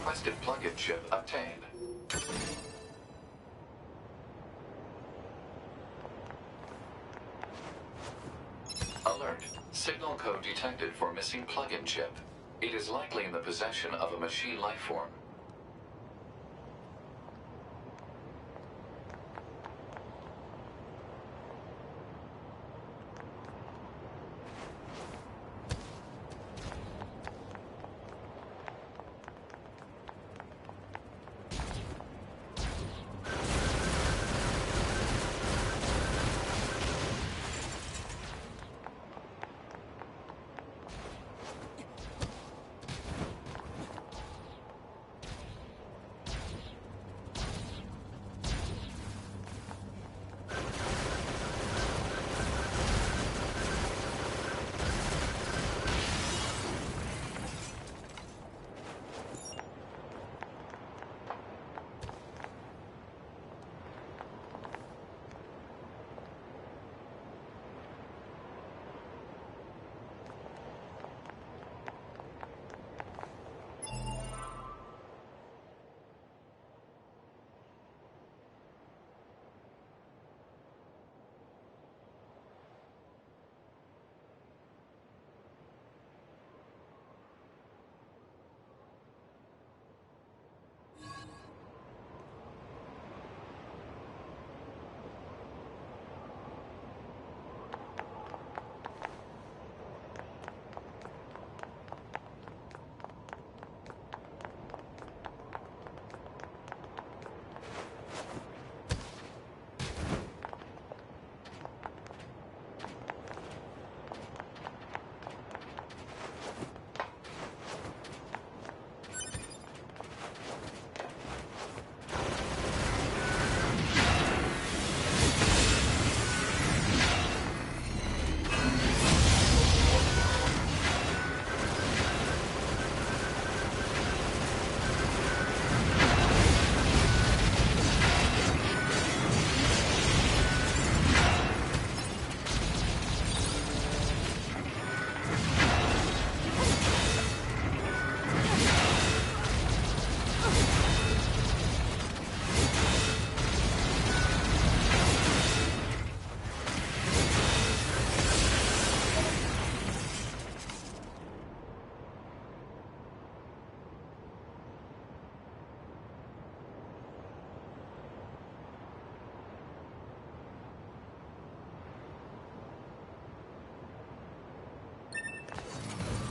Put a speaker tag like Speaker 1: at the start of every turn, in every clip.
Speaker 1: Requested plug-in chip obtained. Alert. Signal code detected for missing plug-in chip. It is likely in the possession of a machine lifeform.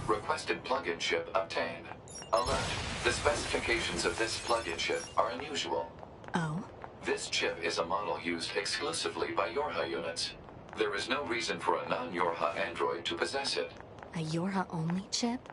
Speaker 1: Requested plug-in chip obtained. Alert. The specifications of this plug-in chip are unusual.
Speaker 2: Oh?
Speaker 1: This chip is a model used exclusively by Yorha units. There is no reason for a non-Yorha android to possess it.
Speaker 2: A Yorha-only chip?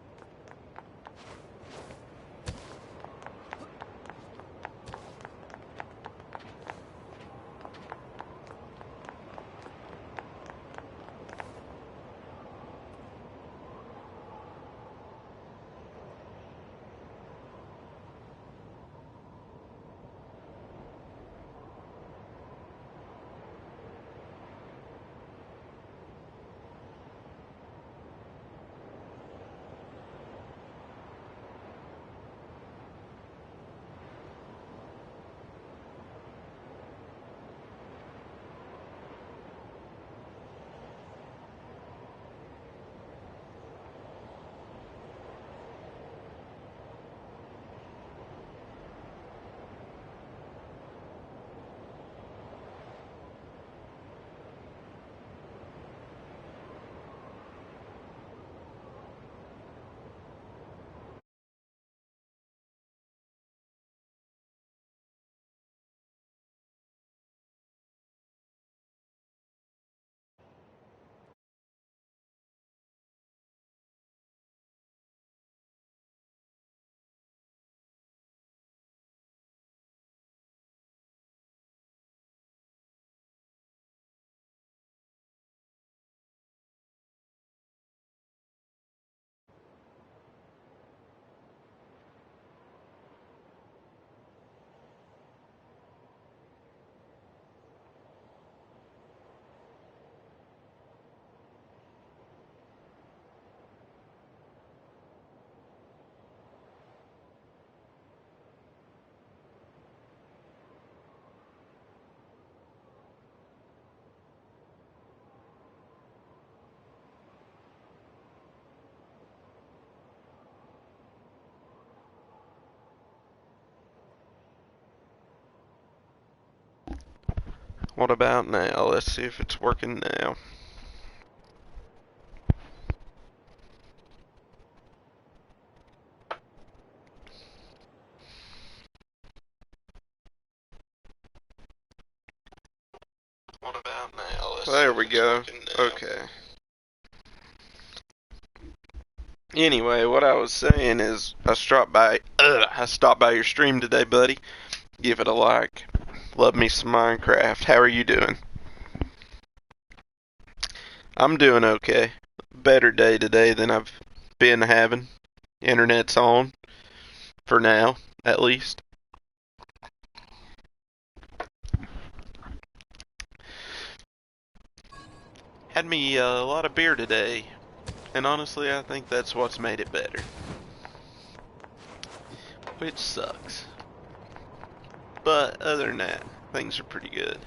Speaker 3: What about now? Let's see if it's working now. What about now? There we go. Okay. Anyway, what I was saying is I stopped by your stream today, buddy. Give it a like. Love me some Minecraft. How are you doing? I'm doing okay. Better day today than I've been having. Internet's on. For now, at least. Had me a lot of beer today. And honestly, I think that's what's made it better. Which sucks. But other than that, things are pretty good.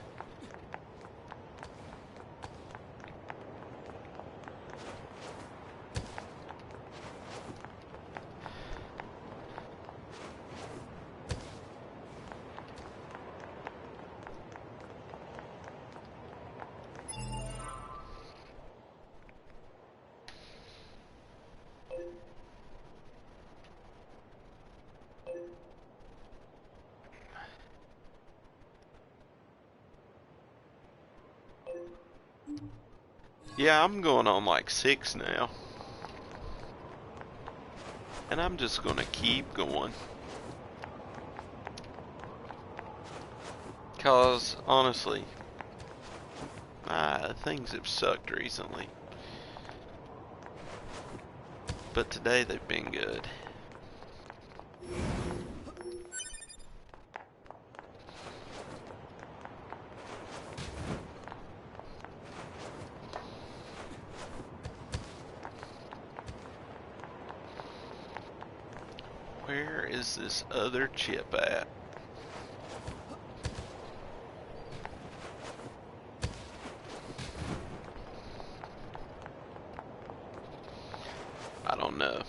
Speaker 3: Yeah, I'm going on like 6 now. And I'm just gonna keep going. Cause, honestly, things have sucked recently. But today they've been good. Where is this other chip at? I don't know.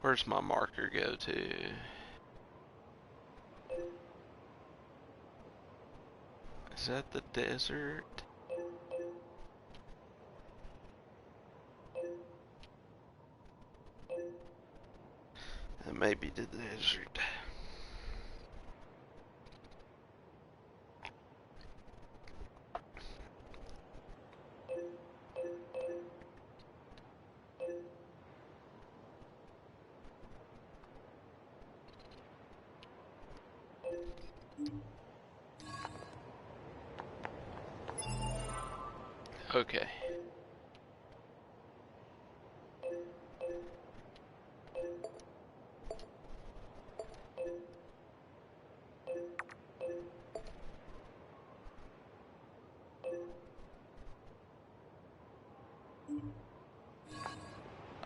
Speaker 3: Where's my marker go to? Is that the desert? That may be the desert. Okay.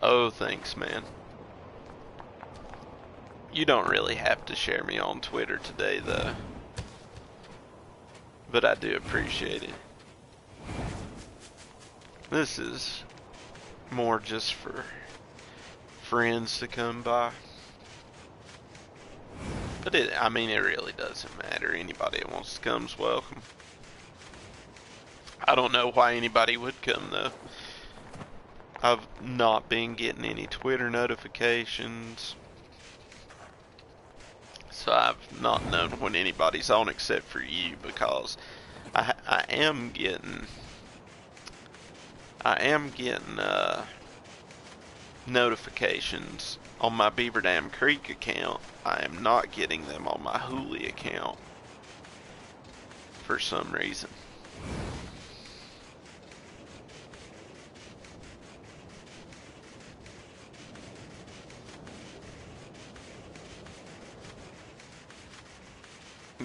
Speaker 3: Oh, thanks, man. You don't really have to share me on Twitter today, though. But I do appreciate it. This is more just for friends to come by. But I mean, it really doesn't matter. Anybody that wants to come is welcome. I don't know why anybody would come, though. I've not been getting any Twitter notifications. So I've not known when anybody's on except for you, because I am getting notifications on my Beaver Dam Creek account. I am not getting them on my Hooli account for some reason.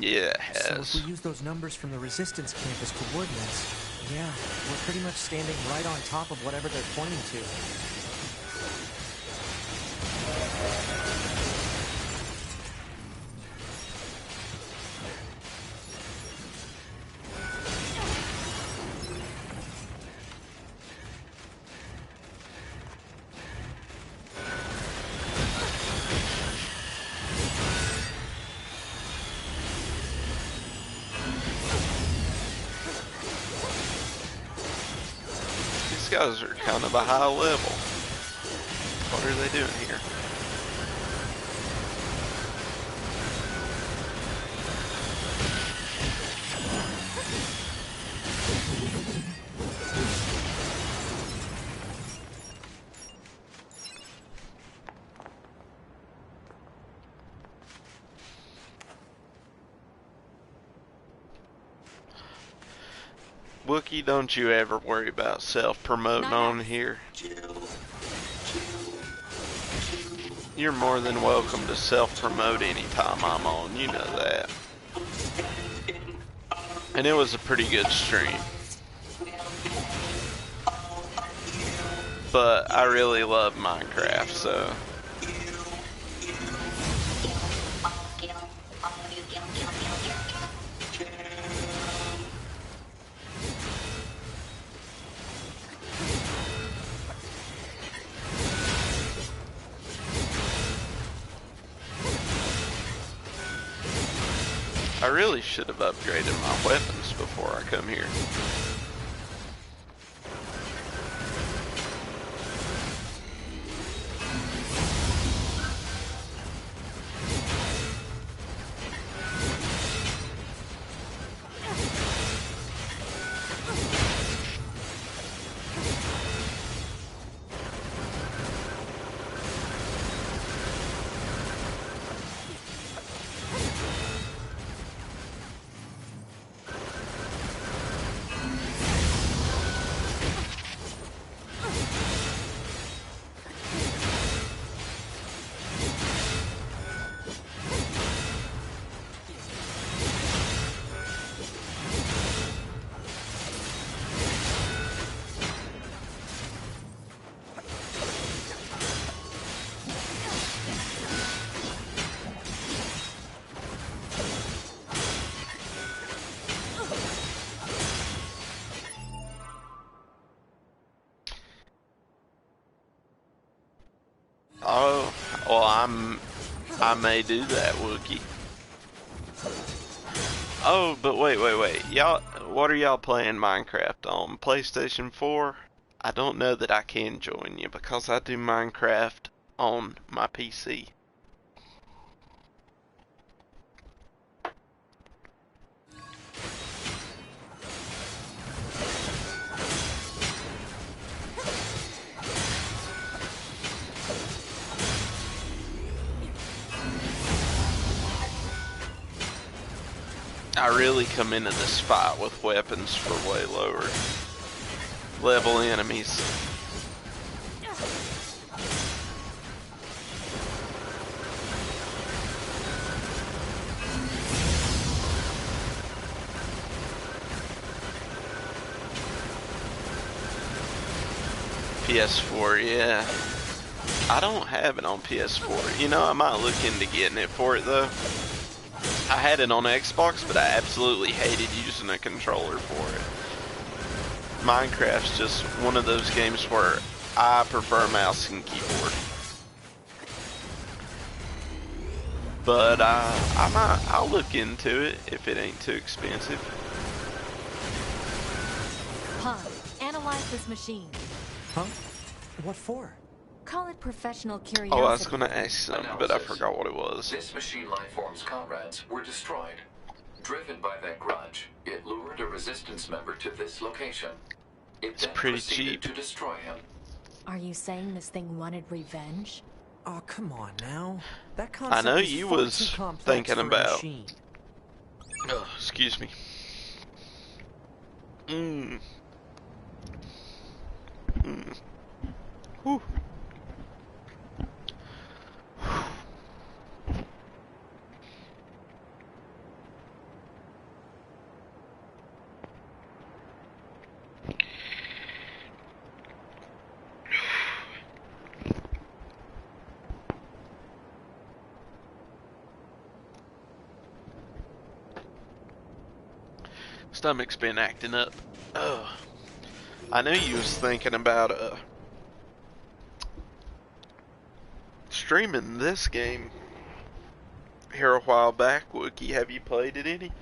Speaker 3: Yeah, it has.
Speaker 4: So if we use those numbers from the Resistance camp as coordinates, yeah, we're pretty much standing right on top of whatever they're pointing to.
Speaker 3: guys are kind of a high level. What are they doing here? Wookie, don't you ever worry about self-promoting on here. You're more than welcome to self-promote anytime I'm on, you know that. And it was a pretty good stream. But I really love Minecraft, so... I really should have upgraded my weapons before I come here. Oh, well, I may do that, Wookie. Oh, but wait. Y'all, what are y'all playing Minecraft on? PlayStation 4? I don't know that I can join you because I do Minecraft on my PC. I really come into this fight with weapons for way lower level enemies. PS4, yeah. I don't have it on PS4. You know, I might look into getting it for it though. I had it on Xbox, but I absolutely hated using a controller for it. Minecraft's just one of those games where I prefer mouse and keyboard. But I'll look into it if it ain't too expensive.
Speaker 2: Huh. Analyze this machine.
Speaker 4: Huh? What for?
Speaker 2: Call it professional curiosity.
Speaker 3: Oh, I was gonna ask something, but I forgot what it was.
Speaker 1: This machine lifeform's comrades were destroyed. Driven by that grudge, it lured a resistance member to this location. It then
Speaker 3: pretty
Speaker 1: proceeded
Speaker 3: cheap.
Speaker 1: to destroy him.
Speaker 2: Are you saying this thing wanted revenge?
Speaker 4: Oh, come on now. That concept
Speaker 3: I know
Speaker 4: is
Speaker 3: you
Speaker 4: far
Speaker 3: was
Speaker 4: too complex
Speaker 3: thinking
Speaker 4: for a
Speaker 3: about.
Speaker 4: machine.
Speaker 3: Oh, excuse me. Whew. Stomach's been acting up. Ugh. I knew you was thinking about streaming this game here a while back, Wookie. Have you played it any?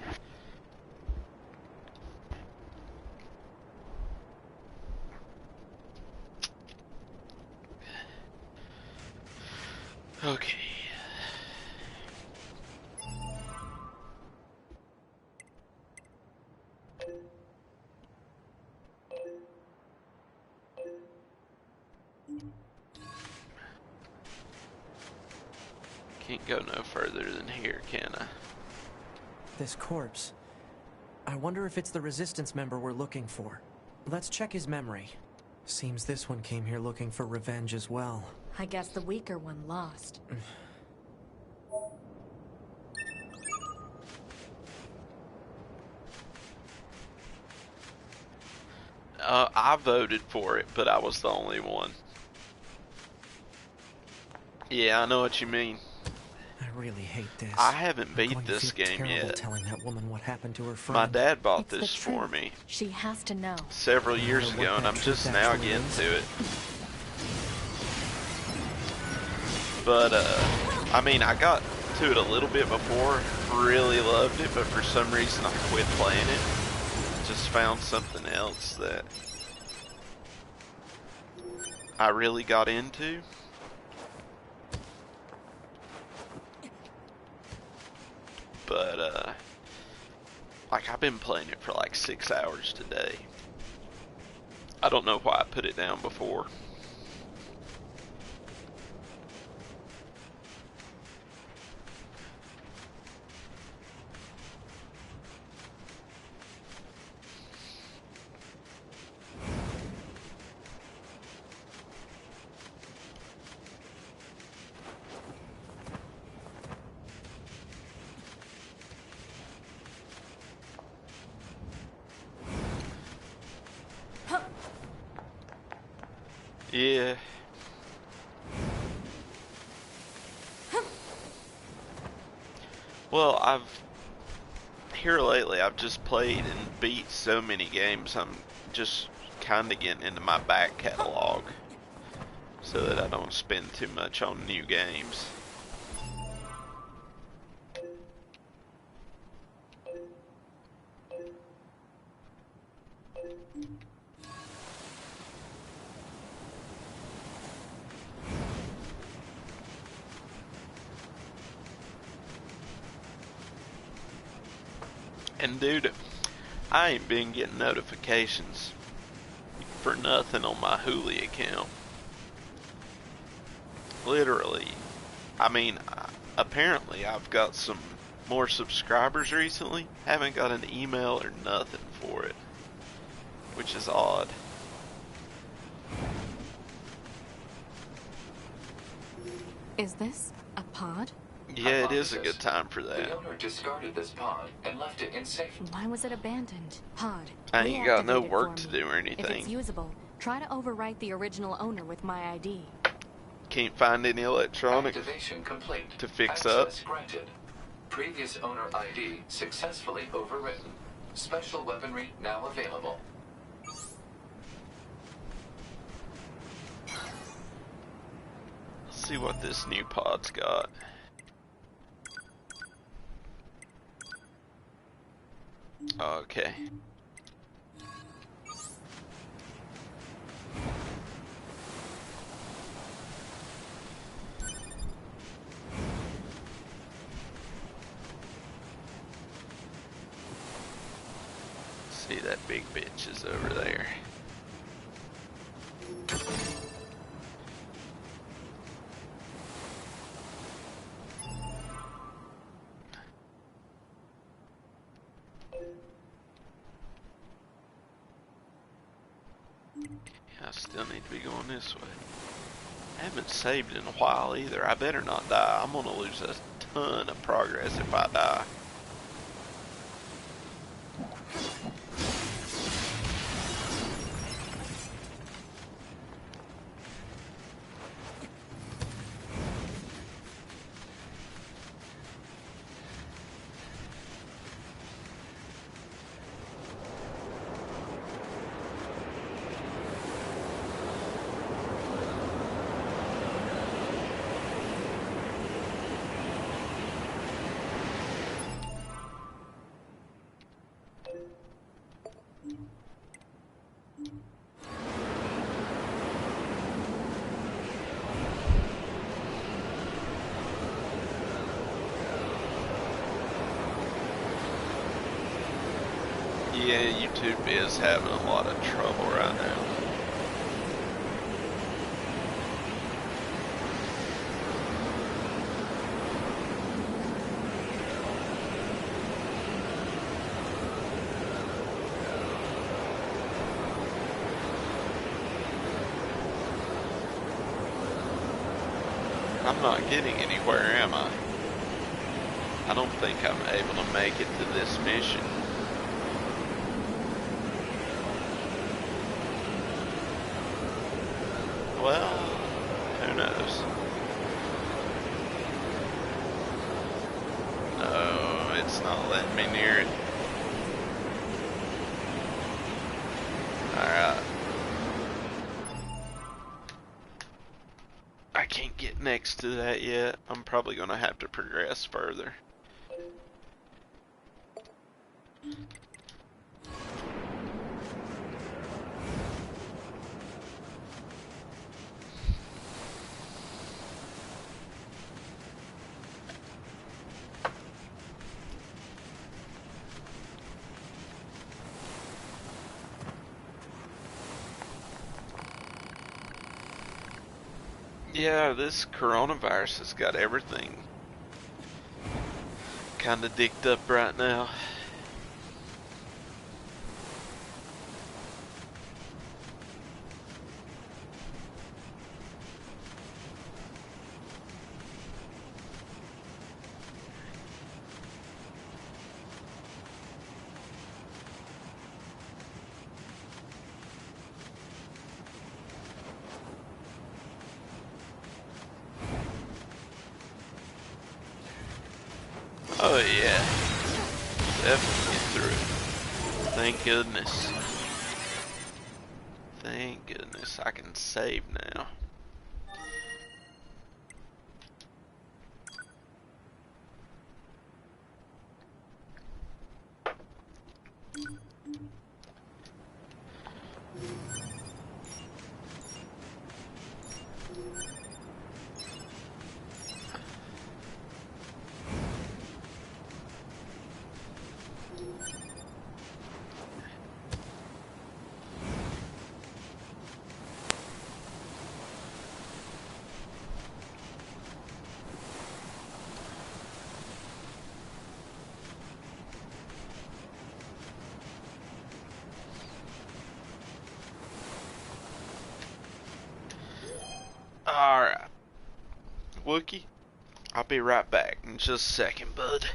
Speaker 3: Okay. Can't go no further than here, can I?
Speaker 4: This corpse. I wonder if it's the Resistance member we're looking for. Let's check his memory. Seems this one came here looking for revenge as well.
Speaker 2: I guess the weaker one lost.
Speaker 3: I voted for it, but I was the only one. Yeah, I know what you mean.
Speaker 4: I really hate this.
Speaker 3: I haven't
Speaker 4: I'm
Speaker 3: beat
Speaker 4: going to
Speaker 3: this
Speaker 4: feel
Speaker 3: game
Speaker 4: terrible
Speaker 3: yet.
Speaker 4: telling that woman what happened to her friend.
Speaker 3: My dad bought
Speaker 2: It's the
Speaker 3: this for
Speaker 2: truth.
Speaker 3: me
Speaker 2: She has to know.
Speaker 3: several years
Speaker 4: wonder what
Speaker 3: ago, and
Speaker 4: that
Speaker 3: I'm just
Speaker 4: truth
Speaker 3: now
Speaker 4: actually
Speaker 3: getting
Speaker 4: is.
Speaker 3: to it. But, I mean, I got to it a little bit before, really loved it, but for some reason I quit playing it. Just found something else that I really got into. But, like, I've been playing it for like 6 hours today. I don't know why I put it down before. Yeah. Well, here lately I've just played and beat so many games. I'm just kind of getting into my back catalog so that I don't spend too much on new games. And dude, I ain't been getting notifications for nothing on my Hulu account. Literally. I mean, apparently I've got some more subscribers recently. Haven't got an email or nothing for it, which is odd.
Speaker 2: Is this a pod?
Speaker 3: Yeah, it is a good time for that.
Speaker 1: The owner discarded this pod and left it in safety.
Speaker 2: Why was it abandoned? Pod.
Speaker 3: I ain't got no
Speaker 2: Reactivate it
Speaker 3: work
Speaker 2: for
Speaker 3: to
Speaker 2: me.
Speaker 3: do or
Speaker 2: If it's
Speaker 3: anything.
Speaker 2: usable, try to overwrite the original owner with my ID.
Speaker 3: Can't find any electronic
Speaker 1: Activation complete.
Speaker 3: to fix up.
Speaker 1: Access granted. Previous owner ID successfully overwritten. Special weaponry now available.
Speaker 3: Let's see what this new pod's got. Okay. See, that big bitch is over there. I still need to be going this way. I haven't saved in a while either. I better not die. I'm gonna lose a ton of progress if I die. Yeah, YouTube is having a lot of trouble right now. I'm not getting anywhere, am I? I don't think I'm able to make it to this mission. Well, who knows? No, it's not letting me near it. Alright. I can't get next to that yet. I'm probably gonna have to progress further. Yeah, this coronavirus has got everything kinda dicked up right now. Oh yeah, definitely get through it. Thank goodness. Thank goodness I can save now. Alright, Wookie, I'll be right back in just a second, bud.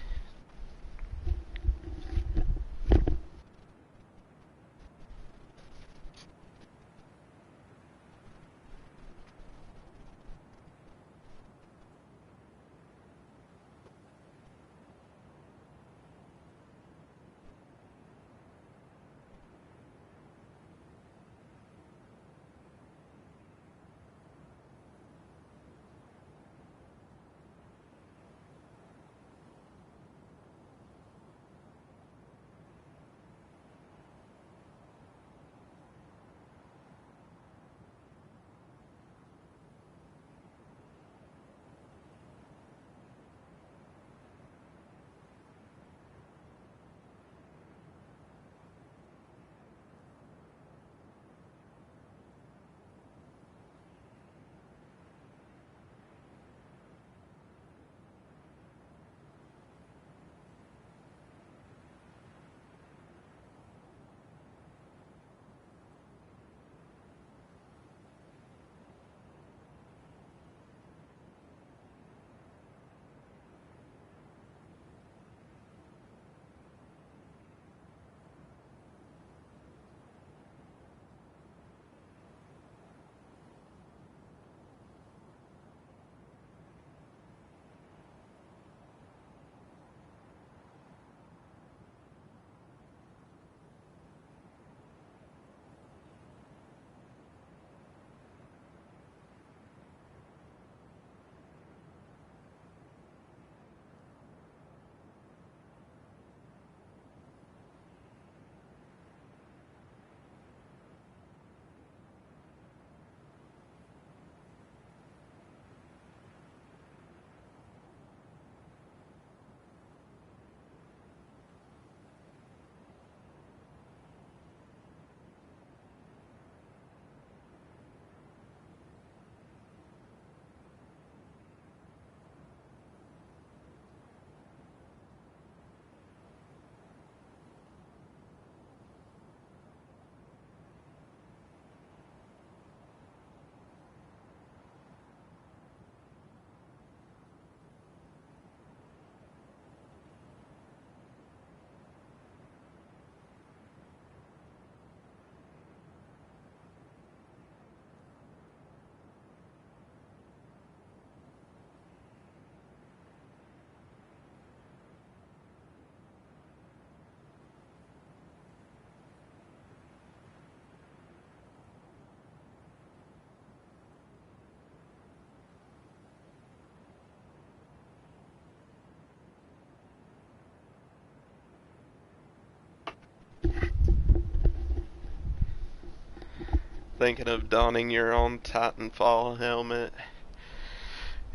Speaker 3: Thinking of donning your own Titanfall helmet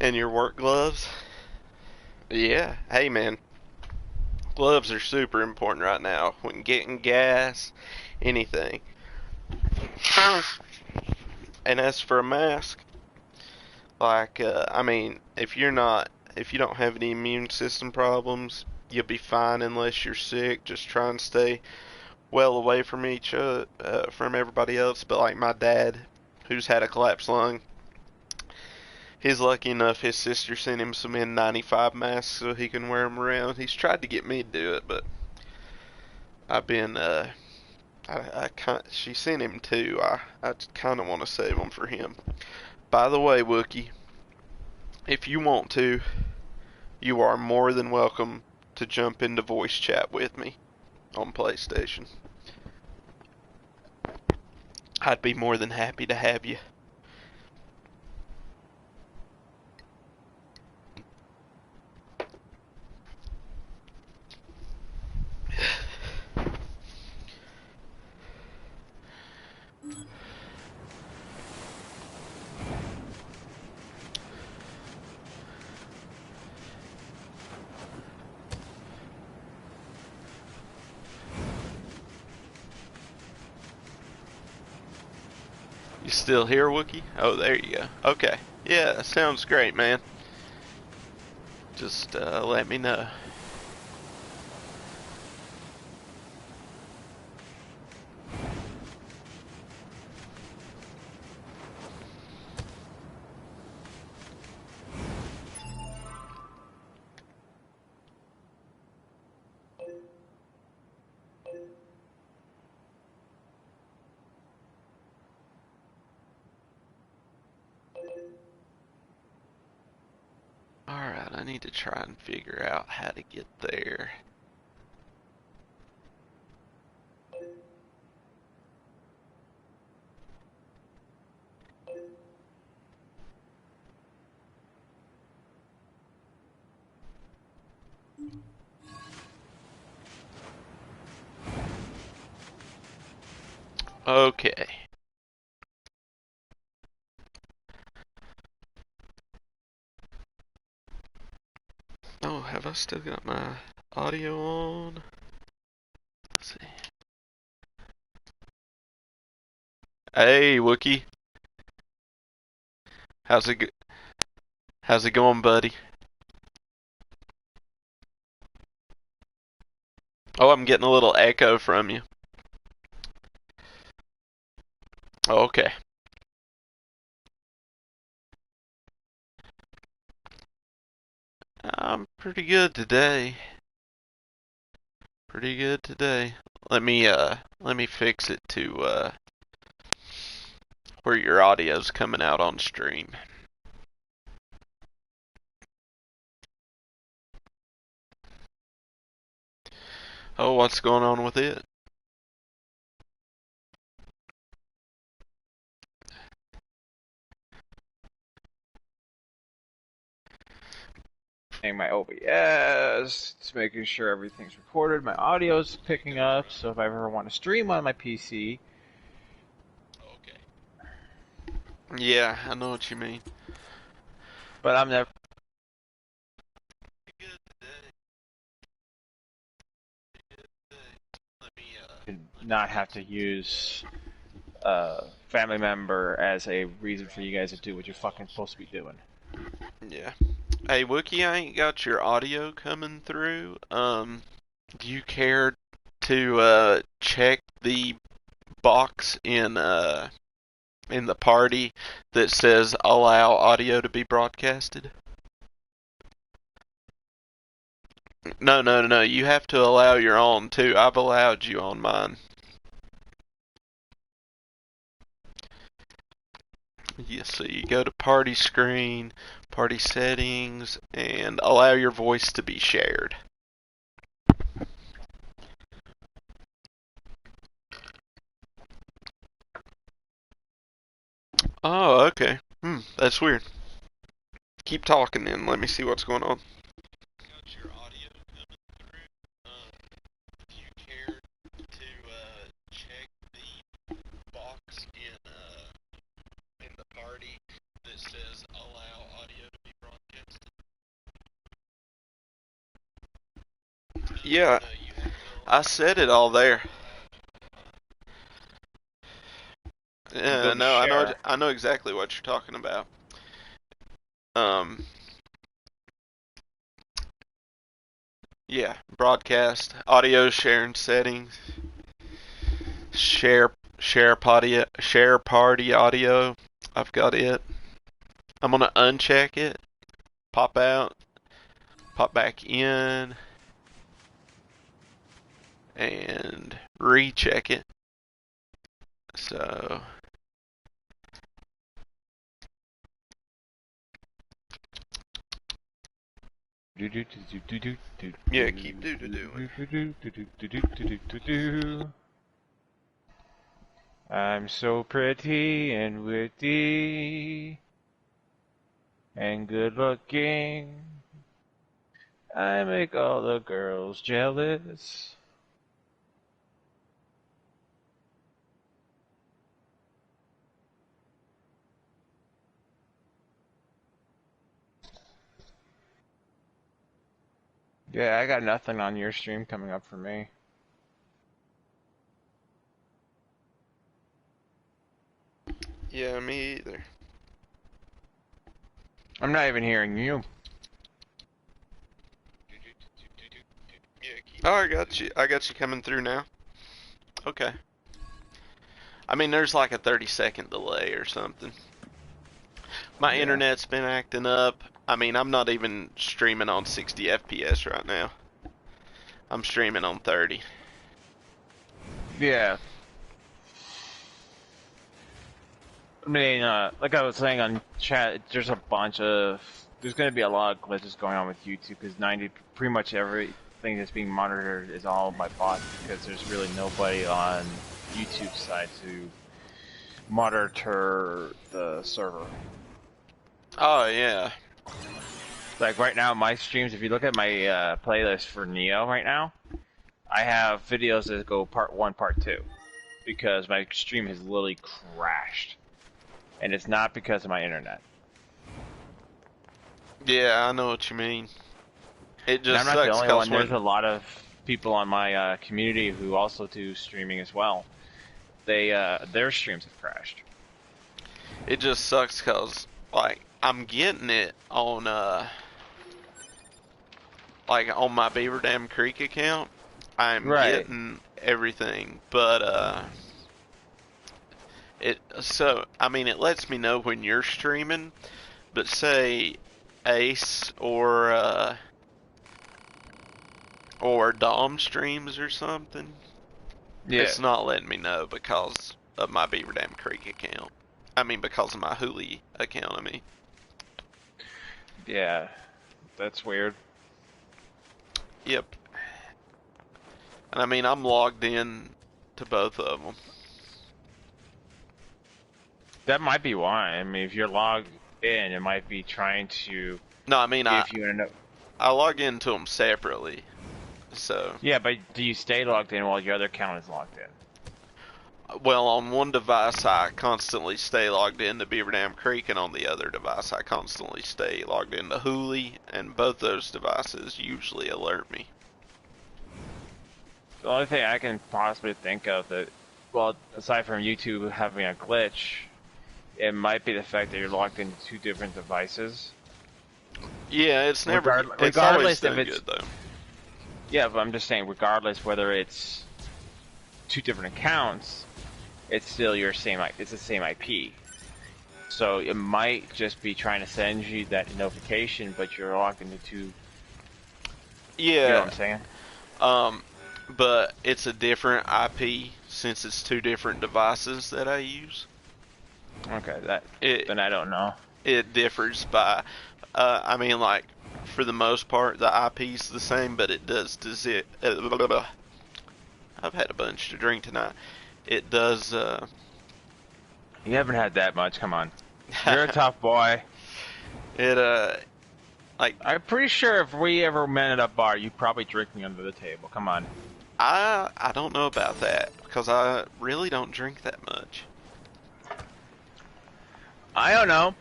Speaker 3: and your work gloves? Yeah, hey man, gloves are super important right now when getting gas, anything. And as for a mask, like, I mean, if you don't have any immune system problems, you'll be fine unless you're sick. Just try and stay well away from from everybody else. But like my dad, who's had a collapsed lung, he's lucky enough his sister sent him some N95 masks so he can wear them around. He's tried to get me to do it, but I've been, she sent him two. I kind of want to save them for him. By the way, Wookie, if you want to, you are more than welcome to jump into voice chat with me on PlayStation. I'd be more than happy to have you. You still here, Wookie? Oh, there you go. Okay. Yeah, sounds great, man. Just let me know. Alright, I need to try and figure out how to get there. Okay. Oh, have I still got my audio on? Let's see. Hey, Wookie. How's it going, buddy? Oh, I'm getting a little echo from you. Oh, okay. I'm pretty good today. Pretty good today. Let me fix it to where your audio's coming out on stream. Oh, what's going on with it?
Speaker 5: My OBS, it's making sure everything's recorded, my audio's picking up, so if I ever want to stream on my PC.
Speaker 3: Okay. Yeah, I know what you mean.
Speaker 5: But I'm never not have to use a family member as a reason for you guys to do what you're fucking supposed to be doing.
Speaker 3: Yeah. Hey, Wookie, I ain't got your audio coming through. Do you care to check the box in the party that says allow audio to be broadcasted? No. You have to allow your own too. I've allowed you on mine. Yeah, so you go to party screen, party settings, and allow your voice to be shared. Oh, okay. That's weird. Keep talking then. Let me see what's going on. Got your audio coming through. If you care to check the box in Yeah, I said it all there. Yeah,
Speaker 5: Build a
Speaker 3: no,
Speaker 5: share.
Speaker 3: I know exactly what you're talking about. Um, yeah, broadcast, audio sharing settings, share party audio. I've got it. I'm gonna uncheck it, pop out, pop back in, and recheck it. So yeah, keep doing.
Speaker 5: I'm so pretty and witty and good looking. I make all the girls jealous. Yeah, I got nothing on your stream coming up for me.
Speaker 3: Yeah, me either.
Speaker 5: I'm not even hearing you.
Speaker 3: Oh, I got you. I got you coming through now. Okay. I mean, there's like a 30-second delay or something. My
Speaker 5: Yeah.
Speaker 3: internet's been acting up. I mean, I'm not even streaming on 60 FPS right now. I'm streaming on 30.
Speaker 5: Yeah. I mean, like I was saying on chat, there's going to be a lot of glitches going on with YouTube because pretty much everything that's being monitored is all by bots because there's really nobody on YouTube side to monitor the server.
Speaker 3: Oh, yeah.
Speaker 5: Like right now, my streams, if you look at my playlist for Neo right now, I have videos that go part 1, part 2 because my stream has literally crashed. And it's not because of my internet.
Speaker 3: Yeah, I know what you mean. It just
Speaker 5: And I'm not the
Speaker 3: sucks
Speaker 5: only one.
Speaker 3: 'cause
Speaker 5: There's a lot of people on my community who also do streaming as well. Their streams have crashed.
Speaker 3: it just sucks 'cause like I'm getting it on like on my Beaver Dam Creek account. I'm
Speaker 5: Right.
Speaker 3: getting everything, but I mean it lets me know when you're streaming, but say Ace or Dom streams or something,
Speaker 5: Yeah.
Speaker 3: it's not letting me know because of my Beaver Dam Creek account. I mean because of my Huli account, I mean.
Speaker 5: Yeah. That's weird.
Speaker 3: Yep. And I mean I'm logged in to both of them.
Speaker 5: That might be why. I mean, if you're logged in, it might be trying to
Speaker 3: No, I mean
Speaker 5: give you a...
Speaker 3: I log into them separately. So,
Speaker 5: Yeah, but do you stay logged in while your other account is logged in?
Speaker 3: well, on one device I constantly stay logged into Beaver Dam Creek, and on the other device I constantly stay logged into Huli, and both those devices usually alert me.
Speaker 5: The only thing I can possibly think of that, well, aside from YouTube having a glitch, it might be the fact that you're logged into 2 different devices.
Speaker 3: Yeah, it's never. It's always
Speaker 5: Regardless if
Speaker 3: done
Speaker 5: it's-
Speaker 3: good though.
Speaker 5: Yeah, but I'm just saying, regardless whether it's 2 different accounts, it's still it's the same IP. So it might just be trying to send you that notification, but you're logged into 2.
Speaker 3: Yeah.
Speaker 5: You know what I'm saying?
Speaker 3: But it's a different IP since it's 2 different devices that I use.
Speaker 5: Okay,
Speaker 3: It
Speaker 5: then I don't know.
Speaker 3: it differs by. I mean, like for the most part, the IP's the same, but it does. I've had a bunch to drink tonight. It does.
Speaker 5: You haven't had that much. Come on, you're a tough boy.
Speaker 3: It like
Speaker 5: I'm pretty sure if we ever met at a bar, you'd probably drink me under the table. Come on.
Speaker 3: I don't know about that because I really don't drink that much.
Speaker 5: I don't know.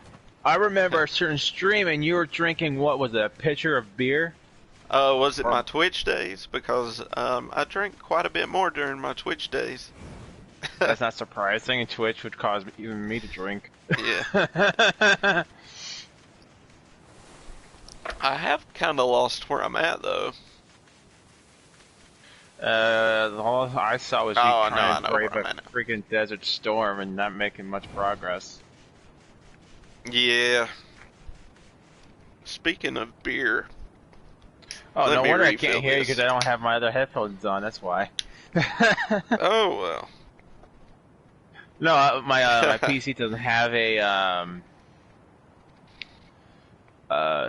Speaker 5: I remember a certain stream and you were drinking, what was it, a pitcher of beer?
Speaker 3: Was it my Twitch days? Because I drank quite a bit more during my Twitch days.
Speaker 5: That's not surprising. Twitch would cause even me to drink.
Speaker 3: Yeah. I have kind of lost where I'm at, though.
Speaker 5: All I saw was you trying to brave
Speaker 3: where I'm
Speaker 5: a
Speaker 3: at.
Speaker 5: freaking desert storm and not making much progress.
Speaker 3: Yeah. Speaking of beer.
Speaker 5: Oh,
Speaker 3: Let
Speaker 5: no
Speaker 3: me
Speaker 5: wonder I
Speaker 3: refill
Speaker 5: can't hear you
Speaker 3: this.
Speaker 5: because I don't have my other headphones on. That's why.
Speaker 3: Oh, well.
Speaker 5: No, my PC doesn't have a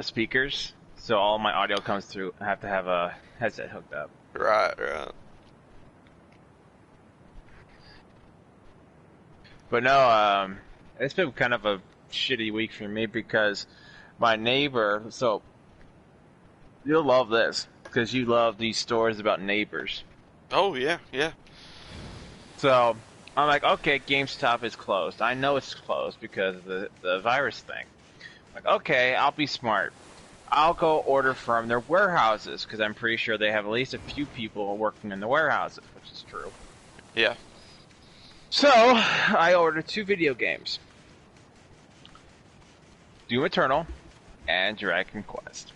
Speaker 5: speakers, so all my audio comes through. I have to have a headset hooked up.
Speaker 3: Right.
Speaker 5: But no, it's been kind of a shitty week for me because my neighbor. So you'll love this because you love these stories about neighbors.
Speaker 3: Oh, yeah.
Speaker 5: So I'm like, okay, GameStop is closed. I know it's closed because of the virus thing. Like, okay, I'll be smart. I'll go order from their warehouses because I'm pretty sure they have at least a few people working in the warehouses, which is true.
Speaker 3: Yeah.
Speaker 5: So I ordered 2 video games: Doom Eternal and Dragon Quest.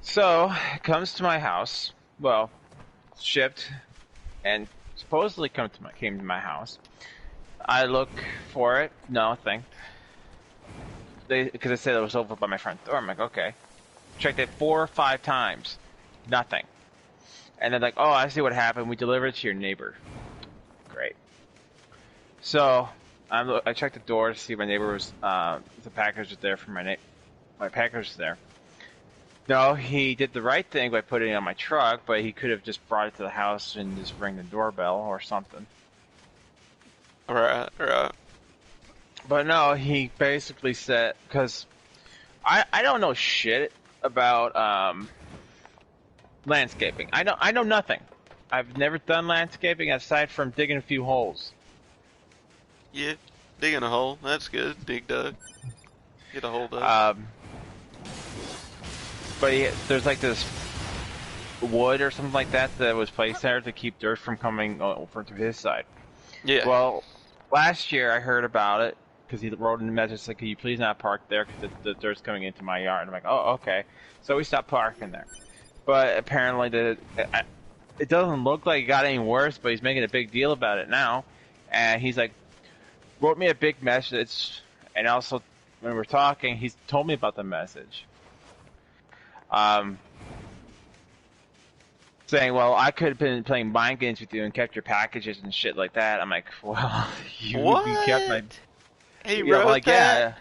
Speaker 5: So it comes to my house. Well, shipped and supposedly came to my house. I look for it, nothing. Because they said it was over by my front door. I'm like, okay. Checked it 4 or 5 times, nothing. And they're like, oh, I see what happened. We delivered it to your neighbor. Great. So I checked the door to see if my neighbor was. The package was there for my package was there. No, he did the right thing by putting it on my truck, but he could have just brought it to the house and just rang the doorbell or something.
Speaker 3: Right.
Speaker 5: But no, he basically said, because I don't know shit about landscaping. I know nothing. I've never done landscaping aside from digging a few holes.
Speaker 3: Yeah. Digging a hole. That's good. Dig dug. Get a hole dug.
Speaker 5: But there's like this wood or something like that was placed there to keep dirt from coming over to his side.
Speaker 3: Yeah.
Speaker 5: Well, last year I heard about it because he wrote in the message like, "Can you please not park there because the dirt's coming into my yard?" I'm like, "Oh, okay." So we stopped parking there. But apparently it doesn't look like it got any worse, but he's making a big deal about it now. And he's like, wrote me a big message, and also when we're talking, he's told me about the message. Saying, well, I could have been playing mind games with you and kept your packages and shit like that. I'm like, well, you kept my...
Speaker 3: He wrote that?
Speaker 5: Yeah.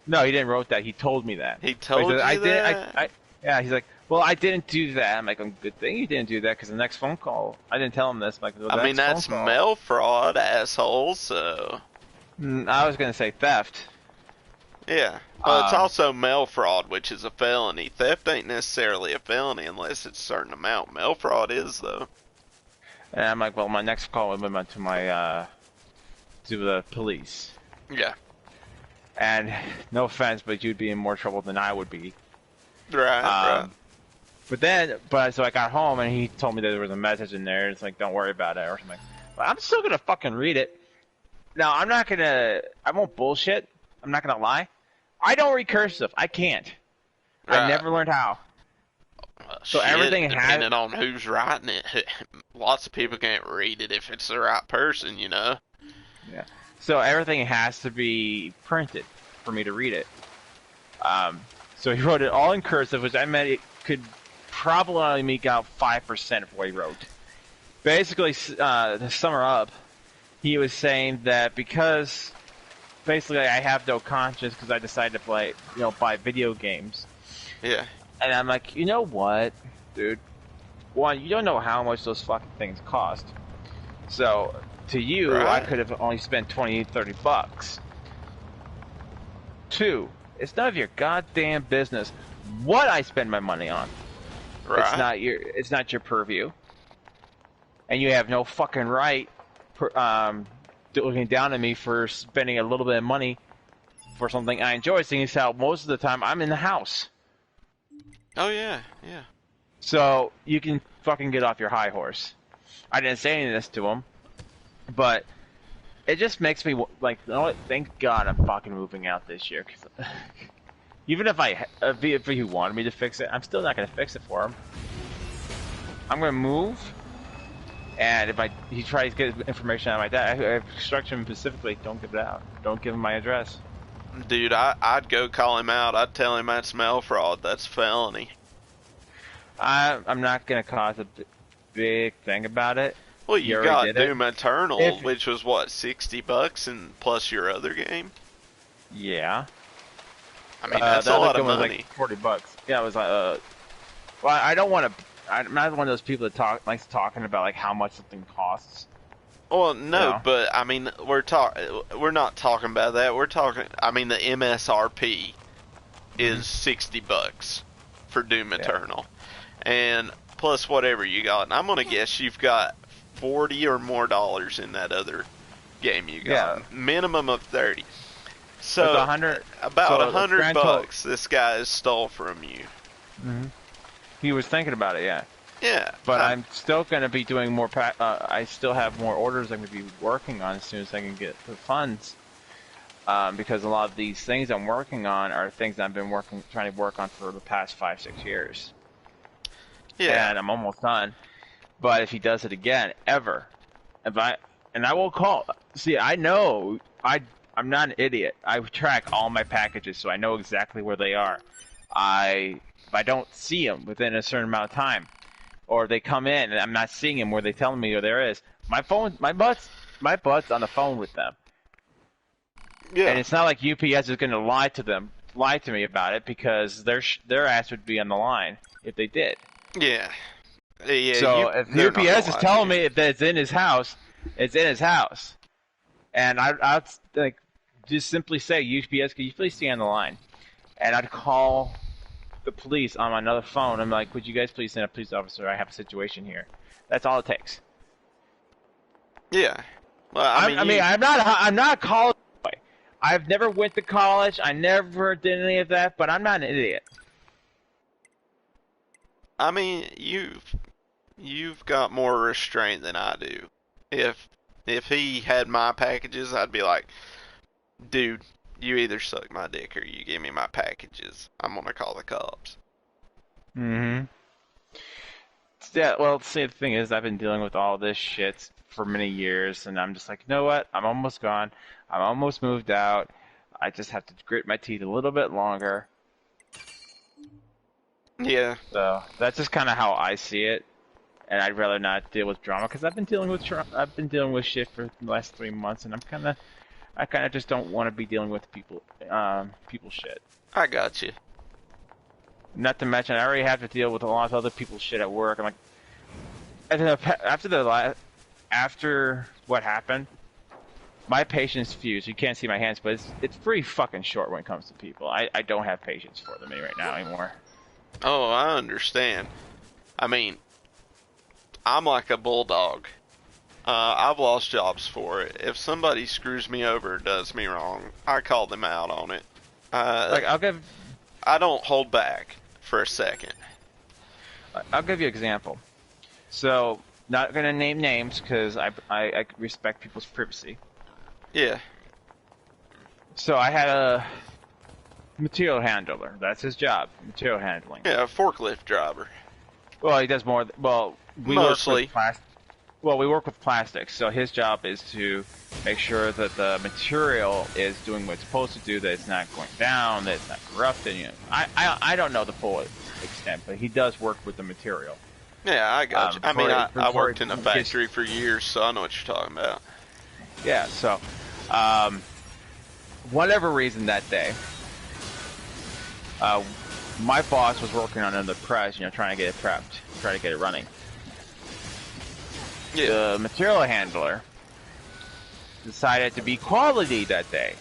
Speaker 5: No, he didn't wrote that. He told me that.
Speaker 3: He told you that?
Speaker 5: Yeah, he's like, well, I didn't do that. I'm like, good thing you didn't do that, because the next phone call, I didn't tell him this. I'm like,
Speaker 3: I mean, that's mail fraud, asshole, so...
Speaker 5: I was going to say theft.
Speaker 3: Yeah, but it's also mail fraud, which is a felony. Theft ain't necessarily a felony unless it's a certain amount. Mail fraud is, though.
Speaker 5: And I'm like, well, my next call would be to my, to the police.
Speaker 3: Yeah.
Speaker 5: And, no offense, but you'd be in more trouble than I would be.
Speaker 3: Right.
Speaker 5: So I got home and he told me that there was a message in there. It's like, don't worry about it or something. But I'm still gonna fucking read it. Now, I won't bullshit. I'm not gonna lie. I don't read cursive. I can't.
Speaker 3: Right.
Speaker 5: I never learned how. So
Speaker 3: Shit,
Speaker 5: everything
Speaker 3: depending on who's writing it, lots of people can't read it if it's the right person, you know?
Speaker 5: Yeah. So everything has to be printed for me to read it. So he wrote it all in cursive, which I meant it could probably only make out 5% of what he wrote. Basically, to sum her up, he was saying that because basically I have no conscience because I decided to play, buy video games.
Speaker 3: Yeah.
Speaker 5: And I'm like, you know what, dude? One, you don't know how much those fucking things cost. So, to you,
Speaker 3: right.
Speaker 5: I could have only spent $20-$30. 2, it's none of your goddamn business what I spend my money on.
Speaker 3: Right.
Speaker 5: It's not your purview. And you have no fucking right looking down at me for spending a little bit of money for something I enjoy, seeing as how most of the time I'm in the house.
Speaker 3: Oh yeah, yeah.
Speaker 5: So you can fucking get off your high horse. I didn't say any of this to him, but it just makes me like, you know what? Thank God I'm fucking moving out this year. Cause even if he wanted me to fix it, I'm still not gonna fix it for him. I'm gonna move, and if he tries to get information out of my dad, I instruct him specifically: don't give it out. Don't give him my address.
Speaker 3: Dude, I'd go call him out. I'd tell him that's mail fraud. That's felony.
Speaker 5: I'm not gonna cause a big thing about it.
Speaker 3: Well, you got Doom
Speaker 5: it.
Speaker 3: Eternal, which was what, $60, and plus your other game.
Speaker 5: Yeah.
Speaker 3: I mean, that's a lot of money.
Speaker 5: Was like $40. Yeah, it was like, well, I don't want to. I'm not one of those people that likes talking about like how much something costs.
Speaker 3: Well, no,
Speaker 5: Yeah.
Speaker 3: but I mean, we're not talking about that. We're talking. I mean, the MSRP is $60 for Doom Eternal, and plus whatever you got. And I'm gonna guess you've got $40 or more in that other game you got.
Speaker 5: Yeah.
Speaker 3: Minimum of 30. So
Speaker 5: It's 100.
Speaker 3: about
Speaker 5: so
Speaker 3: $100 this guy stole from you.
Speaker 5: He was thinking about it, yeah.
Speaker 3: Yeah,
Speaker 5: But I'm still going to be doing more. I still have more orders I'm going to be working on as soon as I can get the funds. Because a lot of these things I'm working on are things I've been trying to work on for the past 5-6 years.
Speaker 3: yeah.
Speaker 5: And I'm almost done. But if he does it again, ever, I will call. See, I know I'm not an idiot. I track all my packages, so I know exactly where they are. If I don't see them within a certain amount of time, or they come in and I'm not seeing them where they tell me where there is, my butt's on the phone with them.
Speaker 3: Yeah.
Speaker 5: And it's not like UPS is going to lie to me about it, because their ass would be on the line if they did.
Speaker 3: Yeah. Yeah.
Speaker 5: So if UPS is telling me that it's in his house, it's in his house. And I'd like just simply say, UPS, can you please stay on the line? And I'd call the police on another phone. I'm like, would you guys please send a police officer? I have a situation here. That's all it takes.
Speaker 3: Yeah. Well,
Speaker 5: I'm not a college boy. I've never went to college. I never did any of that, but I'm not an idiot.
Speaker 3: I mean, you've got more restraint than I do. If he had my packages, I'd be like, dude, you either suck my dick or you give me my packages. I'm gonna call the cops.
Speaker 5: Mm-hmm. Yeah, well, see, the thing is, I've been dealing with all this shit for many years, and I'm just like, you know what? I'm almost gone. I'm almost moved out. I just have to grit my teeth a little bit longer.
Speaker 3: Yeah.
Speaker 5: So that's just kind of how I see it, and I'd rather not deal with drama, because I've been dealing with shit for the last 3 months, and I kind of just don't want to be dealing with people shit.
Speaker 3: I got you.
Speaker 5: Not to mention, I already have to deal with a lot of other people's shit at work. I'm like, after what happened, my patience fused. You can't see my hands, but it's pretty fucking short when it comes to people. I don't have patience for them right now anymore.
Speaker 3: Oh, I understand. I mean, I'm like a bulldog. I've lost jobs for it. If somebody screws me over or does me wrong, I call them out on it. I don't hold back for a second.
Speaker 5: I'll give you an example. So, not going to name names because I respect people's privacy.
Speaker 3: Yeah.
Speaker 5: So I had a material handler. That's his job, material handling.
Speaker 3: Yeah, a forklift driver.
Speaker 5: Well, he does more.
Speaker 3: Mostly.
Speaker 5: We work with plastics, so his job is to make sure that the material is doing what it's supposed to do, that it's not going down, that it's not corrupted. You know, I don't know the full extent, but he does work with the material.
Speaker 3: Yeah, I got you. I mean, I worked in a factory for years, so I know what you're talking about.
Speaker 5: Yeah, so, whatever reason that day, my boss was working on another press, trying to get it prepped, trying to get it running.
Speaker 3: Yeah.
Speaker 5: The material handler decided to be quality that day,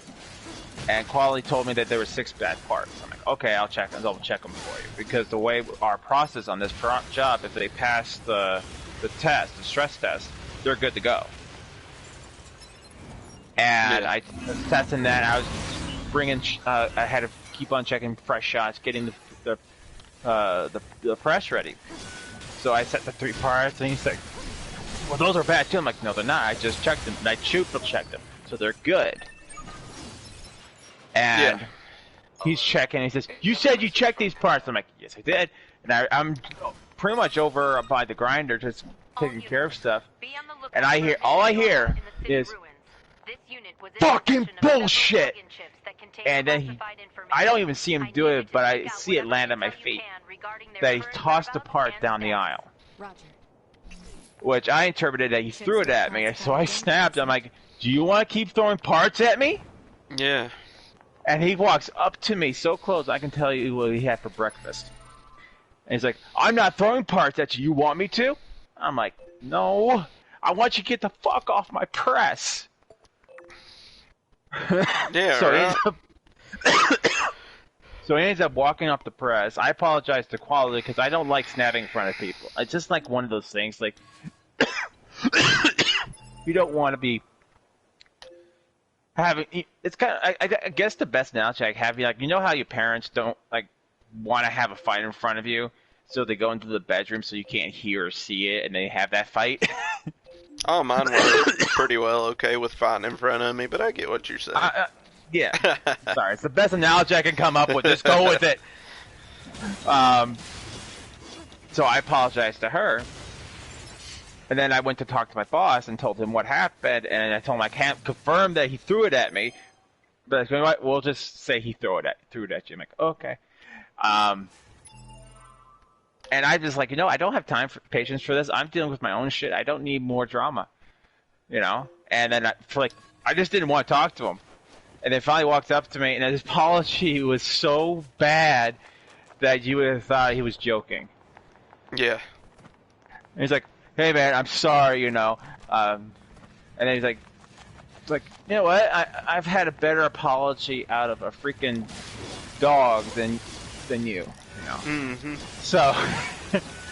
Speaker 5: and quality told me that there were 6 bad parts. I'm like, okay, I'll double check them for you, because the way our process on this job, if they pass the test, the stress test, they're good to go. And I was testing that. I was bringing. I had to keep on checking fresh shots, getting the the press ready. So I set the 3 parts, and he's like, "Well, those are bad too." I'm like, "No, they're not. I just checked them, and I triple checked them, so they're good." And he's checking. And he says, "You said you checked these parts." I'm like, "Yes, I did." And I'm pretty much over by the grinder, just taking care of stuff. And all I hear is fucking bullshit. And then I don't even see him do it, but I see it land on my feet. That he tossed the part down the aisle.
Speaker 2: Roger.
Speaker 5: Which I interpreted that he threw it at me. So I snapped. I'm like, "Do you want to keep throwing parts at me?"
Speaker 3: Yeah.
Speaker 5: And he walks up to me so close, I can tell you what he had for breakfast. And he's like, "I'm not throwing parts at you. You want me to?" I'm like, "No. I want you to get the fuck off my press."
Speaker 3: Yeah,
Speaker 5: so,
Speaker 3: right.
Speaker 5: So he ends up walking up the press. I apologize to quality because I don't like snapping in front of people. It's just like one of those things. Like, you don't want to be having. It's kind of. I guess the best analogy I have, like, you know how your parents don't like want to have a fight in front of you, so they go into the bedroom so you can't hear or see it, and they have that fight.
Speaker 3: Oh, mine were pretty well okay with fighting in front of me, but I get what you're saying.
Speaker 5: Yeah. Sorry, it's the best analogy I can come up with. Just go with it. So I apologized to her. And then I went to talk to my boss and told him what happened. And I told him I can't confirm that he threw it at me. But you know what? We'll just say he threw it at you. I'm like, okay. And I just like, I don't have time for patience for this. I'm dealing with my own shit. I don't need more drama. And then I just didn't want to talk to him. And then finally walked up to me, and his apology was so bad that you would have thought he was joking.
Speaker 3: Yeah.
Speaker 5: And he's like, "Hey man, I'm sorry, And then he's like, "You know what? I've had a better apology out of a freaking dog than you,
Speaker 3: Mm-hmm.
Speaker 5: So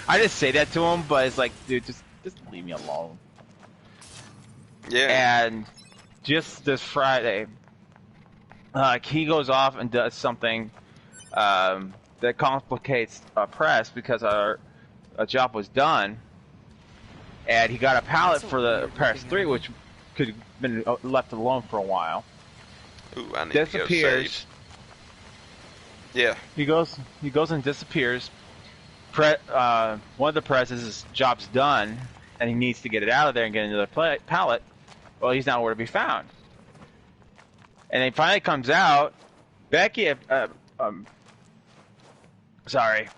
Speaker 5: I just say that to him, but it's like, dude, just leave me alone.
Speaker 3: Yeah.
Speaker 5: And just this Friday, he goes off and does something that complicates press because our job was done, and he got a pallet for the press 3, which could have been left alone for a while.
Speaker 3: Ooh, I need to go
Speaker 5: Disappears.
Speaker 3: save. Yeah.
Speaker 5: He goes and disappears. One of the presses, his job's done, and he needs to get it out of there and get into the pallet. Well, he's nowhere to be found. And he finally comes out. Becky, sorry,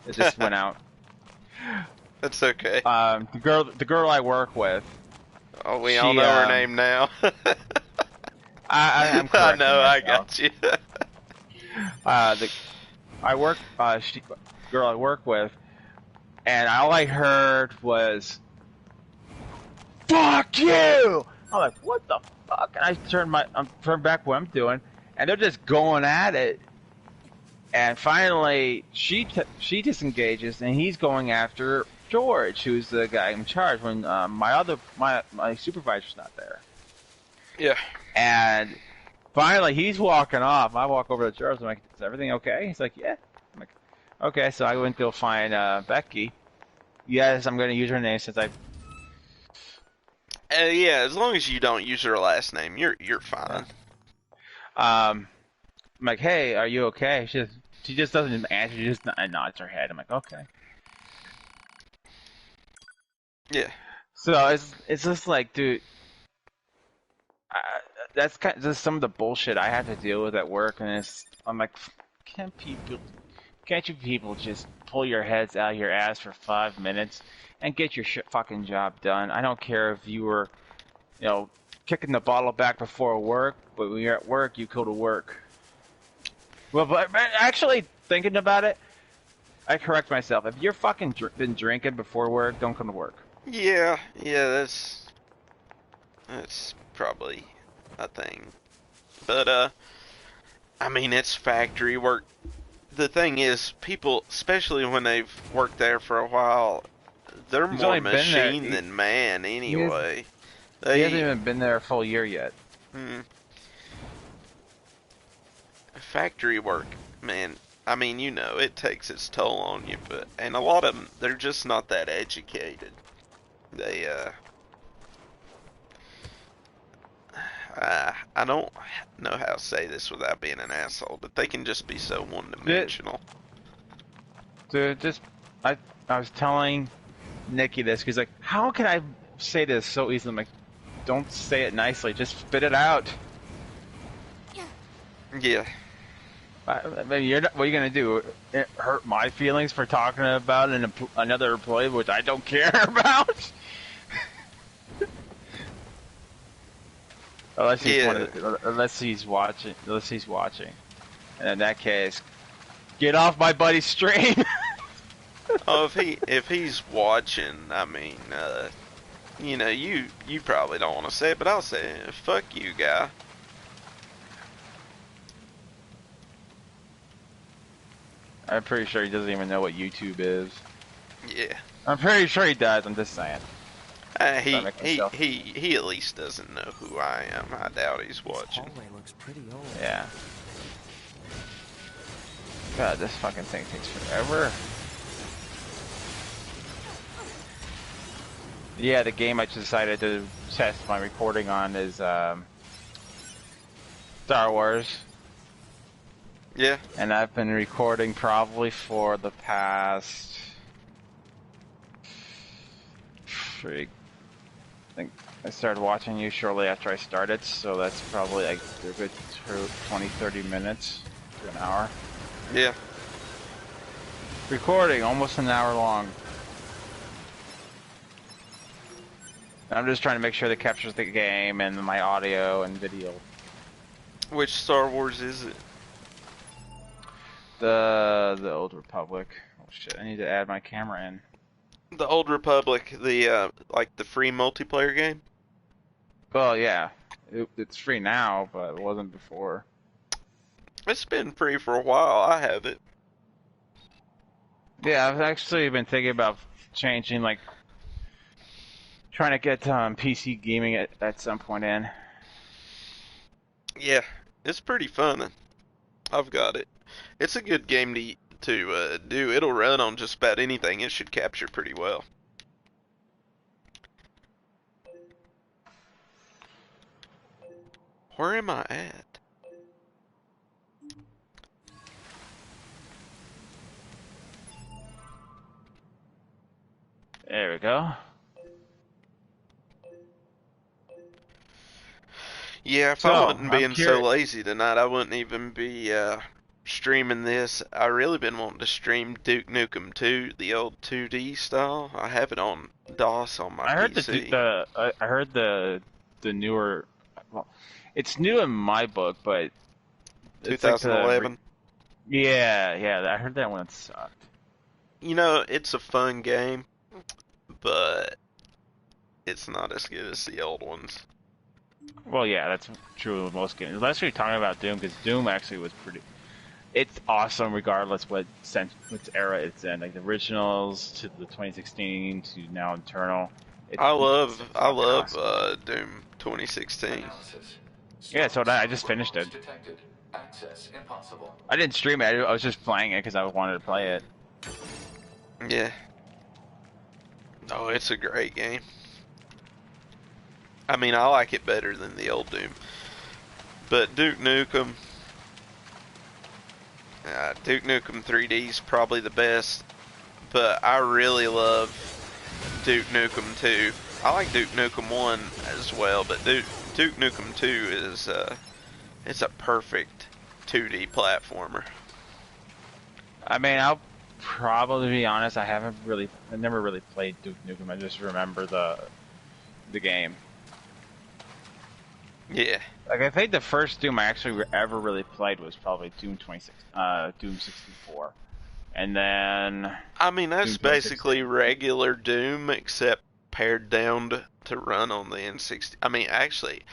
Speaker 5: it just went out.
Speaker 3: That's okay.
Speaker 5: The girl I work with.
Speaker 3: Oh, we all know her name now.
Speaker 5: I'm
Speaker 3: I know, I
Speaker 5: myself.
Speaker 3: got you.
Speaker 5: Girl I work with, and all I heard was, "Fuck you!" I'm like, "What the fuck?" And I turned back what I'm doing, and they're just going at it. And finally, she disengages, and he's going after George, who's the guy in charge when my supervisor's not there.
Speaker 3: Yeah.
Speaker 5: And finally, he's walking off. I walk over to George. I'm like, "Is everything okay?" He's like, "Yeah." I'm like, "Okay." So I went to find Becky. Yes, I'm going to use her name since I.
Speaker 3: Yeah, as long as you don't use her last name, you're fine.
Speaker 5: I'm like, "Hey, are you okay?" She just doesn't answer. She just nods her head. I'm like, "Okay."
Speaker 3: Yeah.
Speaker 5: So it's just like, dude, that's kind of just some of the bullshit I have to deal with at work, and I'm like, can't you people just pull your heads out of your ass for 5 minutes and get your fucking job done? I don't care if you were, kicking the bottle back before work, but when you're at work, you go to work. Well, but actually thinking about it, I correct myself. If you're fucking been drinking before work, don't come to work.
Speaker 3: Yeah, that's probably a thing. But, I mean, it's factory work. The thing is, people, especially when they've worked there for a while, they're more machine than man anyway.
Speaker 5: He hasn't even been there a full year yet.
Speaker 3: Factory work, man, I mean, you know, it takes its toll on you, and a lot of them, they're just not that educated. They, I don't know how to say this without being an asshole, but they can just be so one-dimensional.
Speaker 5: Dude, I was telling Nikki this, because like, how can I say this so easily? I'm like, don't say it nicely, just spit it out.
Speaker 3: Yeah.
Speaker 5: I mean, you're not, what are you gonna do? It hurt my feelings for talking about another employee, which I don't care about? Unless he's watching. And in that case, get off my buddy's stream.
Speaker 3: Oh, if he's watching, I mean, you know, you probably don't want to say it, but I'll say it. Fuck you, guy.
Speaker 5: I'm pretty sure he doesn't even know what YouTube is.
Speaker 3: Yeah.
Speaker 5: I'm pretty sure he does. I'm just saying.
Speaker 3: He at least doesn't know who I am. I doubt he's watching.
Speaker 4: This hallway looks pretty old.
Speaker 5: Yeah. God, this fucking thing takes forever. Yeah, the game I just decided to test my recording on is Star Wars.
Speaker 3: Yeah.
Speaker 5: And I've been recording probably for the past... I think I started watching you shortly after I started, so that's probably like a good 20-30 minutes to an hour.
Speaker 3: Yeah.
Speaker 5: Recording, almost an hour long. I'm just trying to make sure that captures the game and my audio and video.
Speaker 3: Which Star Wars is it?
Speaker 5: The Old Republic. Oh shit, I need to add my camera in.
Speaker 3: The Old Republic, the like the free multiplayer game?
Speaker 5: Well, yeah. It's free now, but it wasn't before.
Speaker 3: It's been free for a while. I have it.
Speaker 5: Yeah, I've actually been thinking about changing, like, trying to get PC gaming at some point in.
Speaker 3: Yeah, it's pretty fun. I've got it. It's a good game to do. It'll run on just about anything. It should capture pretty well. Where am I at?
Speaker 5: There we go.
Speaker 3: Yeah, if I wasn't being so lazy tonight, I wouldn't even be streaming this. I really been wanting to stream Duke Nukem 2, the old 2D style. I have it on DOS on my PC.
Speaker 5: I heard the newer. Well, it's new in my book, but
Speaker 3: 2011.
Speaker 5: Like yeah. I heard that one sucked.
Speaker 3: You know, it's a fun game, but it's not as good as the old ones.
Speaker 5: Well, yeah, that's true of most games. Unless you're talking about Doom, because Doom actually was pretty. It's awesome regardless what era it's in. Like the originals to the 2016 to now Eternal.
Speaker 3: I love Doom 2016.
Speaker 5: Yeah, so I just finished it. I didn't stream it. I was just playing it because I wanted to play it.
Speaker 3: Yeah. Oh, it's a great game. I mean, I like it better than the old Doom. But Duke Nukem 3D is probably the best. But I really love Duke Nukem 2. I like Duke Nukem 1 as well, but Duke Nukem 2 is it's a perfect 2D platformer.
Speaker 5: I mean, I'll probably be honest. I never really played Duke Nukem. I just remember the game.
Speaker 3: Yeah.
Speaker 5: Like I think the first Doom I actually ever really played was probably Doom 64, and then.
Speaker 3: I mean, that's basically regular Doom except pared down to run on the N60. I mean, actually,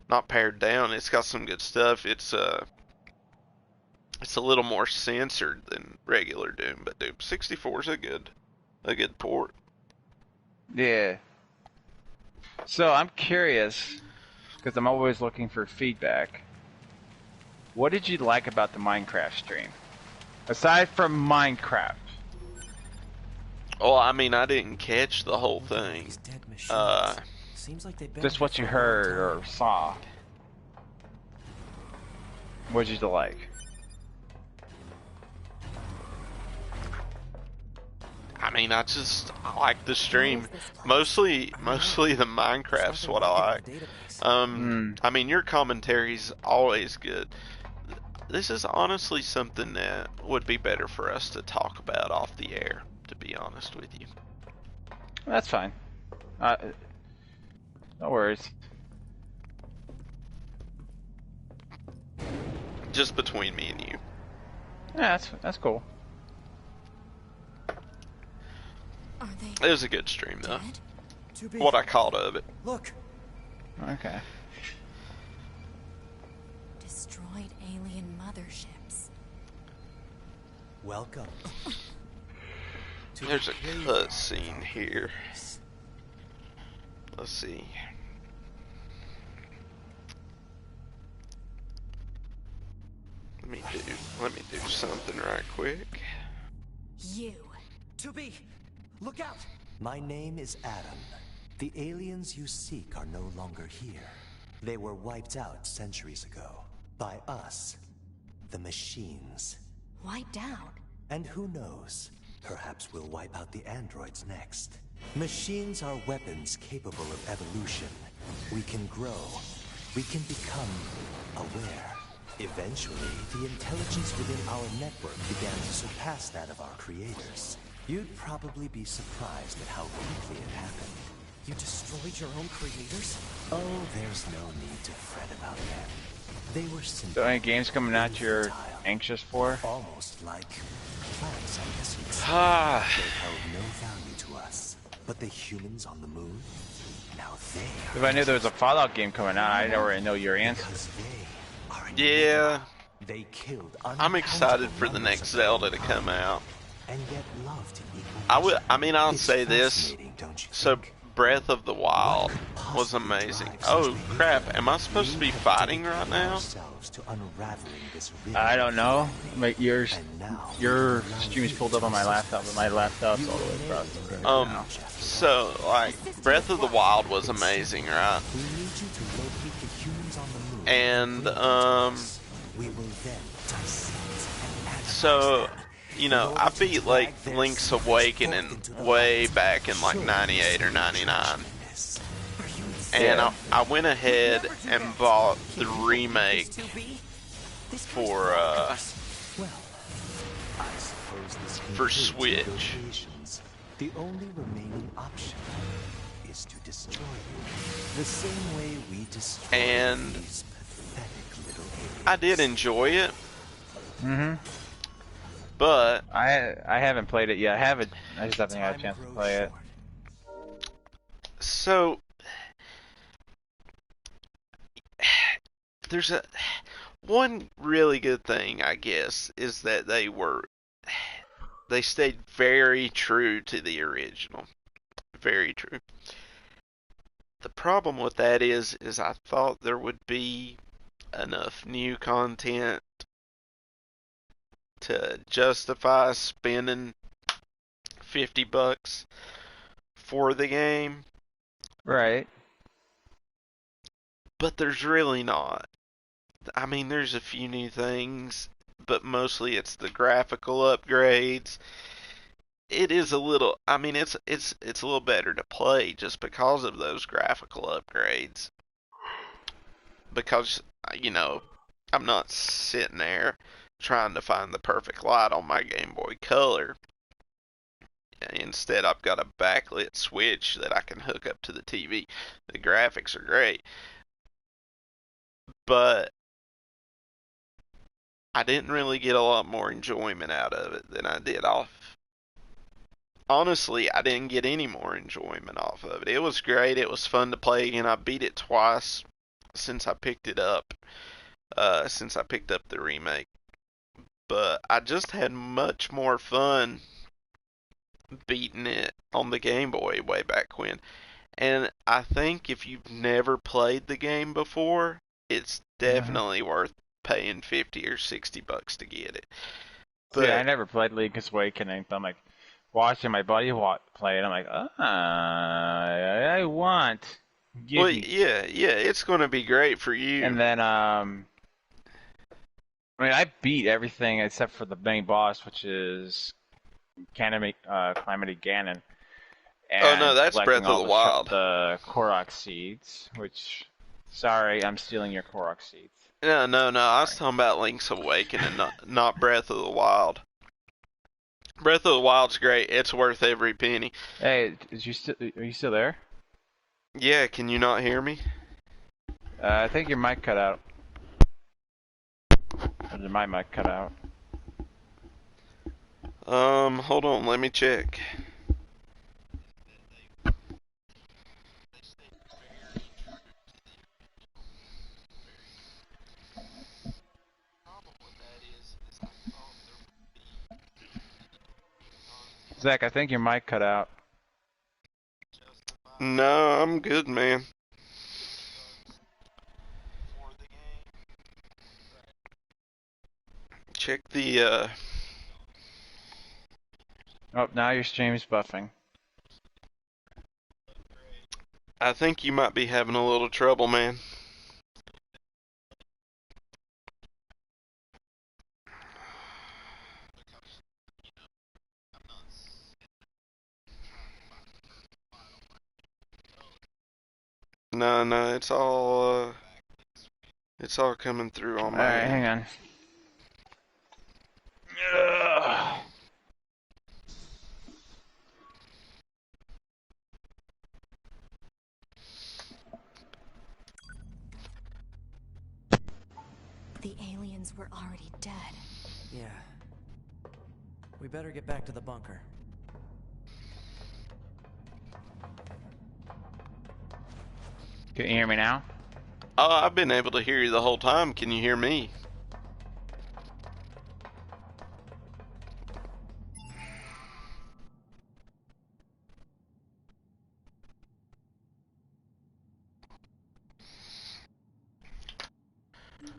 Speaker 3: not pared down. It's got some good stuff. It's a little more censored than regular Doom, but Doom 64 is a good port.
Speaker 5: Yeah. So I'm curious, because I'm always looking for feedback. What did you like about the Minecraft stream? Aside from Minecraft.
Speaker 3: Well, I mean, I didn't catch the whole
Speaker 4: Looking at
Speaker 3: thing.
Speaker 4: these dead machines.
Speaker 3: Uh,
Speaker 4: Seems like they've been
Speaker 5: Just
Speaker 4: here
Speaker 5: what you
Speaker 4: for a long
Speaker 5: heard
Speaker 4: time.
Speaker 5: or saw. What'd you like?
Speaker 3: I mean, I like the stream. Mostly the Minecraft's what I like. I mean, your commentary's always good. This is honestly something that would be better for us to talk about off the air, to be honest with you.
Speaker 5: That's fine. No worries.
Speaker 3: Just between me and you.
Speaker 5: Yeah, that's cool.
Speaker 2: Are
Speaker 3: It
Speaker 2: they
Speaker 3: was a good stream, though.
Speaker 2: dead?
Speaker 4: To be.
Speaker 3: What I caught of it.
Speaker 4: Look.
Speaker 5: Okay.
Speaker 2: Destroyed alien motherships.
Speaker 4: Welcome.
Speaker 3: There's a cutscene here. Let's see. Let me do something right quick.
Speaker 2: You.
Speaker 4: To be. Look out. My name is Adam. The aliens you seek are no longer here. They were wiped out centuries ago. By us. The machines.
Speaker 2: Wiped out.
Speaker 4: And who knows? Perhaps we'll wipe out the androids next. Machines are weapons capable of evolution. We can grow. We can become aware. Eventually, the intelligence within our network began to surpass that of our creators. You'd probably be surprised at how quickly it happened. You destroyed your own creators? Oh, there's no need to fret about them. They were simple.
Speaker 5: So any games coming out you're
Speaker 4: infantile,
Speaker 5: anxious for?
Speaker 4: almost like plants, I guess you'd say.
Speaker 3: Ah,
Speaker 4: They held no value to us. But the humans on the moon? Now they are.
Speaker 5: If I knew there was a Fallout game coming out, I'd already know your answer.
Speaker 4: Because they are
Speaker 3: yeah.
Speaker 4: They killed
Speaker 3: I'm excited
Speaker 4: uncountable
Speaker 3: for the
Speaker 4: numbers
Speaker 3: next
Speaker 4: of
Speaker 3: Zelda to
Speaker 4: mankind,
Speaker 3: come out.
Speaker 4: and yet loved equal
Speaker 3: I mean, I'll
Speaker 4: It's
Speaker 3: say this.
Speaker 4: fascinating, don't you
Speaker 3: So,
Speaker 4: think?
Speaker 3: Breath of the Wild
Speaker 4: What could
Speaker 3: was
Speaker 4: possibly
Speaker 3: amazing.
Speaker 4: drive such
Speaker 3: Oh,
Speaker 4: behavior?
Speaker 3: crap. Am I supposed to
Speaker 4: We
Speaker 3: be
Speaker 4: have
Speaker 3: fighting right
Speaker 4: dedicated
Speaker 3: now?
Speaker 4: ourselves to unraveling this riddle
Speaker 5: I don't
Speaker 4: of
Speaker 5: know.
Speaker 4: humanity.
Speaker 5: Your
Speaker 4: And now
Speaker 5: your
Speaker 4: we allow
Speaker 5: stream is
Speaker 4: you
Speaker 5: pulled
Speaker 4: to
Speaker 5: up on my
Speaker 4: assist
Speaker 5: laptop, but
Speaker 4: us.
Speaker 5: my laptop's
Speaker 4: You
Speaker 5: all the way
Speaker 4: may
Speaker 5: across the
Speaker 4: very
Speaker 5: room.
Speaker 4: much have to.
Speaker 3: So, like, Breath of the Wild was amazing, right?
Speaker 4: We need you to locate the humans on the moon.
Speaker 3: And,
Speaker 4: bring them to us. We will then dissect and analyze
Speaker 3: So,
Speaker 4: them.
Speaker 3: you know, I beat, like, Link's Awakening way back in, like, 98 or 99. And I went ahead and bought the remake for,
Speaker 4: Well, I suppose this
Speaker 3: for
Speaker 4: concludes
Speaker 3: Switch.
Speaker 4: negotiations. The only remaining option is to destroy you, the same way we destroyed
Speaker 3: And
Speaker 4: these pathetic little aliens.
Speaker 3: I did enjoy it,
Speaker 5: Mm-hmm.
Speaker 3: but
Speaker 5: I haven't played it yet. I just haven't had a
Speaker 4: Time
Speaker 5: chance to
Speaker 4: grows
Speaker 5: play it.
Speaker 4: short.
Speaker 3: so there's one really good thing, I guess, is that they stayed very true to the original. Very true. The problem with that is I thought there would be enough new content to justify spending $50 for the game,
Speaker 5: Right.
Speaker 3: but there's really not. I mean, there's a few new things, but mostly it's the graphical upgrades. It is a little, I mean, it's a little better to play just because of those graphical upgrades. Because, you know, I'm not sitting there trying to find the perfect light on my Game Boy Color. Instead, I've got a backlit switch that I can hook up to the TV. The graphics are great. But I didn't really get a lot more enjoyment out of it than I did off. Honestly, I didn't get any more enjoyment off of it. It was great. It was fun to play again. I beat it twice since I picked it up. Since I picked up the remake. But I just had much more fun beating it on the Game Boy way back when. And I think if you've never played the game before, it's definitely worth paying $50 or $60 to get it. But
Speaker 5: yeah, I never played Link's Awakening, but I'm like watching my buddy play it. I'm like, I want. Give
Speaker 3: well,
Speaker 5: me.
Speaker 3: yeah, it's going to be great for you.
Speaker 5: And then I mean, I beat everything except for the main boss, which is Calamity Ganon.
Speaker 3: Oh, no,
Speaker 5: And
Speaker 3: that's
Speaker 5: collecting
Speaker 3: Breath of
Speaker 5: all
Speaker 3: the Wild.
Speaker 5: The Korok seeds, which, sorry, I'm stealing your Korok seeds.
Speaker 3: No, I was talking about Link's Awakening, not Breath of the Wild. Breath of the Wild's great. It's worth every penny.
Speaker 5: Hey, are you still there?
Speaker 3: Yeah, can you not hear me?
Speaker 5: I think your mic cut out. Or did my mic cut out?
Speaker 3: Hold on, let me check.
Speaker 5: Zach, I think your mic cut out.
Speaker 3: No, I'm good, man. Check the,
Speaker 5: Oh, now your stream's buffing.
Speaker 3: I think you might be having a little trouble, man. No, it's all coming through on my
Speaker 5: Alright,
Speaker 3: end.
Speaker 5: hang on. Ugh.
Speaker 2: The aliens were already dead.
Speaker 6: Yeah. We better get back to the bunker.
Speaker 5: Can you hear me now?
Speaker 3: Oh, I've been able to hear you the whole time. Can you hear me?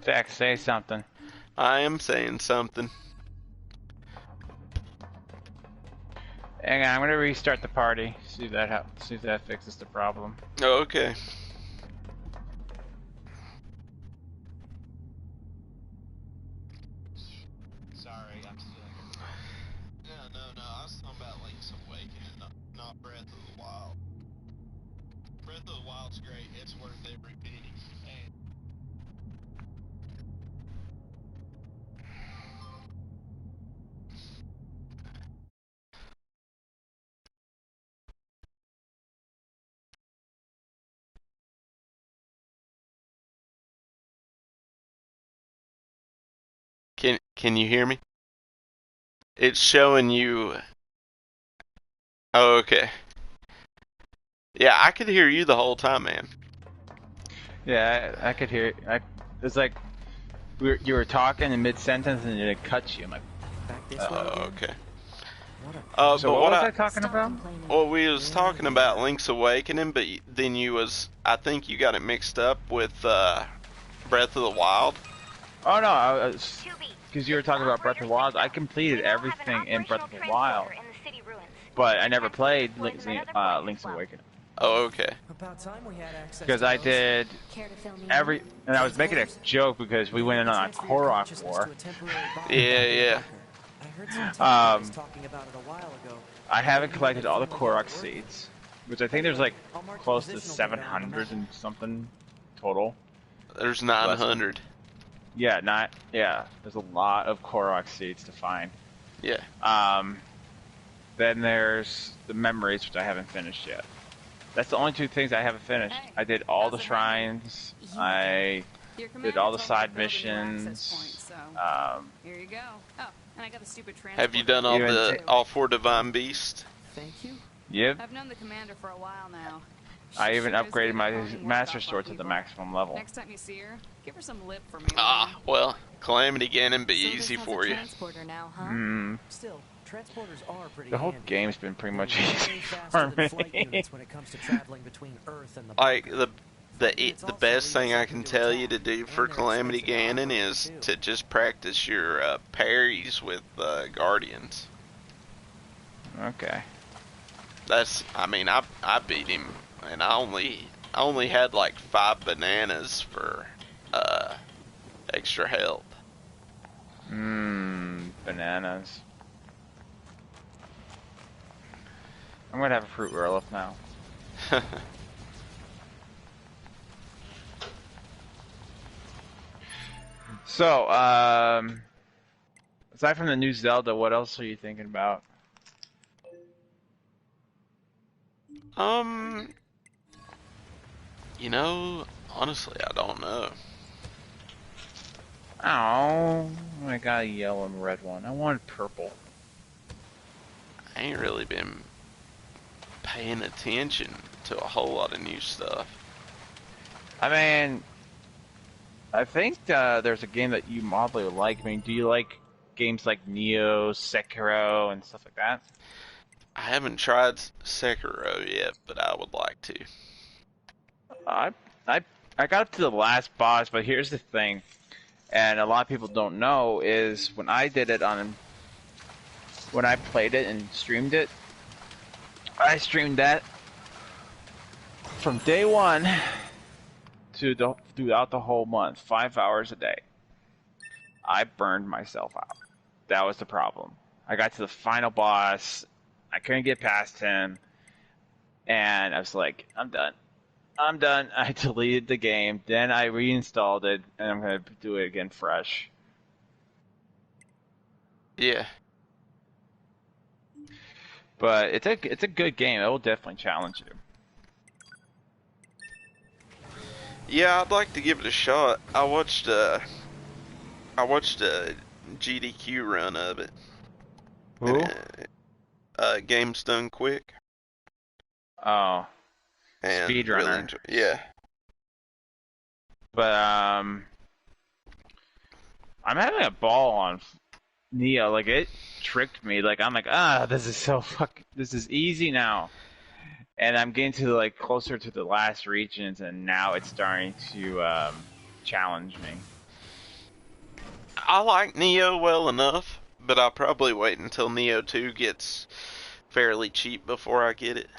Speaker 5: Zach, say something.
Speaker 3: I am saying something.
Speaker 5: Hang on, I'm gonna restart the party. See if that fixes the problem.
Speaker 3: Oh, okay.
Speaker 5: Sorry, I'm stealing your
Speaker 3: No, I was talking about Link's Awakening, not Breath of the Wild. Breath of the Wild's great. It's worth every penny. Can you hear me? It's showing you. Oh, okay. Yeah, I could hear you the whole time, man.
Speaker 5: Yeah, I could hear. It's like you were talking in mid sentence and it cut you. I'm like,
Speaker 6: Back this way again?
Speaker 3: Oh, okay.
Speaker 6: What a
Speaker 5: so
Speaker 3: But
Speaker 5: what was
Speaker 3: I
Speaker 5: I talking about?
Speaker 2: complaining.
Speaker 3: well, we was talking about Link's Awakening, but then I think you got it mixed up with Breath of the Wild.
Speaker 5: Oh no, because you were talking about Breath of the Wild. I completed everything in Breath of the Wild, but I never played Link's Awakening
Speaker 3: Oh, okay.
Speaker 6: About time we had access
Speaker 5: because
Speaker 6: to
Speaker 5: I
Speaker 6: those.
Speaker 5: did
Speaker 2: Care to fill me
Speaker 5: every,
Speaker 2: in?
Speaker 5: and I was making a joke because we went in on a
Speaker 6: Transfer your
Speaker 5: Korok
Speaker 6: consciousness
Speaker 5: war.
Speaker 6: to a temporary body
Speaker 3: Yeah,
Speaker 6: back in the
Speaker 3: yeah.
Speaker 6: bunker. I heard some guys talking about it a while ago.
Speaker 5: I haven't collected all the Korok seeds, which I think there's like
Speaker 6: I'll mark the
Speaker 5: close to
Speaker 6: positional data on the
Speaker 5: 700
Speaker 6: map.
Speaker 5: and something total.
Speaker 3: There's 900.
Speaker 5: Yeah, there's a lot of Korok seeds to find.
Speaker 3: Yeah.
Speaker 5: Then there's the memories, which I haven't finished yet. That's the only two things I haven't finished.
Speaker 2: Hey,
Speaker 5: I did all the
Speaker 2: how's it
Speaker 5: shrines.
Speaker 2: You
Speaker 5: I
Speaker 2: Your
Speaker 5: did all the
Speaker 2: commander told me
Speaker 5: side
Speaker 2: to build a new access
Speaker 5: missions.
Speaker 2: point, so here you go. Oh, and I got the stupid transport.
Speaker 3: Have you done all
Speaker 5: You
Speaker 3: the
Speaker 5: and-
Speaker 3: all 4 Divine Beasts?
Speaker 6: Thank you.
Speaker 5: Yep.
Speaker 2: I've known the commander for a while now.
Speaker 5: I even
Speaker 2: She knows
Speaker 5: upgraded
Speaker 2: good
Speaker 5: my
Speaker 2: at calling work
Speaker 5: master
Speaker 2: off
Speaker 5: sword
Speaker 2: on
Speaker 5: to the
Speaker 2: people.
Speaker 5: maximum level.
Speaker 2: Next time you see her, give her some lip for me.
Speaker 3: Ah, well, Calamity Ganon be
Speaker 2: So this
Speaker 3: easy
Speaker 2: has
Speaker 3: for
Speaker 2: a
Speaker 3: you.
Speaker 2: transporter now, huh?
Speaker 5: Mm,
Speaker 6: Still, transporters are pretty
Speaker 5: the whole
Speaker 6: handy.
Speaker 5: game's been pretty much
Speaker 6: They're
Speaker 5: easy
Speaker 6: way
Speaker 5: for
Speaker 6: faster than flight
Speaker 5: me.
Speaker 6: units when it comes to traveling between Earth and the
Speaker 3: Like
Speaker 6: bunker.
Speaker 3: the best thing I can tell you to do for Calamity Ganon is to just practice your parries with Guardians.
Speaker 5: Okay.
Speaker 3: I mean, I beat him, and I only had like 5 bananas for extra health.
Speaker 5: Bananas. I'm gonna have a fruit roll up now. So, aside from the new Zelda, what else are you thinking about?
Speaker 3: You know, honestly, I don't know.
Speaker 5: Oh, I got a yellow and red one. I wanted purple.
Speaker 3: I ain't really been paying attention to a whole lot of new stuff.
Speaker 5: I mean, I think there's a game that you probably like. I mean, do you like games like Neo, Sekiro, and stuff like that?
Speaker 3: I haven't tried Sekiro yet, but I would like to.
Speaker 5: I got up to the last boss, but here's the thing, and a lot of people don't know, is when I did it when I played it and streamed it, I streamed that from day one to throughout the whole month, 5 hours a day. I burned myself out. That was the problem. I got to the final boss, I couldn't get past him, and I was like, I'm done. I deleted the game, then I reinstalled it, and I'm gonna do it again fresh.
Speaker 3: Yeah.
Speaker 5: But it's a good game. It will definitely challenge you.
Speaker 3: Yeah, I'd like to give it a shot. I watched a GDQ run of it.
Speaker 5: Who?
Speaker 3: Games Done Quick.
Speaker 5: Oh.
Speaker 3: And
Speaker 5: Speedrunner.
Speaker 3: Really yeah.
Speaker 5: But I'm having a ball on Neo. Like, it tricked me. Like, I'm like, this is easy now. And I'm getting to like closer to the last regions, and now it's starting to challenge me.
Speaker 3: I like Neo well enough, but I'll probably wait until Neo 2 gets fairly cheap before I get it.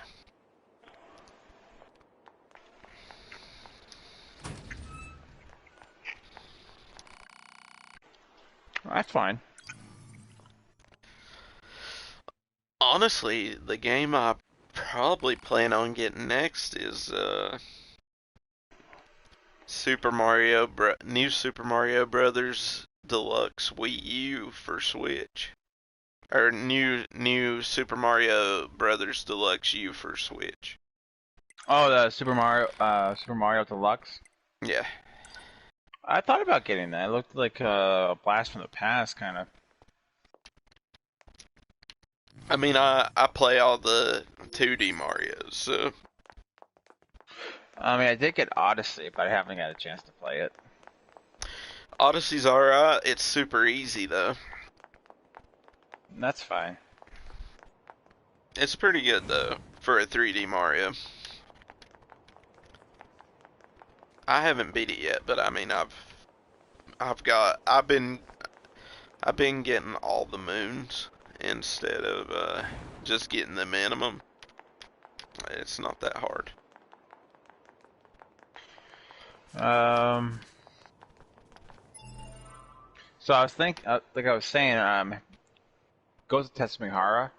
Speaker 5: That's fine.
Speaker 3: Honestly, the game I probably plan on getting next is New Super Mario Brothers Deluxe Wii U for Switch, or new Super Mario Brothers Deluxe U for Switch.
Speaker 5: Oh, the Super Mario Deluxe.
Speaker 3: Yeah.
Speaker 5: I thought about getting that. It looked like a blast from the past, kind of.
Speaker 3: I mean, I play all the 2D Marios, so.
Speaker 5: I mean, I did get Odyssey, but I haven't had a chance to play it.
Speaker 3: Odyssey's alright. It's super easy, though.
Speaker 5: That's fine.
Speaker 3: It's pretty good, though, for a 3D Mario. I haven't beat it yet, but I mean, I've been getting all the moons instead of just getting the minimum. It's not that hard.
Speaker 5: So I was thinking, like I was saying, Ghost of Tetsumihara.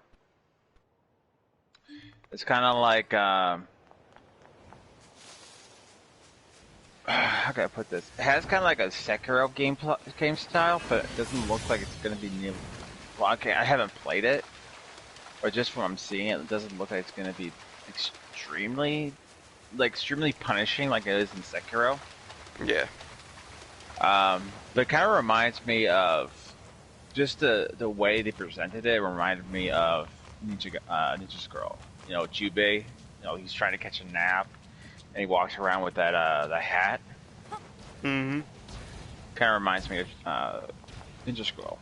Speaker 5: It's kind of like, how can I put this? It has kind of like a Sekiro game style, but it doesn't look like it's going to be new. Well, okay, I haven't played it, but just from what I'm seeing, it doesn't look like it's going to be extremely punishing like it is in Sekiro.
Speaker 3: Yeah.
Speaker 5: But it kind of reminds me of just the way they presented it. Reminded me of Ninja Scroll. You know, Jubei. You know, he's trying to catch a nap, and he walks around with that the hat.
Speaker 3: Mm-hmm.
Speaker 5: Kind of reminds me of Ninja Scroll.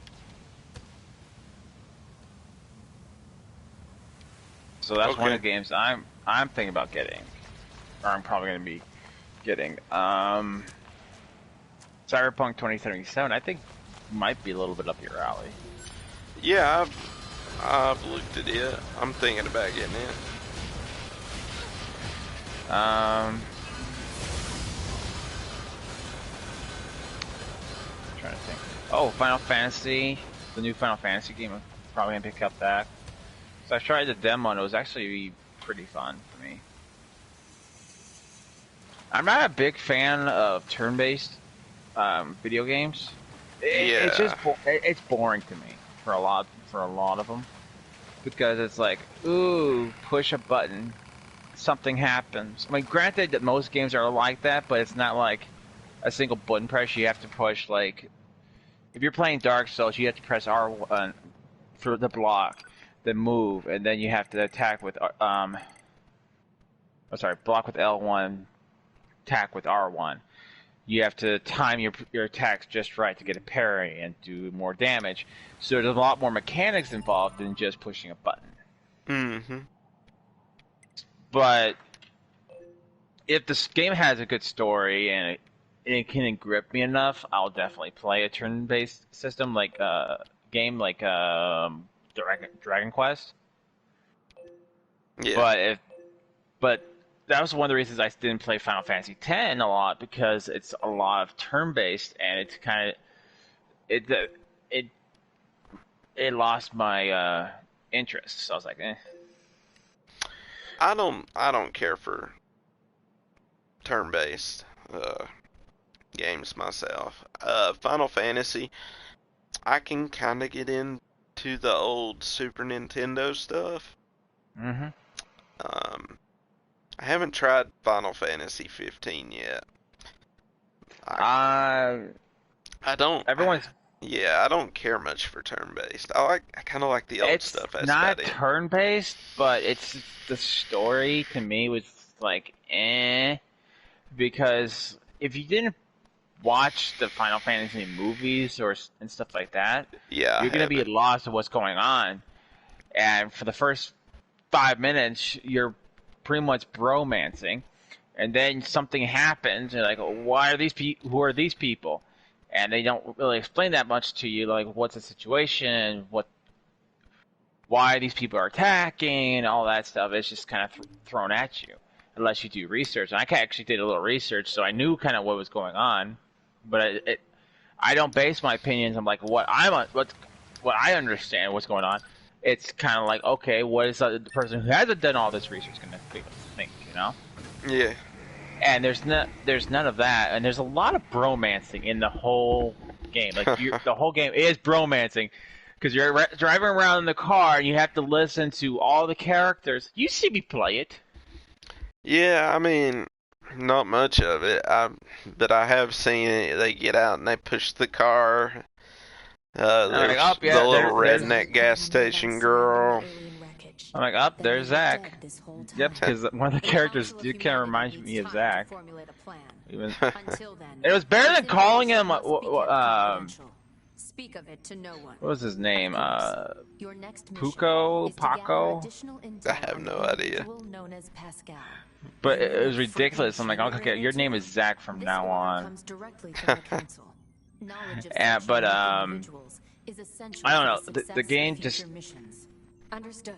Speaker 5: So that's one of the games I'm thinking about getting, or I'm probably going to be getting? Cyberpunk 2077, I think might be a little bit up your alley.
Speaker 3: Yeah, I've looked at it. I'm thinking about getting it.
Speaker 5: Trying to think. Oh, Final Fantasy, the new Final Fantasy game. I'm probably gonna pick up that. So I tried the demo and it was actually pretty fun for me. I'm not a big fan of turn-based video games. It's just it's boring to me for a lot of them, because it's like, ooh, push a button, something happens. I mean, granted that most games are like that, but it's not like a single button press. You have to push, like, if you're playing Dark Souls, you have to press R1 for the block, then move, and then you have to attack with block with L1, attack with R1. You have to time your attacks just right to get a parry and do more damage. So there's a lot more mechanics involved than just pushing a button.
Speaker 3: Mm-hmm.
Speaker 5: But if this game has a good story and it can grip me enough, I'll definitely play a turn-based system like game like Dragon Quest.
Speaker 3: Yeah.
Speaker 5: But that was one of the reasons I didn't play Final Fantasy X a lot, because it's a lot of turn-based, and it's kind of it lost my interest. So I was like, eh.
Speaker 3: I don't care for turn-based games myself. Final Fantasy, I can kind of get into the old Super Nintendo stuff.
Speaker 5: Mm-hmm.
Speaker 3: I haven't tried Final Fantasy 15 yet.
Speaker 5: I
Speaker 3: don't.
Speaker 5: Everyone's.
Speaker 3: I don't care much for turn-based. I kind of like the old stuff. That's
Speaker 5: not
Speaker 3: about it.
Speaker 5: turn-based, but it's the story to me was like, because if you didn't watch the Final Fantasy movies and stuff like that,
Speaker 3: you're
Speaker 5: gonna be lost in what's going on, and for the first 5 minutes, you're pretty much bromancing, and then something happens, and you're like, why are who are these people? And they don't really explain that much to you, like what's the situation, why these people are attacking, and all that stuff. It's just kind of thrown at you, unless you do research. And I actually did a little research, so I knew kind of what was going on, but I don't base my opinions on like what I understand what's going on. It's kind of like, okay, what is the person who hasn't done all this research going to think, you know?
Speaker 3: Yeah.
Speaker 5: And there's none of that, and there's a lot of bromancing in the whole game. Like the whole game is bromancing, because you're driving around in the car and you have to listen to all the characters. You see me play it.
Speaker 3: Yeah, I mean, not much of it. But I have seen it. They get out and they push the car. There's the little redneck gas station girl.
Speaker 5: I'm like, there's Zack. Yep, because one of the characters kind of reminds me of Zack. It was better than calling him.
Speaker 2: Speak of it to no one.
Speaker 5: What was his name? Paco?
Speaker 3: I have no idea.
Speaker 5: But it was ridiculous. I'm like, okay, your name is Zack from now on. But I don't know. The game just.
Speaker 2: Understood.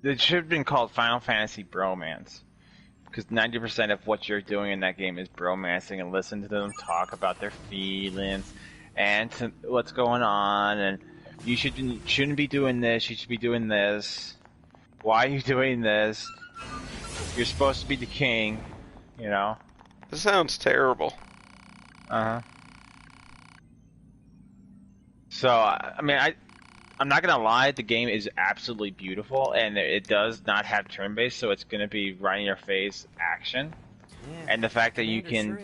Speaker 5: It should have been called Final Fantasy Bromance, because 90% of what you're doing in that game is bromancing and listening to them talk about their feelings and what's going on, and you shouldn't be doing this, you should be doing this. Why are you doing this? You're supposed to be the king, you know?
Speaker 3: This sounds terrible.
Speaker 5: Uh-huh. So, I mean, I'm not gonna lie, the game is absolutely beautiful, and it does not have turn-based, so it's gonna be right in your face action. Yeah, and the fact that you can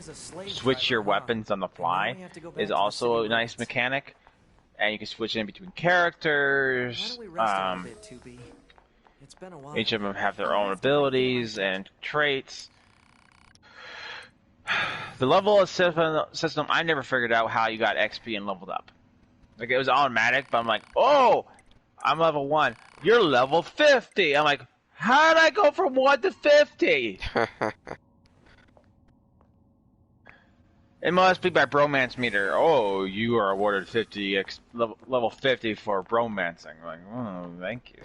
Speaker 5: switch your weapons on the fly is also a nice mechanic, and you can switch in between characters. Each of them have their own abilities and traits. The level system, I never figured out how you got XP and leveled up. Like, it was automatic, but I'm like, oh, I'm level 1. You're level 50. I'm like, how did I go from 1 to 50? It must be by bromance meter. Oh, you are awarded 50 level 50 for bromancing. Like, oh, thank you.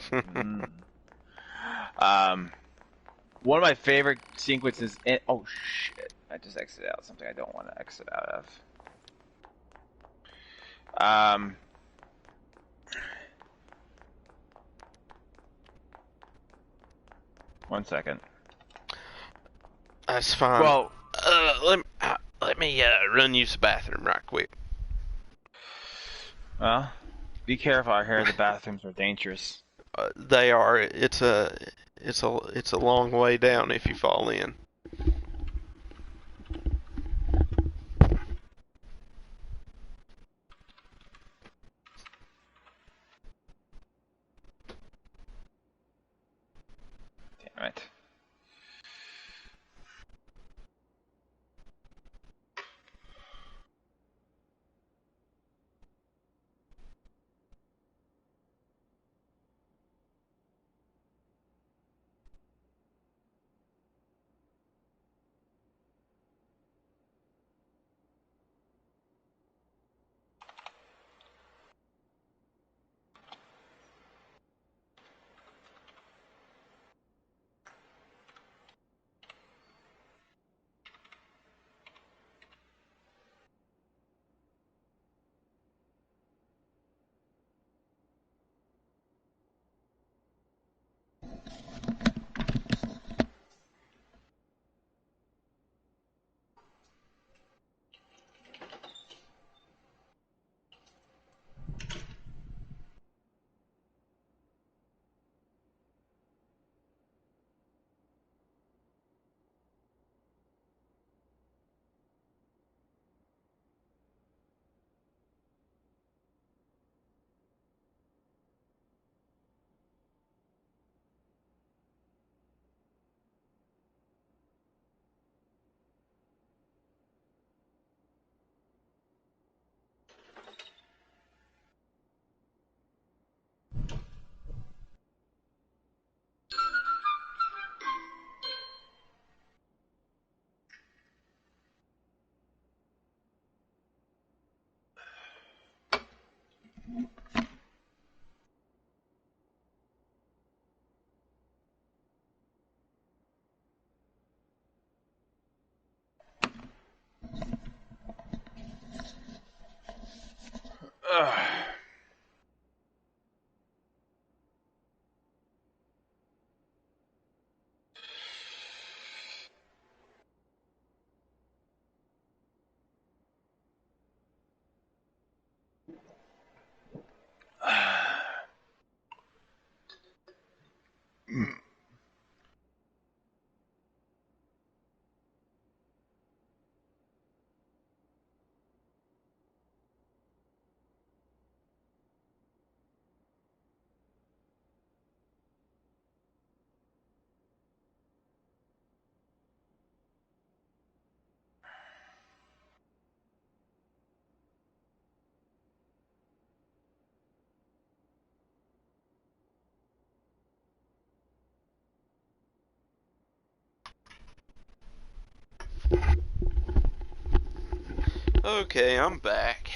Speaker 5: One of my favorite sequences. Oh shit! I just exited out something I don't want to exit out of. One second.
Speaker 3: That's fine.
Speaker 5: Well,
Speaker 3: let me run use the bathroom right quick.
Speaker 5: Well, be careful out here. The bathrooms are dangerous.
Speaker 3: They are. It's a long way down if you fall in.
Speaker 5: Damn it.
Speaker 3: Okay, I'm back.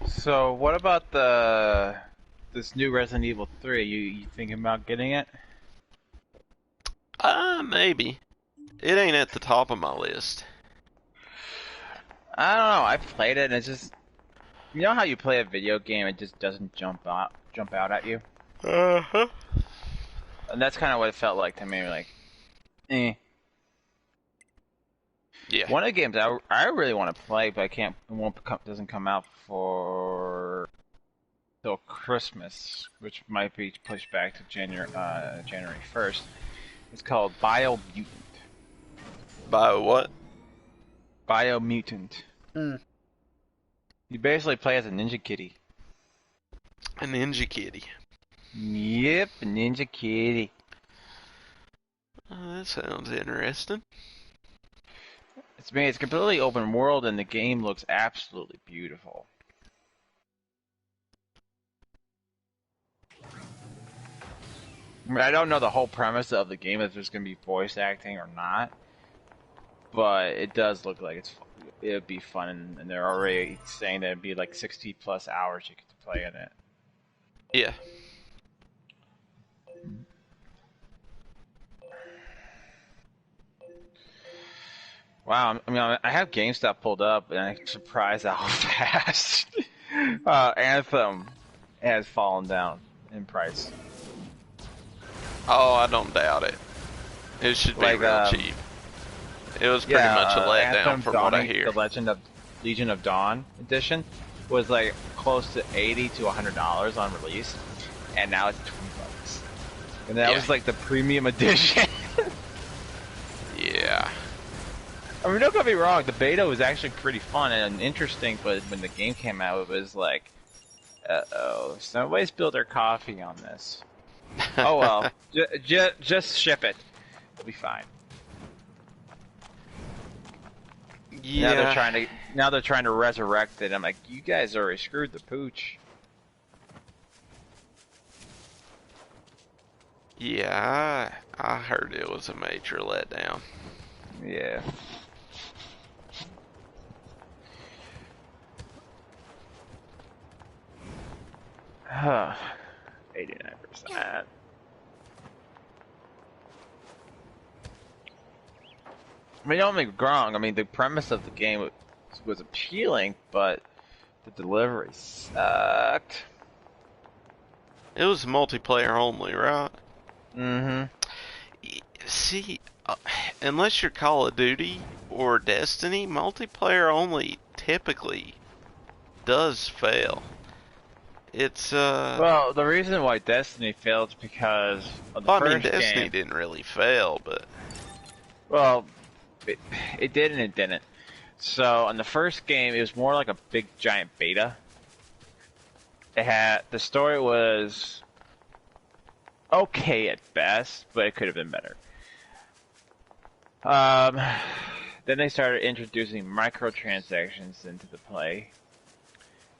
Speaker 5: So, what about this new Resident Evil 3? You thinking about getting it?
Speaker 3: Maybe. It ain't at the top of my list.
Speaker 5: I don't know. I played it, and it's just, you know how you play a video game, it just doesn't jump out at you.
Speaker 3: Uh-huh.
Speaker 5: And that's kind of what it felt like to me. Like, eh.
Speaker 3: Yeah.
Speaker 5: One of the games I really want to play, but I can't. Doesn't come out for till Christmas, which might be pushed back to January 1st. It's called Biomutant.
Speaker 3: Bio what?
Speaker 5: Biomutant. You basically play as a ninja kitty.
Speaker 3: A ninja kitty.
Speaker 5: Yep, a ninja kitty.
Speaker 3: That sounds interesting.
Speaker 5: It's completely open world, and the game looks absolutely beautiful. I mean, I don't know the whole premise of the game, if there's going to be voice acting or not, but it does look like it's it would be fun, and they're already saying that it'd be like 60 plus hours you get to play in it.
Speaker 3: Yeah.
Speaker 5: Wow, I mean, I have GameStop pulled up, and I'm surprised at how fast Anthem has fallen down in price.
Speaker 3: Oh, I don't doubt it. It should be
Speaker 5: Like,
Speaker 3: real cheap. It was pretty much a letdown
Speaker 5: Anthem
Speaker 3: from what I
Speaker 5: Dawning,
Speaker 3: hear.
Speaker 5: The Legend of Legion of Dawn edition was like close to $80 to $100 on release, and now it's $20. And that was like the premium edition.
Speaker 3: Yeah.
Speaker 5: I mean, don't get me wrong, the beta was actually pretty fun and interesting, but when the game came out, it was like, uh-oh, somebody's spilled their coffee on this. Oh well, just ship it. It'll be fine.
Speaker 3: Yeah.
Speaker 5: Now they're trying to resurrect it. I'm like, you guys already screwed the pooch.
Speaker 3: Yeah, I heard it was a major letdown.
Speaker 5: Yeah. Huh. 89%. I mean, don't make me wrong. I mean, the premise of the game was appealing, but the delivery sucked.
Speaker 3: It was multiplayer only, right?
Speaker 5: Mm-hmm.
Speaker 3: See, unless you're Call of Duty or Destiny, multiplayer only typically does fail. It's
Speaker 5: Well, the reason why Destiny failed is because of the
Speaker 3: well,
Speaker 5: first
Speaker 3: I mean, Destiny
Speaker 5: game.
Speaker 3: didn't really fail, but
Speaker 5: Well, it did and it didn't. So on the first game, it was more like a big giant beta. The story was okay at best, but it could have been better. Then they started introducing microtransactions into the play.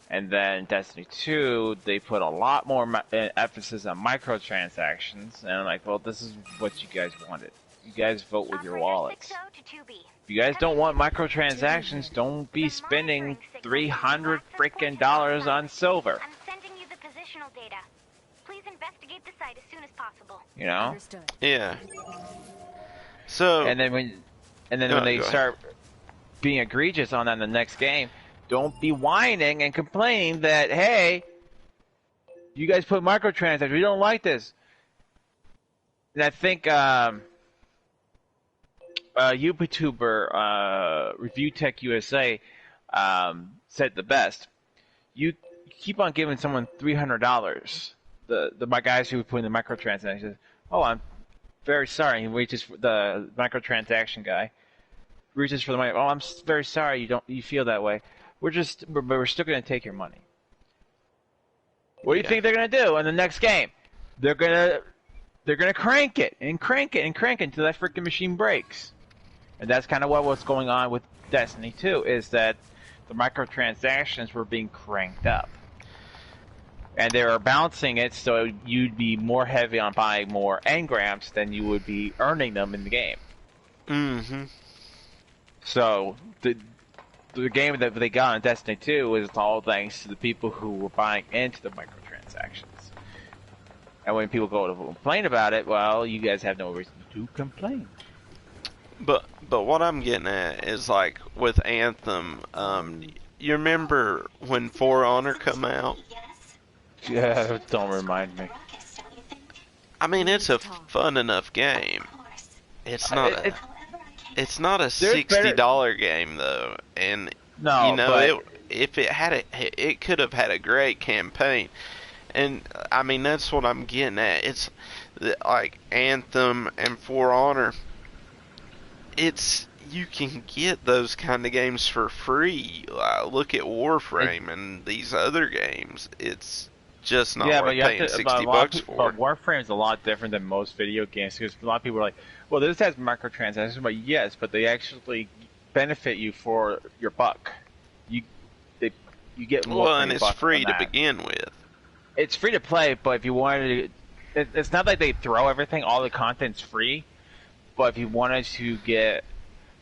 Speaker 5: And then Destiny 2, they put a lot more emphasis on microtransactions. And I'm like, well, this is what you guys wanted. You guys vote with your wallets. If you guys don't want microtransactions, don't be spending $300 freaking dollars on silver.
Speaker 7: I'm sending you the positional data. Please investigate the site as soon as possible.
Speaker 5: You know?
Speaker 2: Understood.
Speaker 3: yeah. So
Speaker 5: And then when they start being egregious on that in the next game, don't be whining and complaining that, hey, you guys put microtransactions, we don't like this. And I think YouTuber Review Tech USA said the best. You keep on giving someone $300. My guys who put in the microtransactions, oh, I'm very sorry. He reaches for the microtransaction guy. Reaches for the money. Oh, I'm very sorry. You feel that way. We're still going to take your money. What do you think they're going to do in the next game? They're going to crank it and crank it and crank it until that freaking machine breaks. And that's kind of what's going on with Destiny 2, is that the microtransactions were being cranked up. And they were balancing it so you'd be more heavy on buying more engrams than you would be earning them in the game.
Speaker 3: Mm-hmm.
Speaker 5: So the game that they got on Destiny 2 was all thanks to the people who were buying into the microtransactions. And when people go to complain about it, well, you guys have no reason to complain.
Speaker 3: But what I'm getting at is, like, with Anthem, you remember when For Honor come out?
Speaker 5: Yeah, don't remind me.
Speaker 3: I mean, it's a fun enough game. It's not it's not a $60 game though, and
Speaker 5: no,
Speaker 3: you know, if it had it could have had a great campaign. And I mean, that's what I'm getting at. It's like Anthem and For Honor. You can get those kind of games for free. Look at Warframe and these other games. It's just not worth paying $60 for.
Speaker 5: But Warframe is a lot different than most video games, because a lot of people are like, well, this has microtransactions, but yes, but they actually benefit you for your buck. You get more.
Speaker 3: Well, and it's free to begin with.
Speaker 5: It's free to play, but if you wanted to, it's not like they throw everything. All the content's free, but if you wanted to get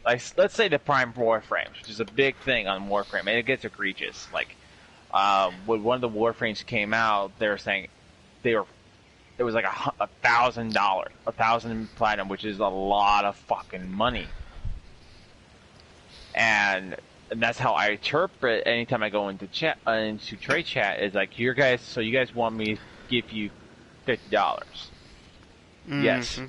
Speaker 5: like let's say the Prime Warframes, which is a big thing on Warframe, and it gets egregious. Like when one of the Warframes came out, they were saying it was like $1,000, 1,000 platinum, which is a lot of fucking money. And that's how I interpret anytime I go into chat, into trade chat, is like, you guys want me to give you $50? Mm-hmm. Yes.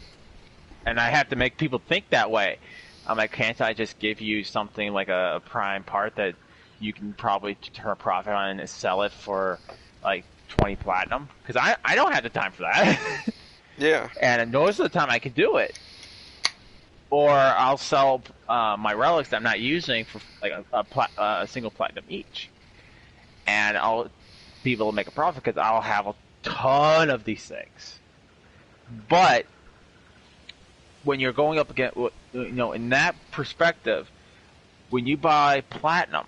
Speaker 5: And I have to make people think that way. I'm like, can't I just give you something like a prime part that you can probably turn a profit on and sell it for like 20 platinum? Because I don't have the time for that.
Speaker 3: Yeah.
Speaker 5: And most of the time I can do it. Or I'll sell my relics that I'm not using for like a single platinum each. And I'll be able to make a profit because I'll have a ton of these things. But when you're going up against, in that perspective, when you buy platinum,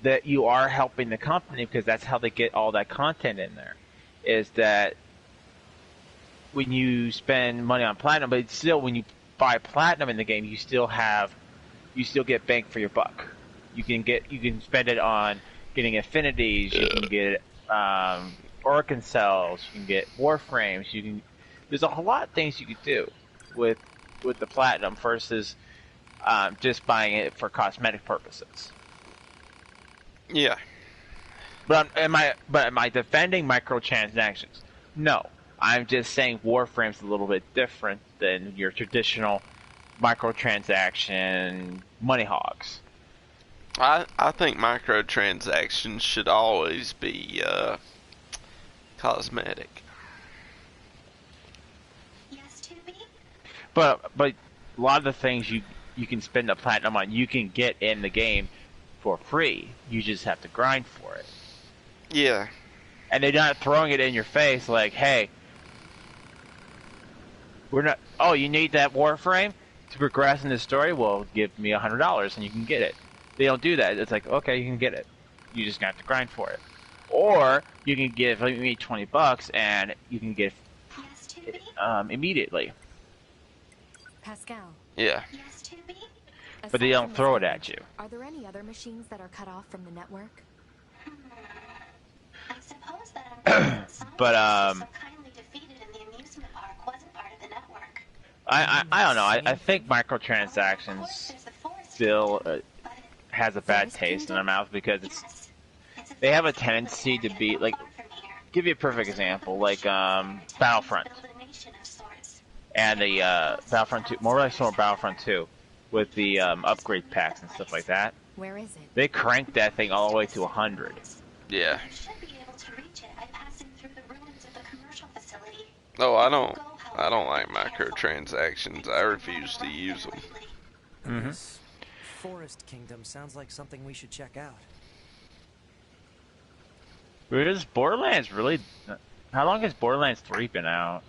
Speaker 5: that you are helping the company, because that's how they get all that content in there. Is that when you spend money on platinum, but still when you buy platinum in the game, you still get bang for your buck. You can spend it on getting affinities. You can get Orkin cells. You can get Warframes. There's a whole lot of things you could do with the platinum versus just buying it for cosmetic purposes.
Speaker 3: Yeah.
Speaker 5: But am I defending microtransactions? No. I'm just saying Warframe's a little bit different than your traditional microtransaction money hogs.
Speaker 3: I think microtransactions should always be cosmetic.
Speaker 7: Yes, to me.
Speaker 5: But a lot of the things you can spend the platinum on, you can get in the game for free. You just have to grind for it.
Speaker 3: Yeah.
Speaker 5: And they're not throwing it in your face like, hey, you need that Warframe to progress in the story? Well, give me $100 and you can get it. They don't do that. It's like, okay, you can get it. You just have to grind for it. Or you can give me $20 and you can get it immediately.
Speaker 2: Pascal.
Speaker 3: Yeah.
Speaker 7: Yes, to me.
Speaker 5: But they don't throw it at you.
Speaker 2: Are there any other machines that are cut off from the network?
Speaker 7: I suppose that
Speaker 5: But
Speaker 7: so kindly defeated in the amusement park wasn't part of the network.
Speaker 5: I don't know. I think microtransactions still has a bad taste in their mouth because they have a tendency to be like. Give you a perfect example, like Battlefront and the Battlefront 2, more like so Battlefront 2, with the upgrade packs and stuff like that.
Speaker 2: Where is it?
Speaker 5: They cranked that thing all the way to 100.
Speaker 3: Yeah.
Speaker 7: You should be able to reach it by passing through the ruins of the commercial facility.
Speaker 3: Oh, I don't like microtransactions. I refuse to use them.
Speaker 5: Mm-hmm.
Speaker 6: This Forest Kingdom sounds like something we should check out.
Speaker 5: Is Borderlands really? How long has Borderlands 3 been out?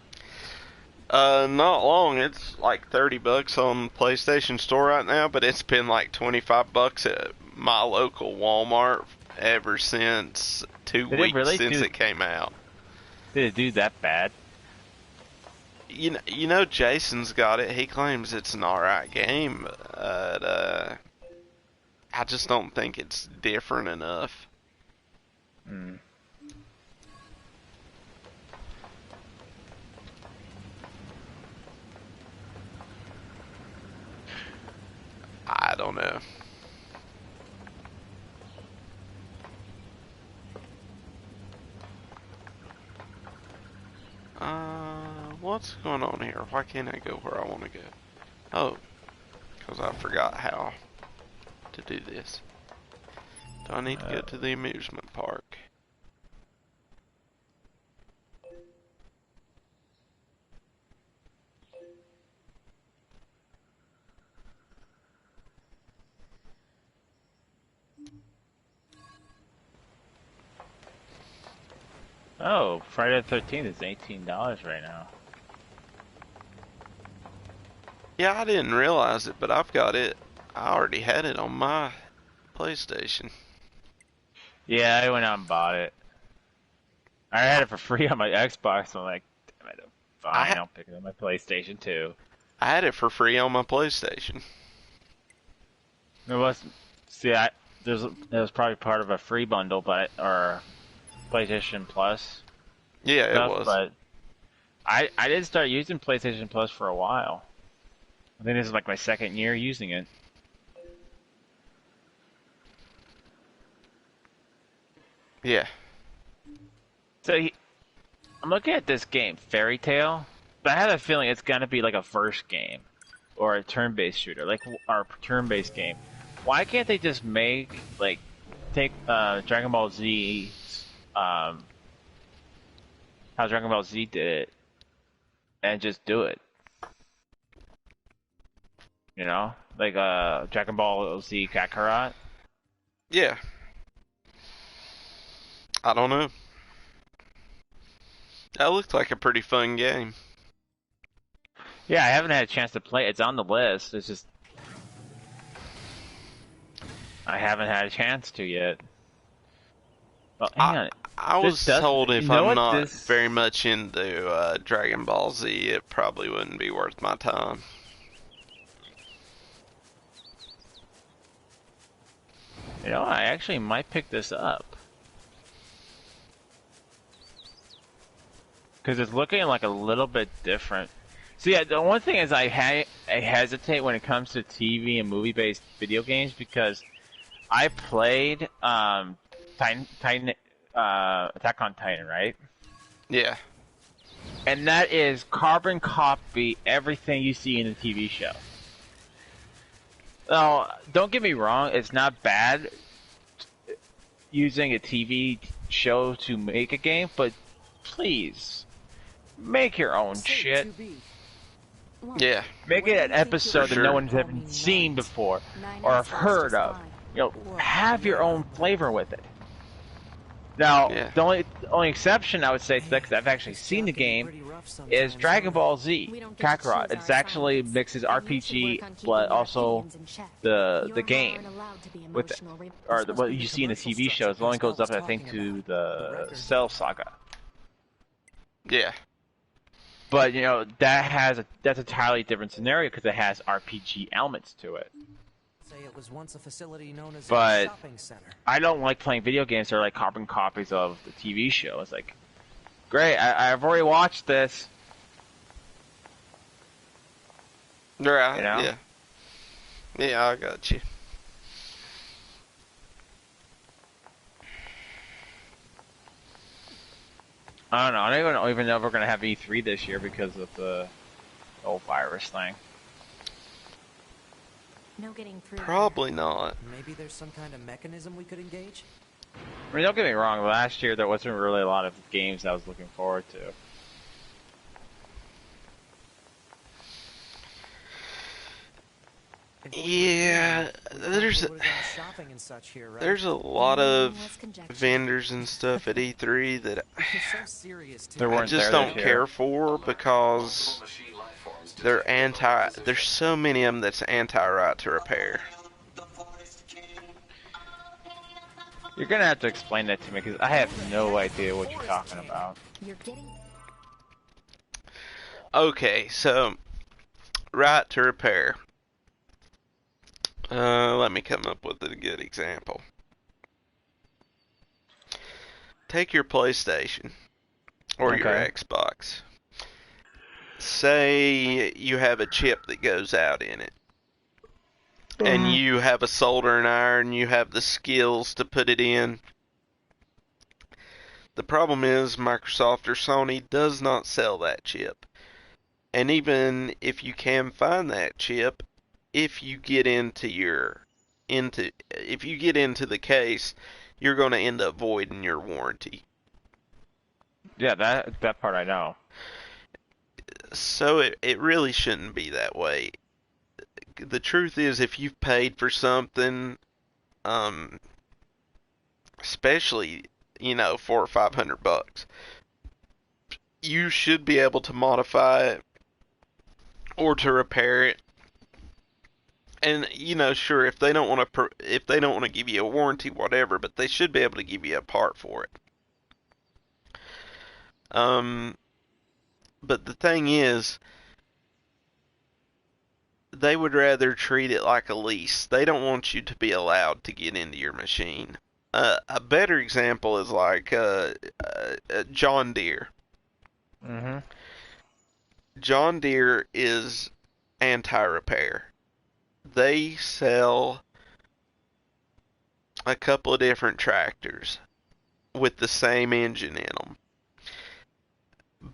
Speaker 3: Not long. It's like $30 on the PlayStation Store right now, but it's been like $25 at my local Walmart ever since 2 weeks since it came out.
Speaker 5: Did it do that bad?
Speaker 3: You know, Jason's got it. He claims it's an alright game, but I just don't think it's different enough.
Speaker 5: Hmm.
Speaker 3: I don't know. What's going on here? Why can't I go where I want to go? Oh, because I forgot how to do this. Do I need to go to the amusement park?
Speaker 5: Oh, Friday the 13th is $18 right now.
Speaker 3: Yeah, I didn't realize it, but I've got it. I already had it on my PlayStation.
Speaker 5: Yeah, I went out and bought it. I had it for free on my Xbox, so I'm like, damn it, fine, I'll pick it on my PlayStation too.
Speaker 3: I had it for free on my PlayStation.
Speaker 5: It was. See, it was probably part of a free bundle, but or PlayStation Plus
Speaker 3: Yeah,
Speaker 5: stuff.
Speaker 3: it was.
Speaker 5: But I did start using PlayStation Plus for a while. I think this is like my second year using it.
Speaker 3: Yeah.
Speaker 5: So I'm looking at this game, Fairy Tail, but I have a feeling it's gonna be like a first game or a turn-based shooter, like our turn-based game. Why can't they just take Dragon Ball Z, how Dragon Ball Z did it, and just do it? You know, like Dragon Ball Z Kakarot.
Speaker 3: Yeah. I don't know. That looked like a pretty fun game.
Speaker 5: Yeah, I haven't had a chance to play it. It's on the list. It's just I haven't had a chance to yet. Well, hang on.
Speaker 3: I was told if
Speaker 5: you know
Speaker 3: I'm
Speaker 5: what
Speaker 3: not
Speaker 5: this-
Speaker 3: very much into Dragon Ball Z, it probably wouldn't be worth my time.
Speaker 5: You know, I actually might pick this up. Because it's looking like a little bit different. So yeah, the one thing is I hesitate when it comes to TV and movie-based video games because I played Attack on Titan, right?
Speaker 3: Yeah.
Speaker 5: And that is carbon copy everything you see in the TV show. Now, don't get me wrong, it's not bad using a TV show to make a game, but please, make your own shit.
Speaker 3: Yeah.
Speaker 5: Make it an episode that
Speaker 3: sure.
Speaker 5: no one's ever seen before or have heard of. You know, have your own flavor with it. Now,
Speaker 3: Yeah.
Speaker 5: the only exception I would say to that, because I've actually seen the game, is Dragon Ball Z Kakarot. It actually mixes RPG, but also the game with what you see in the TV shows. It only goes up, I think, to the Cell Saga.
Speaker 3: Yeah.
Speaker 5: But you know that's an entirely different scenario because it has RPG elements to it.
Speaker 6: It was once a facility known as
Speaker 5: But
Speaker 6: a shopping center.
Speaker 5: I don't like playing video games that are like carbon copies of the TV show. It's like, great, I've already watched this.
Speaker 3: Right.
Speaker 5: You know?
Speaker 3: Yeah. Yeah, I got you.
Speaker 5: I don't know. I don't even know if we're gonna have E3 this year because of the whole virus thing.
Speaker 2: No getting through.
Speaker 3: Probably not.
Speaker 6: Maybe there's some kind of mechanism we could engage?
Speaker 5: I mean, don't get me wrong. Last year there wasn't really a lot of games I was looking forward to.
Speaker 3: Yeah, there's
Speaker 6: shopping and such here, right?
Speaker 3: there's a lot of
Speaker 2: Let's conjecture.
Speaker 3: vendors and stuff at E3 that
Speaker 6: It's so serious too.
Speaker 5: There
Speaker 3: I
Speaker 5: weren't
Speaker 3: just
Speaker 5: there
Speaker 3: don't
Speaker 5: this
Speaker 3: care
Speaker 5: year.
Speaker 3: for because
Speaker 1: Machine life forms
Speaker 3: they're anti. There's so many of them that's anti-right to repair.
Speaker 5: You're gonna have to explain that to me because I have no idea what you're talking about.
Speaker 2: You're getting.
Speaker 3: Okay, so right to repair. Let me come up with a good example. Take your PlayStation or your
Speaker 5: Okay.
Speaker 3: Xbox. Say you have a chip that goes out in it. And you have a soldering iron, you have the skills to put it in. The problem is Microsoft or Sony does not sell that chip. And even if you can find that chip, if you get into the case, you're going to end up voiding your warranty.
Speaker 5: Yeah, that part I know.
Speaker 3: So it really shouldn't be that way. The truth is, if you've paid for something, especially, $400 or $500, you should be able to modify it or to repair it. And sure, if they don't want to give you a warranty, whatever, but they should be able to give you a part for it. But the thing is, they would rather treat it like a lease. They don't want you to be allowed to get into your machine. A better example is like John Deere.
Speaker 5: Mm-hmm.
Speaker 3: John Deere is anti-repair. They sell a couple of different tractors with the same engine in them.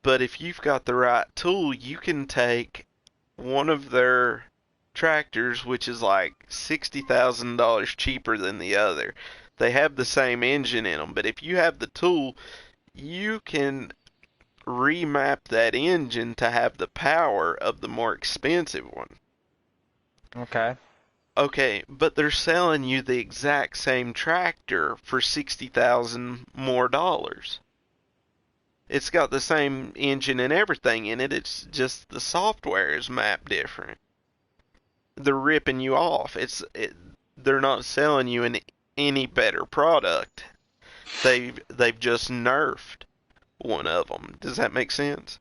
Speaker 3: But if you've got the right tool, you can take one of their tractors, which is like $60,000 cheaper than the other. They have the same engine in them, but if you have the tool, you can remap that engine to have the power of the more expensive one.
Speaker 5: Okay.
Speaker 3: Okay, but they're selling you the exact same tractor for $60,000 more dollars. It's got the same engine and everything in it. It's just the software is mapped different. They're ripping you off. They're not selling you any better product. They've just nerfed one of them. Does that make sense?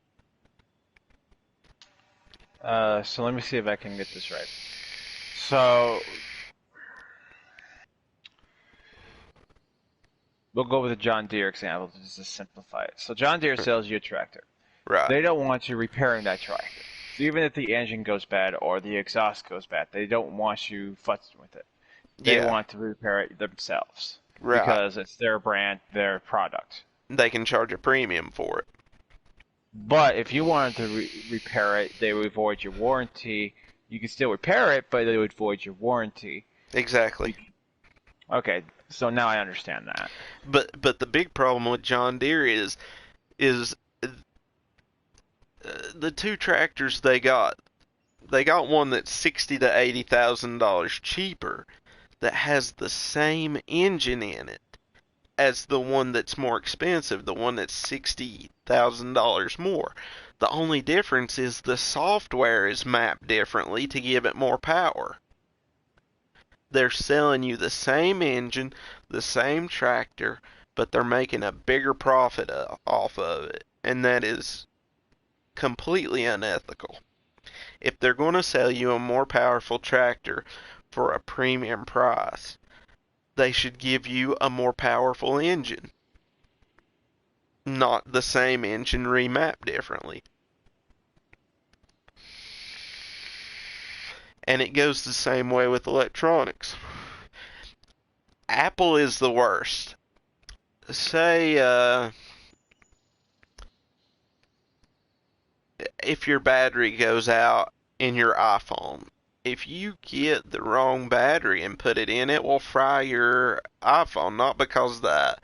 Speaker 5: So let me see if I can get this right. So we'll go with the John Deere example just to simplify it. So John Deere sells you a tractor.
Speaker 3: Right.
Speaker 5: They don't want you repairing that tractor. So even if the engine goes bad or the exhaust goes bad, they don't want you futzing with it. They want to repair it themselves.
Speaker 3: Right.
Speaker 5: Because it's their brand, their product.
Speaker 3: They can charge a premium for it.
Speaker 5: But if you wanted to repair it, they would void your warranty. You can still repair it, but they would void your warranty.
Speaker 3: Exactly.
Speaker 5: Okay, so now I understand that.
Speaker 3: But the big problem with John Deere is the two tractors they got. They got one that's $60,000 to $80,000 cheaper that has the same engine in it as the one that's more expensive, the one that's $60,000 more. The only difference is the software is mapped differently to give it more power. They're selling you the same engine, the same tractor, but they're making a bigger profit off of it, and that is completely unethical. If they're going to sell you a more powerful tractor for a premium price, they should give you a more powerful engine, not the same engine remapped differently. And it goes the same way with electronics. Apple is the worst. Say, if your battery goes out in your iPhone, if you get the wrong battery and put it in, it will fry your iPhone. Not because the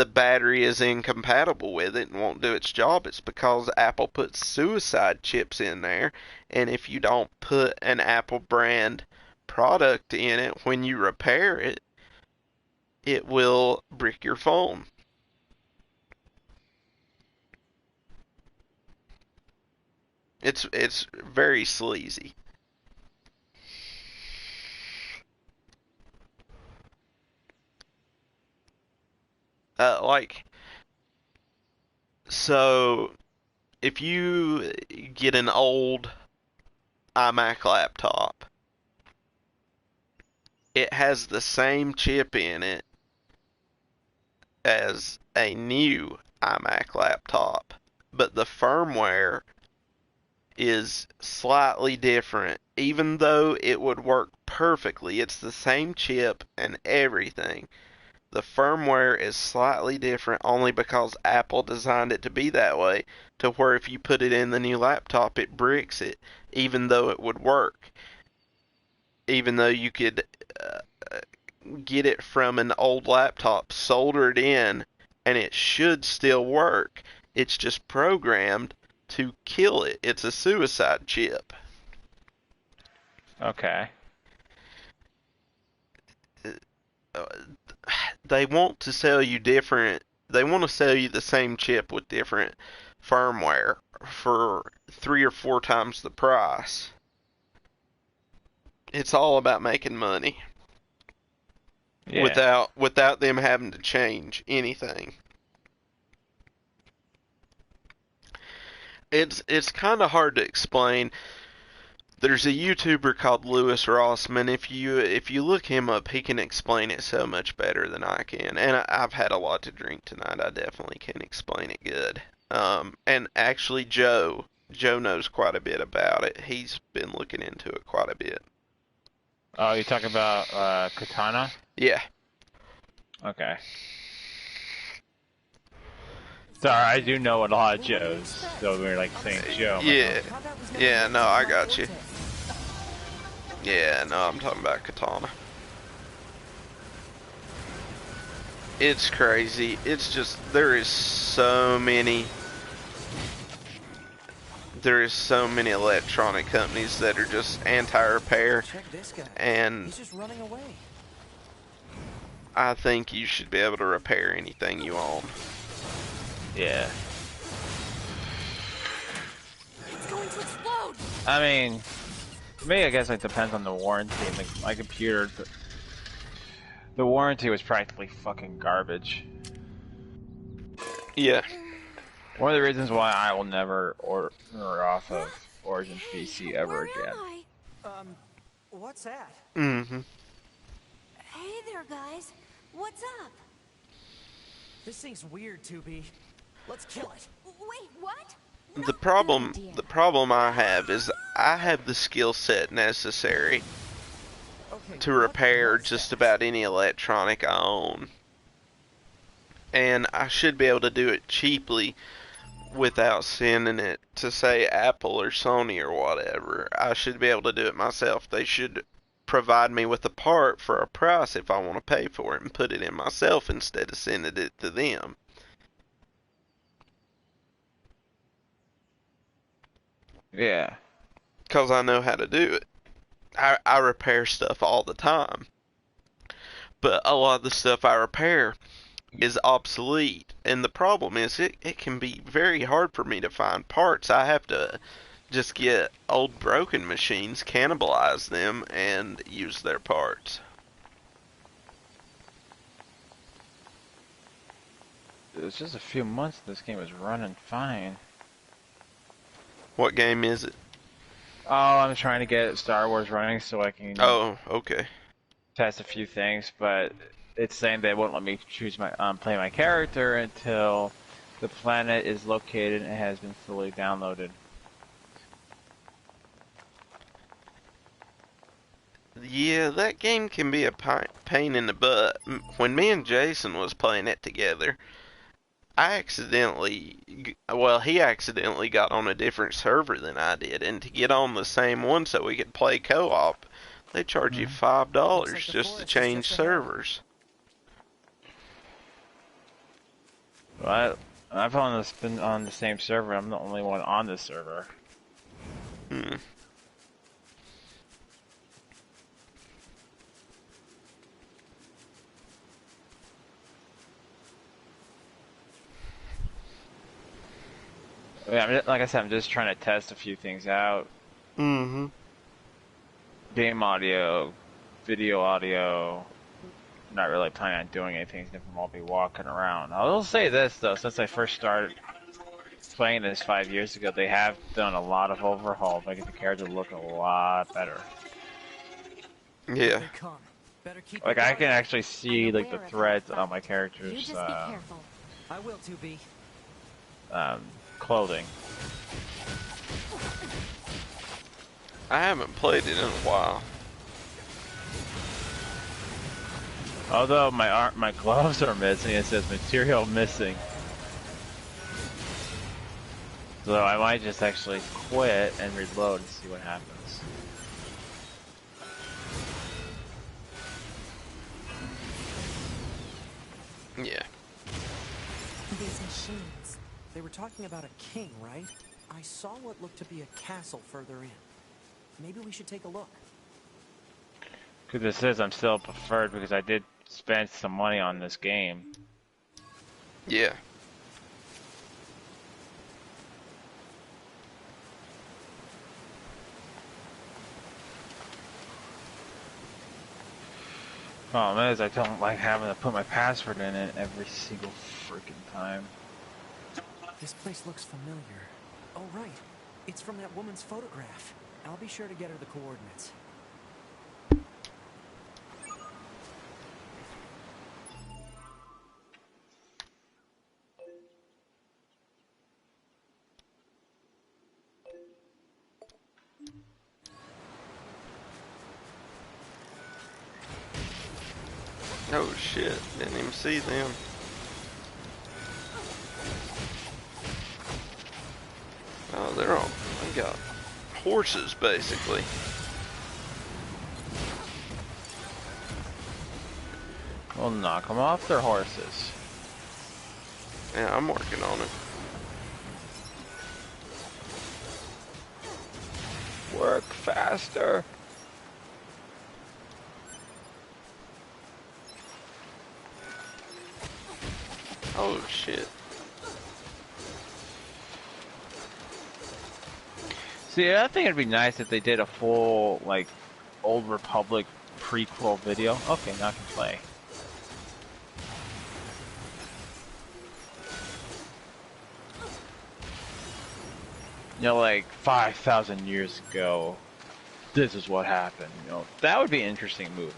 Speaker 3: battery is incompatible with it and won't do its job. It's because Apple puts suicide chips in there. And if you don't put an Apple brand product in it when you repair it, it will brick your phone. It's very sleazy. So if you get an old iMac laptop, it has the same chip in it as a new iMac laptop, but the firmware is slightly different, even though it would work perfectly. It's the same chip and everything. The firmware is slightly different only because Apple designed it to be that way, to where if you put it in the new laptop, it bricks it, even though it would work. Even though you could get it from an old laptop, solder it in, and it should still work. It's just programmed to kill it. It's a suicide chip.
Speaker 5: Okay.
Speaker 3: They want to sell you different. They want to sell you the same chip with different firmware for 3 or 4 times the price. It's all about making money.
Speaker 5: Yeah.
Speaker 3: Without them having to change anything. It's kind of hard to explain. There's a YouTuber called Lewis Rossman. If you look him up, he can explain it so much better than I can. And I've had a lot to drink tonight. I definitely can explain it good. And actually, Joe knows quite a bit about it. He's been looking into it quite a bit.
Speaker 5: Oh, you talking about Katana?
Speaker 3: Yeah.
Speaker 5: Okay. Sorry, I do know a lot of Joes, so we're like saying Joe.
Speaker 3: Yeah. Yeah, no, I got you. Yeah, no, I'm talking about Katana. It's crazy. It's just, there is so many electronic companies that are just anti-repair, and
Speaker 6: He's just running away.
Speaker 3: I think you should be able to repair anything you own.
Speaker 5: Yeah.
Speaker 2: It's going to explode!
Speaker 5: I mean, for me, I guess it depends on the warranty. Like, my computer, the warranty was practically fucking garbage.
Speaker 3: Yeah.
Speaker 5: One of the reasons why I will never order off of Origin PC ever
Speaker 2: Where
Speaker 5: again.
Speaker 2: am I?
Speaker 6: What's that?
Speaker 3: Mm-hmm.
Speaker 7: Hey there, guys. What's up?
Speaker 6: This thing's weird, 2B. Let's kill it.
Speaker 7: Wait, what?
Speaker 3: The problem I have is I have the skill set necessary
Speaker 6: Okay,
Speaker 3: to
Speaker 6: what
Speaker 3: repair
Speaker 6: was
Speaker 3: just
Speaker 6: that?
Speaker 3: about any electronic I own. And I should be able to do it cheaply without sending it to, say, Apple or Sony or whatever. I should be able to do it myself. They should provide me with a part for a price if I want to pay for it and put it in myself instead of sending it to them.
Speaker 5: Yeah.
Speaker 3: Because I know how to do it. I repair stuff all the time. But a lot of the stuff I repair is obsolete. And the problem is it can be very hard for me to find parts. I have to just get old broken machines, cannibalize them, and use their parts.
Speaker 5: It was just a few months this game was running fine.
Speaker 3: What game is it?
Speaker 5: Oh, I'm trying to get Star Wars running so I can
Speaker 3: Oh, okay.
Speaker 5: test a few things, but it's saying they won't let me choose my play my character until the planet is located and has been fully downloaded.
Speaker 3: Yeah, that game can be a pain in the butt. When me and Jason was playing it together, he accidentally got on a different server than I did, and to get on the same one so we could play co-op, they charge you $5 just to change servers.
Speaker 5: Well, I've been on the same server. I'm the only one on this server.
Speaker 3: Hmm.
Speaker 5: Yeah, like I said, I'm just trying to test a few things out.
Speaker 3: Mm-hmm.
Speaker 5: Game audio, video audio. Not really planning on doing anything. I'll be walking around. I will say this though, since I first started playing this 5 years ago, they have done a lot of overhaul, making the character look a lot better.
Speaker 3: Yeah.
Speaker 5: Like I can actually see like the threads on my character's
Speaker 2: You just be careful.
Speaker 6: I will, 2B.
Speaker 5: Clothing.
Speaker 3: I haven't played it in a while.
Speaker 5: Although my gloves are missing, it says material missing. So I might just actually quit and reload and see what happens.
Speaker 3: Yeah.
Speaker 6: These machines. They were talking about a king, right? I saw what looked to be a castle further in. Maybe we should take a look.
Speaker 5: Because this is, I'm still preferred because I did spend some money on this game.
Speaker 3: Yeah.
Speaker 5: Problem is, I don't like having to put my password in it every single freaking time.
Speaker 6: This place looks familiar. Oh, right. It's from that woman's photograph. I'll be sure to get her the coordinates.
Speaker 3: Oh shit, didn't even see them. Oh, they got horses basically.
Speaker 5: We'll knock them off their horses.
Speaker 3: Yeah, I'm working on it.
Speaker 5: Work faster.
Speaker 3: Oh shit.
Speaker 5: See, I think it'd be nice if they did a full, like, Old Republic prequel video. Okay, now I can play. You know, like 5,000 years ago, this is what happened. You know, that would be an interesting movie.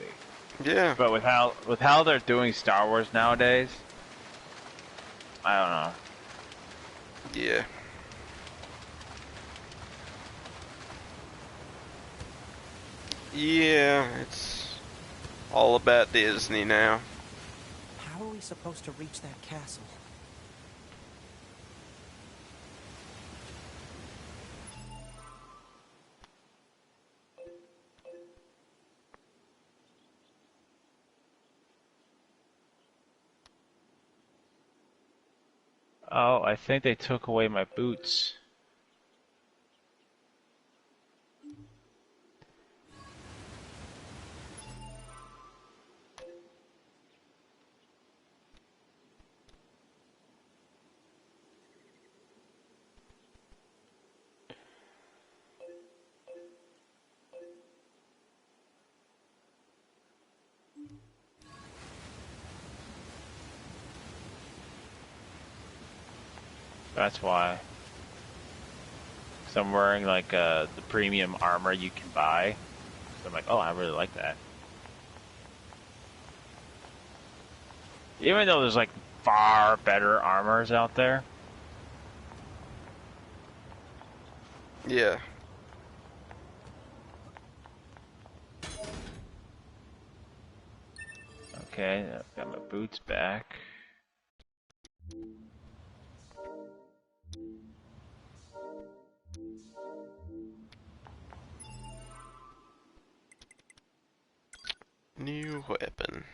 Speaker 3: Yeah.
Speaker 5: But with how they're doing Star Wars nowadays, I don't know.
Speaker 3: Yeah. Yeah, it's all about Disney now.
Speaker 6: How are we supposed to reach that castle?
Speaker 5: Oh, I think they took away my boots. That's why. So I'm wearing like the premium armor you can buy. So I'm like, oh, I really like that. Even though there's like far better armors out there.
Speaker 3: Yeah.
Speaker 5: Okay, I've got my boots back.
Speaker 3: New weapon.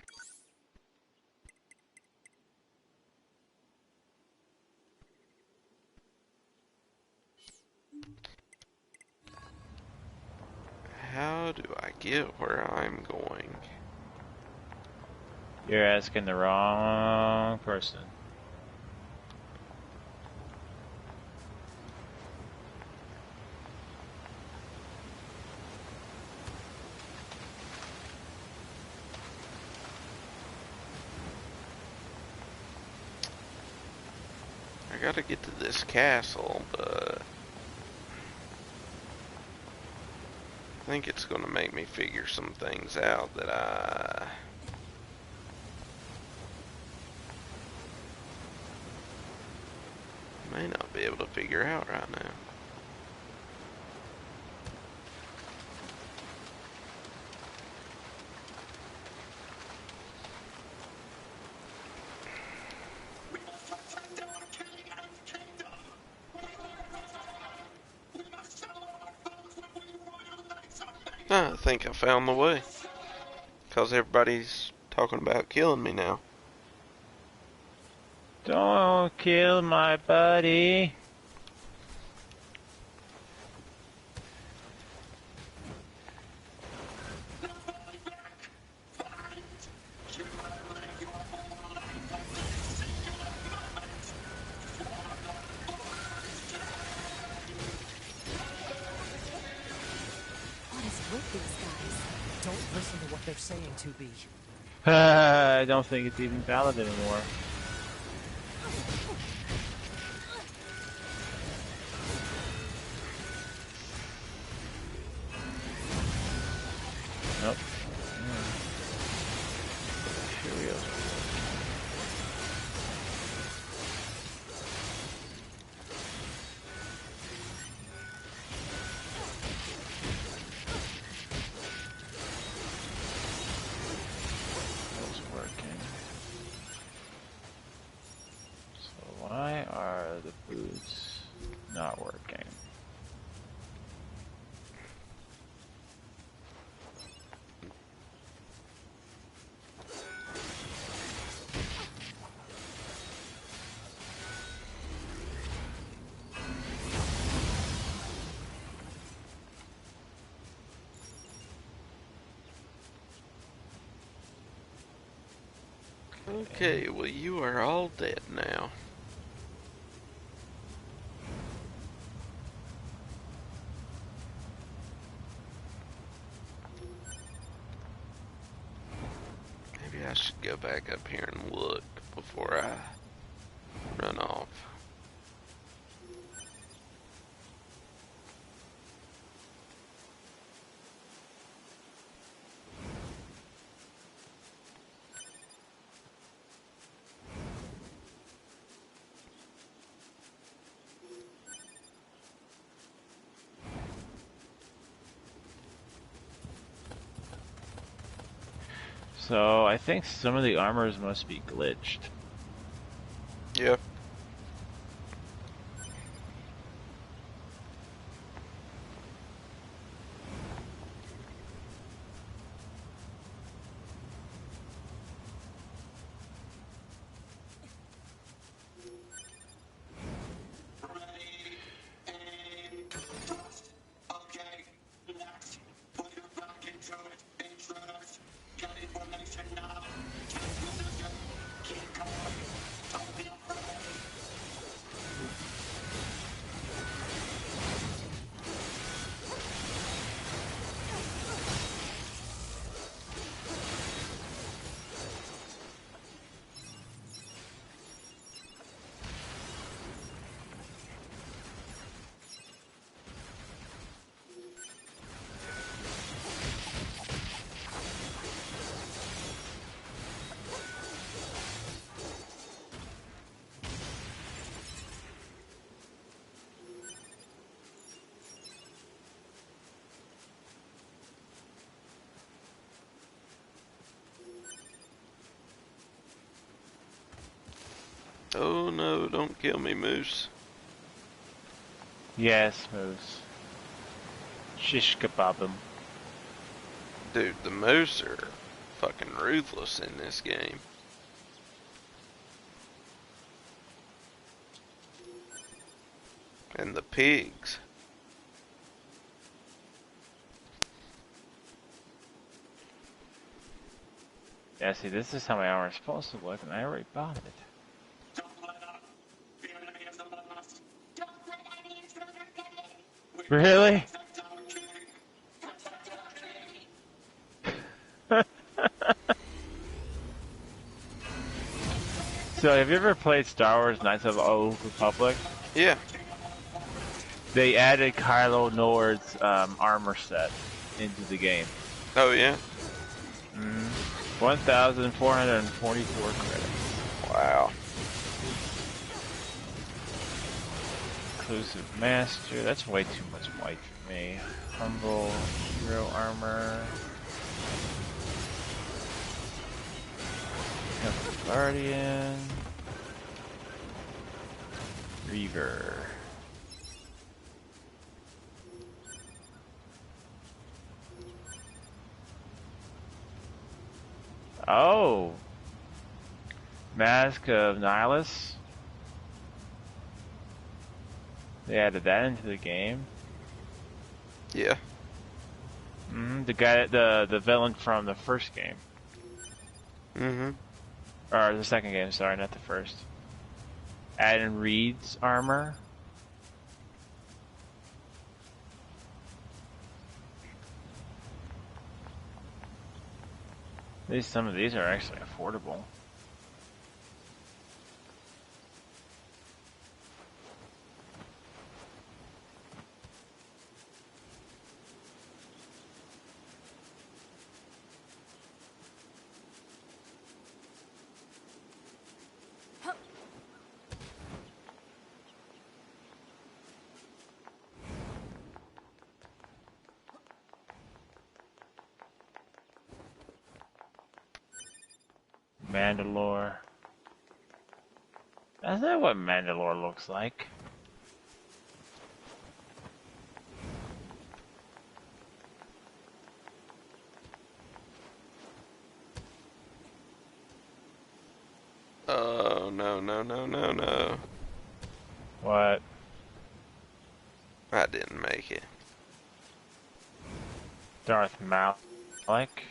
Speaker 3: How do I get where I'm going?
Speaker 5: You're asking the wrong person.
Speaker 3: I gotta get to this castle, but I think it's gonna make me figure some things out that I may not be able to figure out right now. I think I found the way. Because everybody's talking about killing me now.
Speaker 5: Don't kill my buddy.
Speaker 2: What is with these guys?
Speaker 6: Don't listen to what they're saying, 2B.
Speaker 5: I don't think it's even valid anymore. Nope. Here we go. It's working. So why are the boots not working?
Speaker 3: Okay, well you are all dead now. Maybe I should go back up here and look before I run off.
Speaker 5: So I think some of the armors must be glitched.
Speaker 3: Yep. Oh no, don't kill me, Moose.
Speaker 5: Yes, Moose. Shish kebab 'em.
Speaker 3: Dude, the Moose are fucking ruthless in this game. And the pigs.
Speaker 5: Yeah, see, this is how my armor is supposed to look, and I already bought it. Really? So, have you ever played Star Wars Knights of the Old Republic?
Speaker 3: Yeah.
Speaker 5: They added Kylo Nord's armor set into the game.
Speaker 3: Oh yeah?
Speaker 5: 1,444 credits.
Speaker 3: Wow.
Speaker 5: Inclusive Master, that's way too much white for me. Humble Hero Armor. Guardian. Reaver. Oh! Mask of Nihilus. They added that into the game.
Speaker 3: Yeah.
Speaker 5: The guy, the villain from the first game. Or the second game, sorry, not the first. Adding Reed's armor. At least some of these are actually affordable. Mandalore. That's not what Mandalore looks like.
Speaker 3: Oh, no, no, no, no, no.
Speaker 5: What?
Speaker 3: I didn't make it.
Speaker 5: Darth Malak?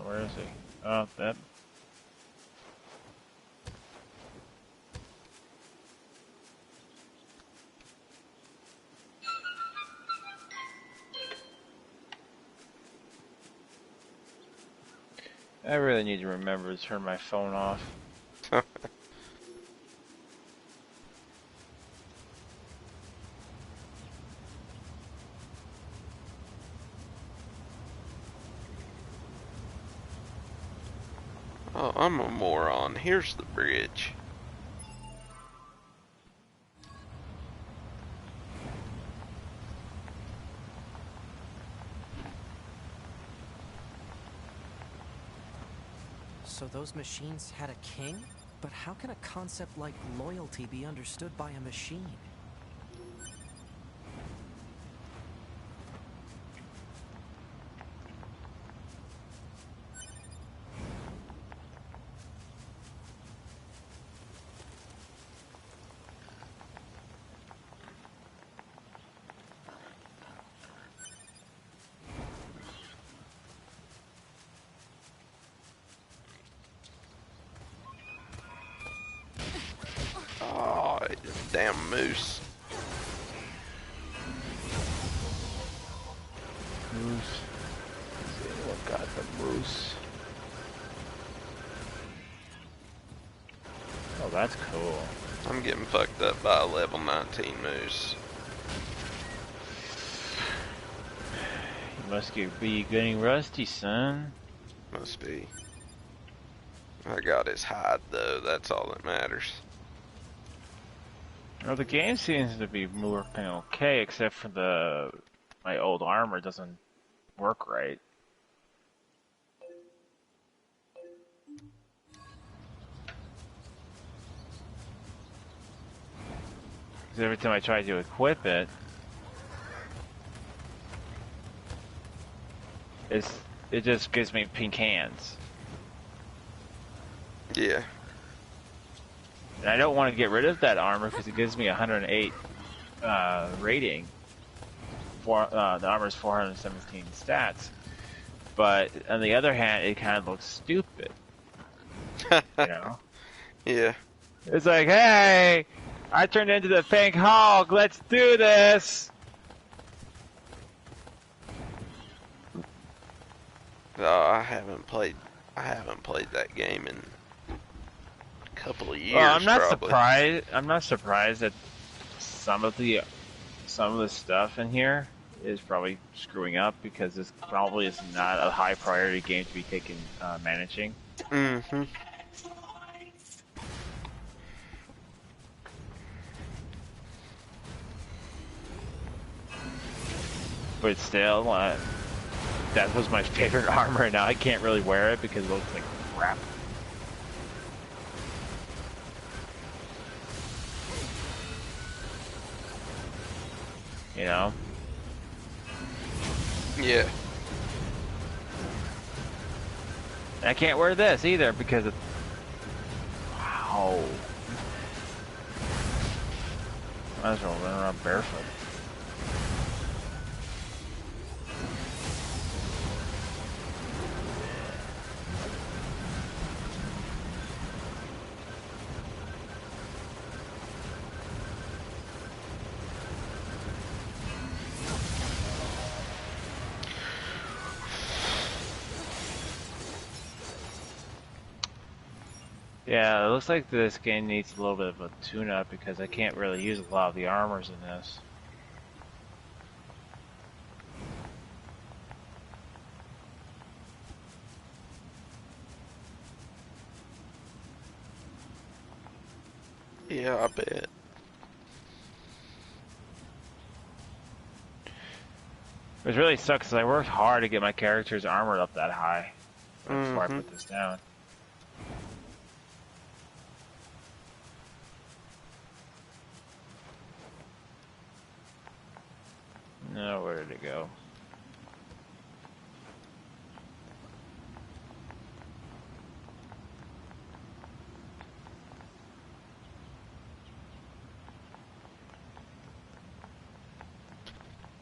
Speaker 5: Where is he? Oh, that. I really need to remember to turn my phone off.
Speaker 3: Oh, I'm a moron. Here's the bridge.
Speaker 6: So those machines had a king? But how can a concept like loyalty be understood by a machine?
Speaker 3: Oh, damn moose.
Speaker 5: Moose. Let's see what got the moose. Oh, that's cool.
Speaker 3: I'm getting fucked up by a level 19 moose.
Speaker 5: You must be getting rusty, son.
Speaker 3: Must be. I got his hide though, that's all that matters.
Speaker 5: Well, the game seems to be working okay, except for my old armor doesn't work right. 'Cause every time I try to equip it, it just gives me pink hands.
Speaker 3: Yeah.
Speaker 5: And I don't want to get rid of that armor because it gives me 108 rating. The armor is 417 stats. But on the other hand, it kind of looks stupid. You know?
Speaker 3: Yeah.
Speaker 5: It's like, hey, I turned into the Pink Hulk. Let's do this.
Speaker 3: I haven't played that game in a couple of years.
Speaker 5: Well, I'm not
Speaker 3: probably.
Speaker 5: surprised. I'm not surprised that some of the stuff in here is probably screwing up because this probably is not a high priority game to be taken managing.
Speaker 3: Mm-hmm.
Speaker 5: But still, that was my favorite armor, and now I can't really wear it because it looks like crap. You know?
Speaker 3: Yeah.
Speaker 5: And I can't wear this either because it's... Wow. Might as well run around barefoot. Yeah, it looks like this game needs a little bit of a tune-up because I can't really use a lot of the armors in this.
Speaker 3: Yeah, I bet.
Speaker 5: Which really sucks because I worked hard to get my character's armor up that high. right before I put this down. No, where did it go?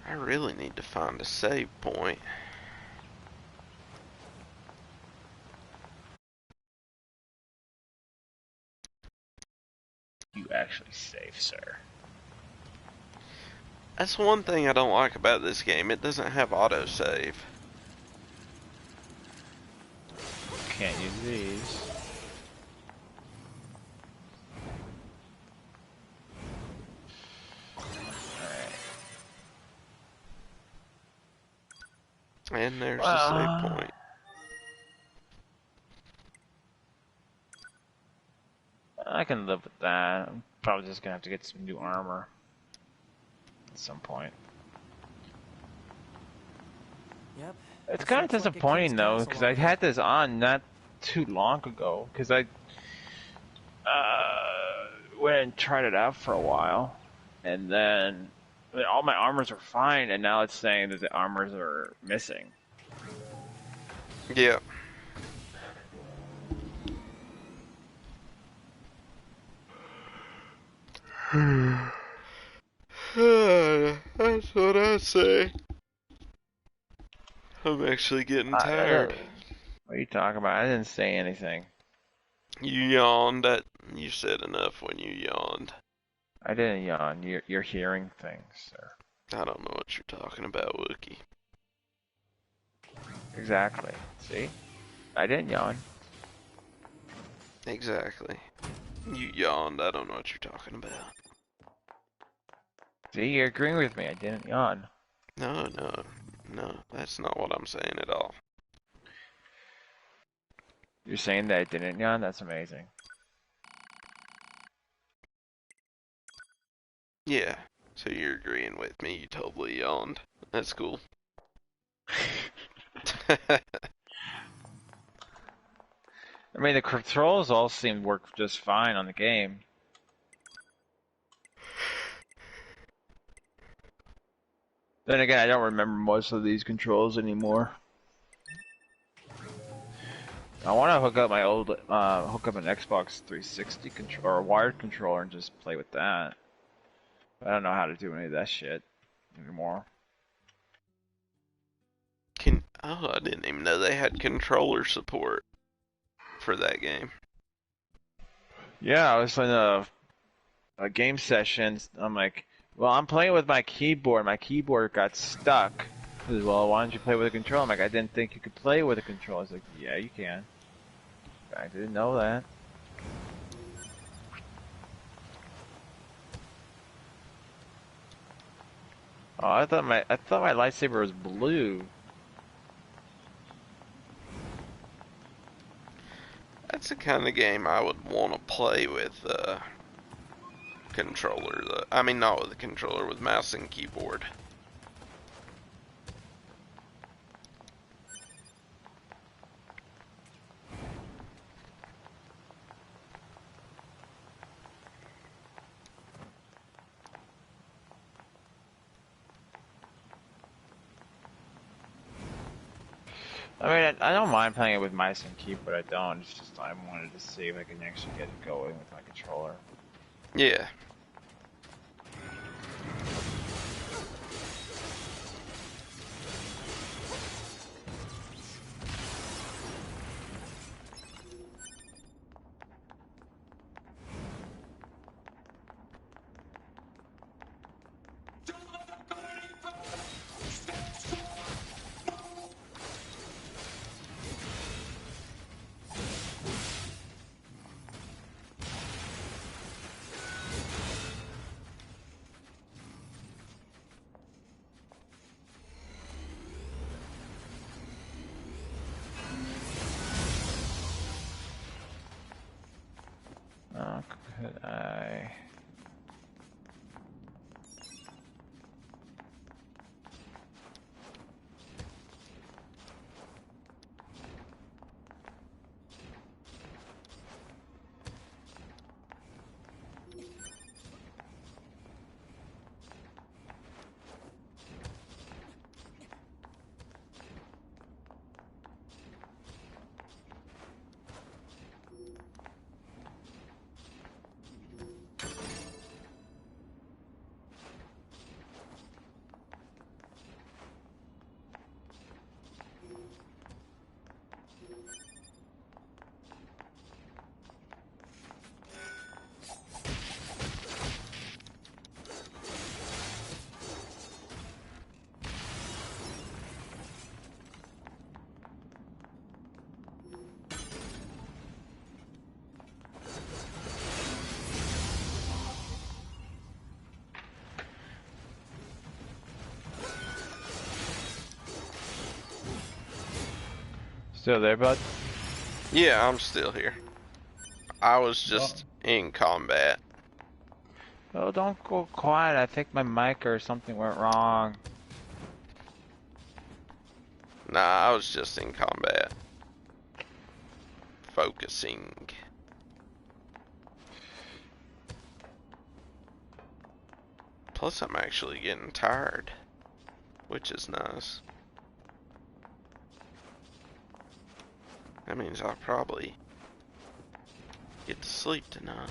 Speaker 3: I really need to find a save point.
Speaker 5: You actually save, sir.
Speaker 3: That's one thing I don't like about this game. It doesn't have autosave.
Speaker 5: Can't use these.
Speaker 3: And there's a save point.
Speaker 5: I can live with that. I'm probably just gonna have to get some new armor at some point.
Speaker 6: Yep.
Speaker 5: It's
Speaker 6: this
Speaker 5: kind of
Speaker 6: looks like a
Speaker 5: disappointing
Speaker 6: king's
Speaker 5: though,
Speaker 6: castle
Speaker 5: because I
Speaker 6: out
Speaker 5: had this on not too long ago. Because I went and tried it out for a while, and then all my armors are fine, and now it's saying that the armors are missing.
Speaker 3: Yeah. That's what I say. I'm actually getting tired.
Speaker 5: What are you talking about? I didn't say anything.
Speaker 3: You yawned. You said enough when you yawned.
Speaker 5: I didn't yawn. You're hearing things, sir.
Speaker 3: I don't know what you're talking about, Wookie.
Speaker 5: Exactly. See? I didn't yawn.
Speaker 3: Exactly. You yawned. I don't know what you're talking about.
Speaker 5: See, you're agreeing with me. I didn't yawn.
Speaker 3: No, that's not what I'm saying at all.
Speaker 5: You're saying that I didn't yawn? That's amazing.
Speaker 3: Yeah, so you're agreeing with me. You totally yawned. That's cool.
Speaker 5: I mean, the controls all seem to work just fine on the game. Then again, I don't remember most of these controls anymore. I want to hook up my old, hook up an Xbox 360 controller, or a wired controller, and just play with that. I don't know how to do any of that shit anymore.
Speaker 3: Oh, I didn't even know they had controller support for that game.
Speaker 5: Yeah, I was in a game session. I'm like, well, I'm playing with my keyboard. My keyboard got stuck. He says, well, why don't you play with a controller? I'm like, I didn't think you could play with a controller. I was like, yeah, you can. I didn't know that. Oh, I thought my lightsaber was blue.
Speaker 3: That's the kind of game I would want to play with controller. I mean, not with a controller, with mouse and keyboard.
Speaker 5: I mean, I don't mind playing it with mice and keyboard. I don't. It's just I wanted to see if I can actually get it going with my controller.
Speaker 3: Yeah.
Speaker 5: Oh, could I? Still there, bud?
Speaker 3: Yeah, I'm still here. I was just in combat.
Speaker 5: Oh, don't go quiet. I think my mic or something went wrong.
Speaker 3: Nah, I was just in combat. Focusing. Plus, I'm actually getting tired, which is nice. That means I'll probably get to sleep tonight.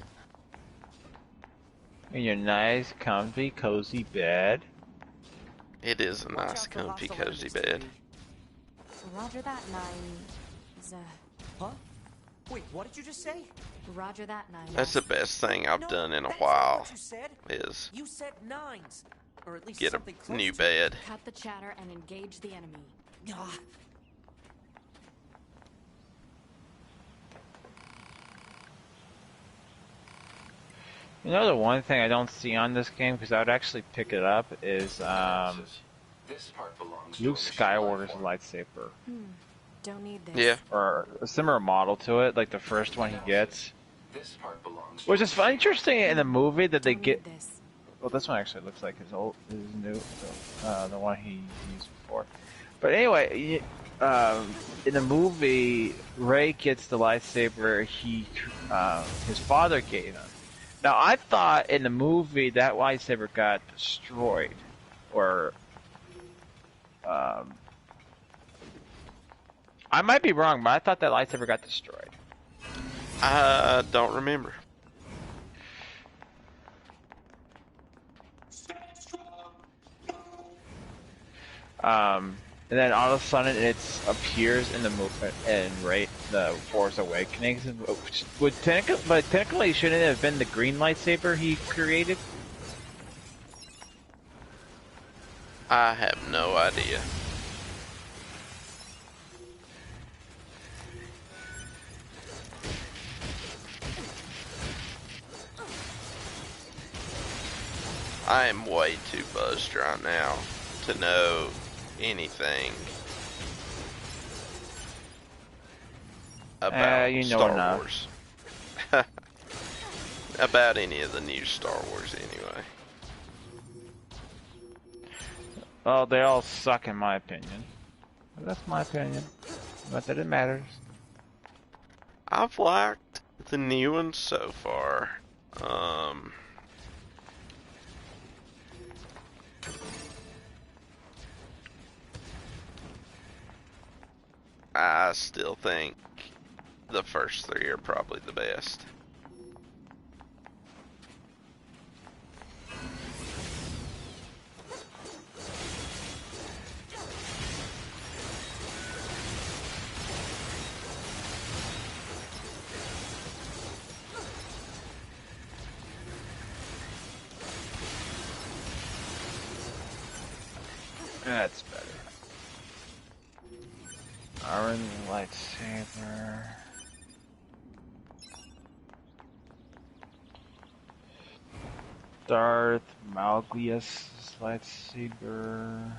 Speaker 5: In your nice, comfy, cozy bed.
Speaker 3: It is a
Speaker 6: Watch
Speaker 3: nice,
Speaker 6: out for
Speaker 3: comfy,
Speaker 6: hostile
Speaker 3: cozy
Speaker 6: enemies,
Speaker 3: bed.
Speaker 6: Katie.
Speaker 2: Roger that, Nine.
Speaker 6: Huh? Wait, what did you just say?
Speaker 2: Roger that, Nine.
Speaker 3: That's the best thing I've
Speaker 6: No,
Speaker 3: done in a
Speaker 6: that's not
Speaker 3: while,
Speaker 6: what you said.
Speaker 3: is
Speaker 6: You said nines. Or at least
Speaker 3: get
Speaker 6: something
Speaker 3: a
Speaker 6: close
Speaker 3: new
Speaker 6: to
Speaker 3: bed.
Speaker 2: Cut the chatter and engage the enemy.
Speaker 6: it. Ah,
Speaker 5: You know the one thing I don't see on this game, because I would actually pick it up, is
Speaker 1: This part belongs to
Speaker 5: Luke
Speaker 1: a machine
Speaker 5: Skywalker's
Speaker 1: life form.
Speaker 5: lightsaber.
Speaker 2: Don't need this.
Speaker 3: Yeah.
Speaker 5: Or a similar model to it, like the first one he gets.
Speaker 1: This part belongs to
Speaker 5: Which
Speaker 1: a
Speaker 5: is
Speaker 1: machine
Speaker 5: interesting in the movie that they
Speaker 2: Don't
Speaker 5: get.
Speaker 2: need this.
Speaker 5: Well, this one actually looks like his new, the one he used before. But anyway, in the movie, Rey gets the lightsaber his father gave him. Now, I thought in the movie that lightsaber got destroyed, or I might be wrong, but I thought that lightsaber got destroyed.
Speaker 3: I don't remember.
Speaker 5: And then all of a sudden it appears in the movement in the Force Awakens, but technically shouldn't it have been the green lightsaber he created?
Speaker 3: I have no idea. I am way too buzzed right now to know anything about
Speaker 5: you know
Speaker 3: Star
Speaker 5: enough.
Speaker 3: Wars. About any of the new Star Wars, anyway.
Speaker 5: Well, they all suck in my opinion. But that's my opinion. Not that it matters.
Speaker 3: I've liked the new ones so far. I still think the first three are probably the best.
Speaker 5: That's better. Iron lightsaber. Darth Malglius lightsaber.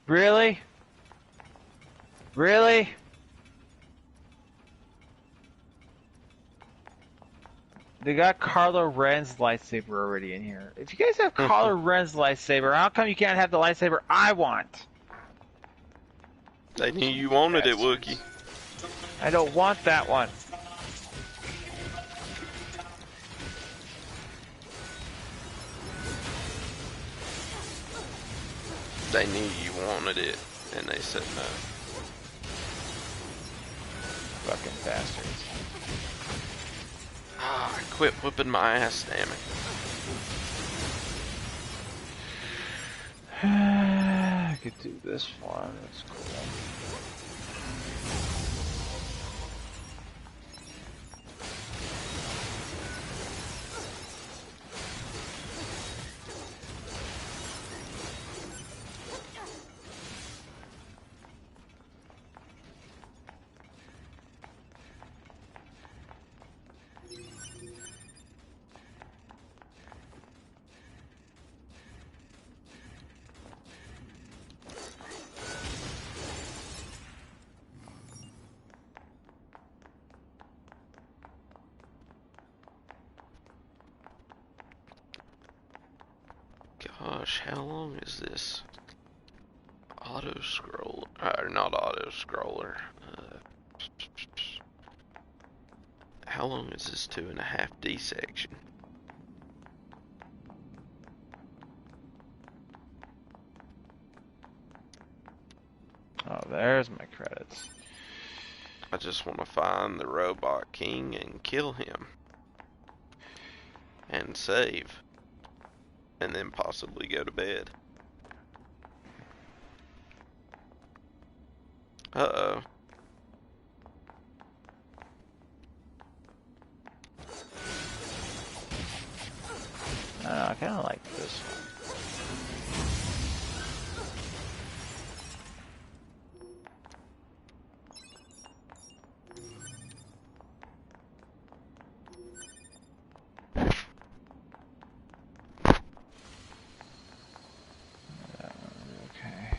Speaker 5: Really? Really? They got Kylo Ren's lightsaber already in here. If you guys have Kylo Ren's lightsaber, how come you can't have the lightsaber I want?
Speaker 3: They knew you wanted it, Wookie.
Speaker 5: I don't want that one.
Speaker 3: They knew you wanted it, and they said no.
Speaker 5: Fucking bastards.
Speaker 3: Ah, quit whipping my ass, damn it.
Speaker 5: I could do this one. That's cool.
Speaker 3: gosh, how long is this auto scroll? Or not auto scroller. How long is this 2.5D section?
Speaker 5: Oh, there's my credits.
Speaker 3: I just want to find the Robot King and kill him. And save. And then possibly go to bed. Uh-oh.
Speaker 5: I don't know, I kind of like this one. Okay.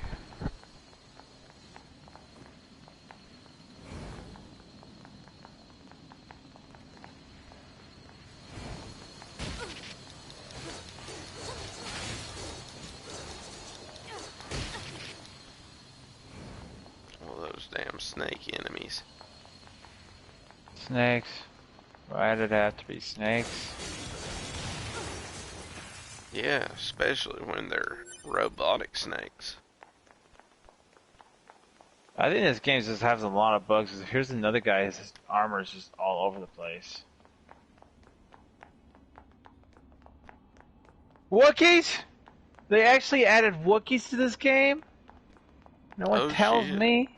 Speaker 3: All those damn snake enemies.
Speaker 5: Snakes. Why did it have to be snakes?
Speaker 3: Yeah, especially when they're robotic snakes.
Speaker 5: I think this game just has a lot of bugs. Here's another guy, his armor is just all over the place. Wookiees? They actually added Wookiees to this game? No one tells
Speaker 3: shit.
Speaker 5: me.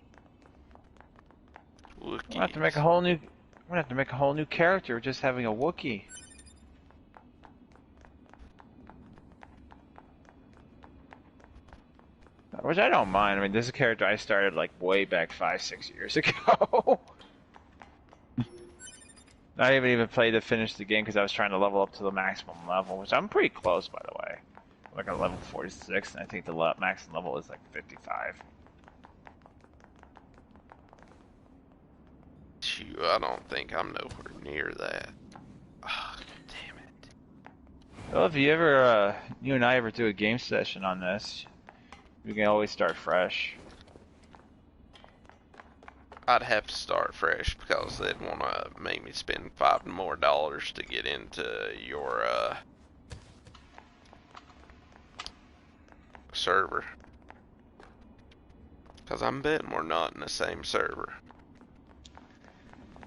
Speaker 3: Wookiees.
Speaker 5: I'm gonna have to make a whole new. I'm gonna have to make a whole new character just having a Wookiee. Which I don't mind. I mean, this is a character I started like way back 5-6 years ago. I haven't even played to finish the game because I was trying to level up to the maximum level, which I'm pretty close, by the way. I'm like at level 46, and I think the maximum level is like 55.
Speaker 3: Shoot, I don't think I'm nowhere near that. Oh, damn it.
Speaker 5: Well, if you ever, you and I ever do a game session on this, we can always start fresh.
Speaker 3: I'd have to start fresh because they'd want to make me spend $5 more to get into your server. Because I'm betting we're not in the same server.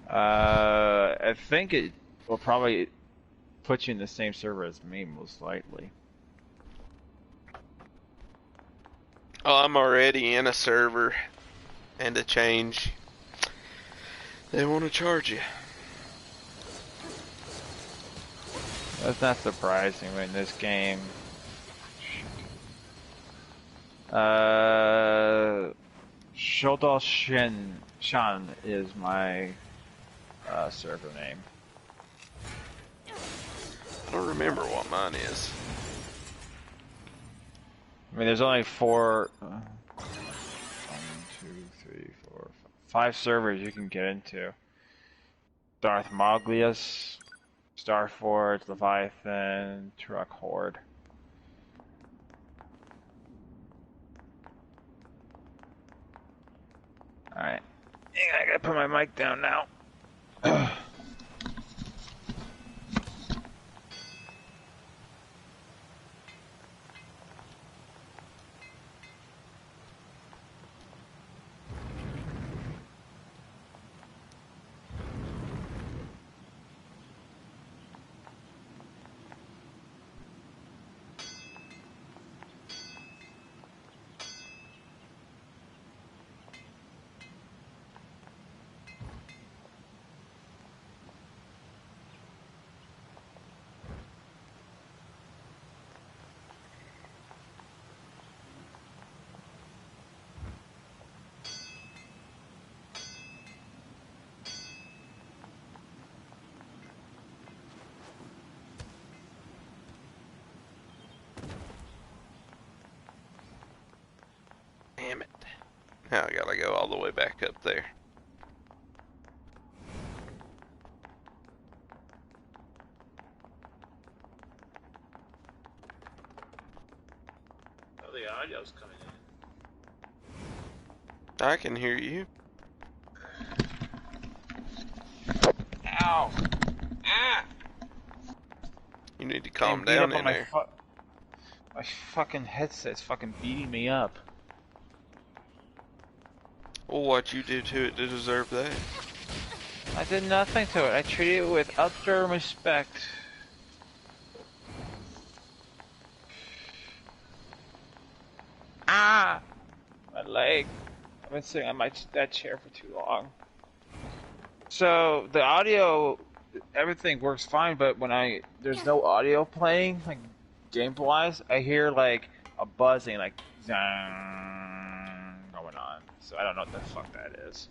Speaker 5: I think it will probably put you in the same server as me, most likely.
Speaker 3: Oh, I'm already in a server, and to change, they want to charge you.
Speaker 5: That's not surprising in this game. Shodal Shan is my server name.
Speaker 3: I don't remember what mine is.
Speaker 5: I mean, there's only 4, 1, 2, 3, 4, 5 servers you can get into. Darth Maglius, Starforge, Leviathan, Turok Horde. Alright. I gotta put my mic down now.
Speaker 3: Damn it. Now I gotta go all the way back up there.
Speaker 8: the audio's coming in.
Speaker 3: I can hear you.
Speaker 5: Ow! Ah!
Speaker 3: You need to calm
Speaker 5: Getting beat
Speaker 3: down
Speaker 5: up
Speaker 3: in
Speaker 5: on
Speaker 3: there.
Speaker 5: My fucking headset's fucking beating me up.
Speaker 3: Well, what you do to it to deserve that?
Speaker 5: I did nothing to it. I treated it with utter respect. Ah! My leg. I've been sitting on that chair for too long. So the audio, everything works fine, but when there's no audio playing, like game-wise, I hear like a buzzing, like zang going on. So I don't know what the fuck that is.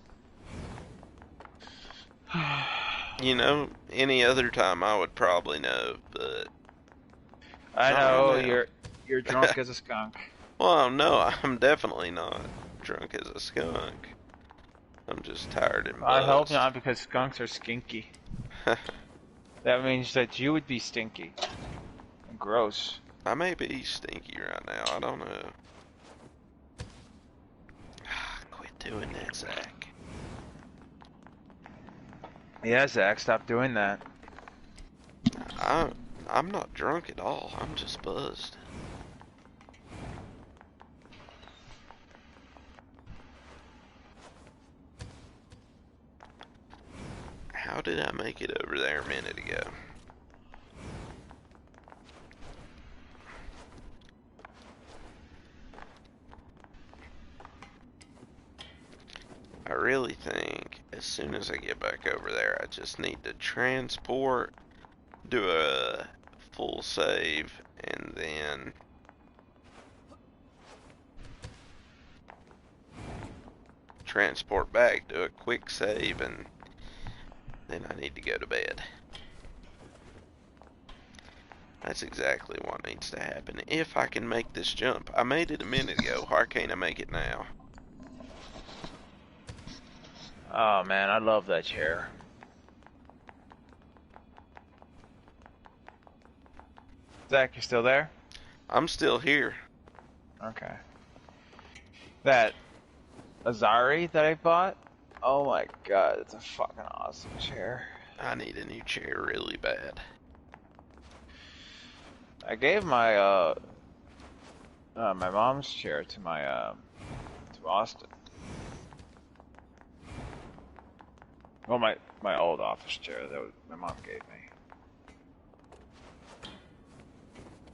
Speaker 3: You know, any other time I would probably know, but
Speaker 5: I
Speaker 3: not
Speaker 5: know
Speaker 3: right now.
Speaker 5: you're drunk as a skunk.
Speaker 3: Well, no, I'm definitely not drunk as a skunk. I'm just tired and
Speaker 5: I hope
Speaker 3: buzzed.
Speaker 5: not, because skunks are skinky. That means that you would be stinky and gross.
Speaker 3: I may be stinky right now, I don't know. Quit doing that, Zach.
Speaker 5: Yeah, Zach, stop doing that.
Speaker 3: I'm not drunk at all, I'm just buzzed. How did I make it over there a minute ago? I really think as soon as I get back over there, I just need to transport, do a full save, and then transport back, do a quick save, and then I need to go to bed. That's exactly what needs to happen. If I can make this jump. I made it a minute ago. Why can't I make it now?
Speaker 5: Oh man, I love that chair. Zach, you still there?
Speaker 3: I'm still here.
Speaker 5: Okay. That Azari that I bought? Oh my god, it's a fucking awesome chair.
Speaker 3: I need a new chair really bad.
Speaker 5: I gave my my mom's chair to my to Austin. Well, my old office chair that my mom gave me.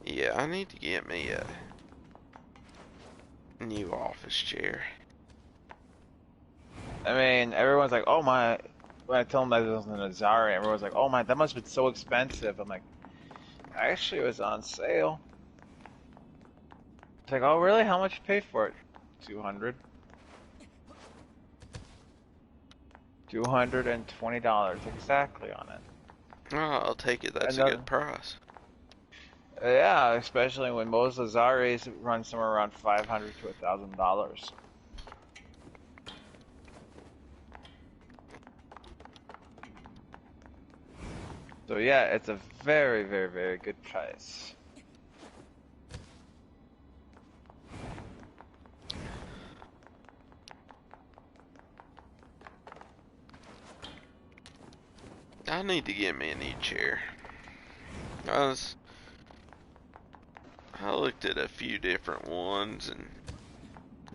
Speaker 3: Yeah, I need to get me a new office chair.
Speaker 5: I mean, everyone's like, "Oh my!" When I tell them that it was an Azari, everyone's like, "Oh my, that must have been so expensive." I'm like, "Actually, it was on sale." It's like, "Oh really? How much you pay for it?" $200. $220 exactly on it.
Speaker 3: Oh, I'll take it. That's a good price.
Speaker 5: Yeah, especially when most Azaris run somewhere around $500 to $1,000. So yeah, it's a very, very, very good price.
Speaker 3: I need to get me a new chair. I looked at a few different ones and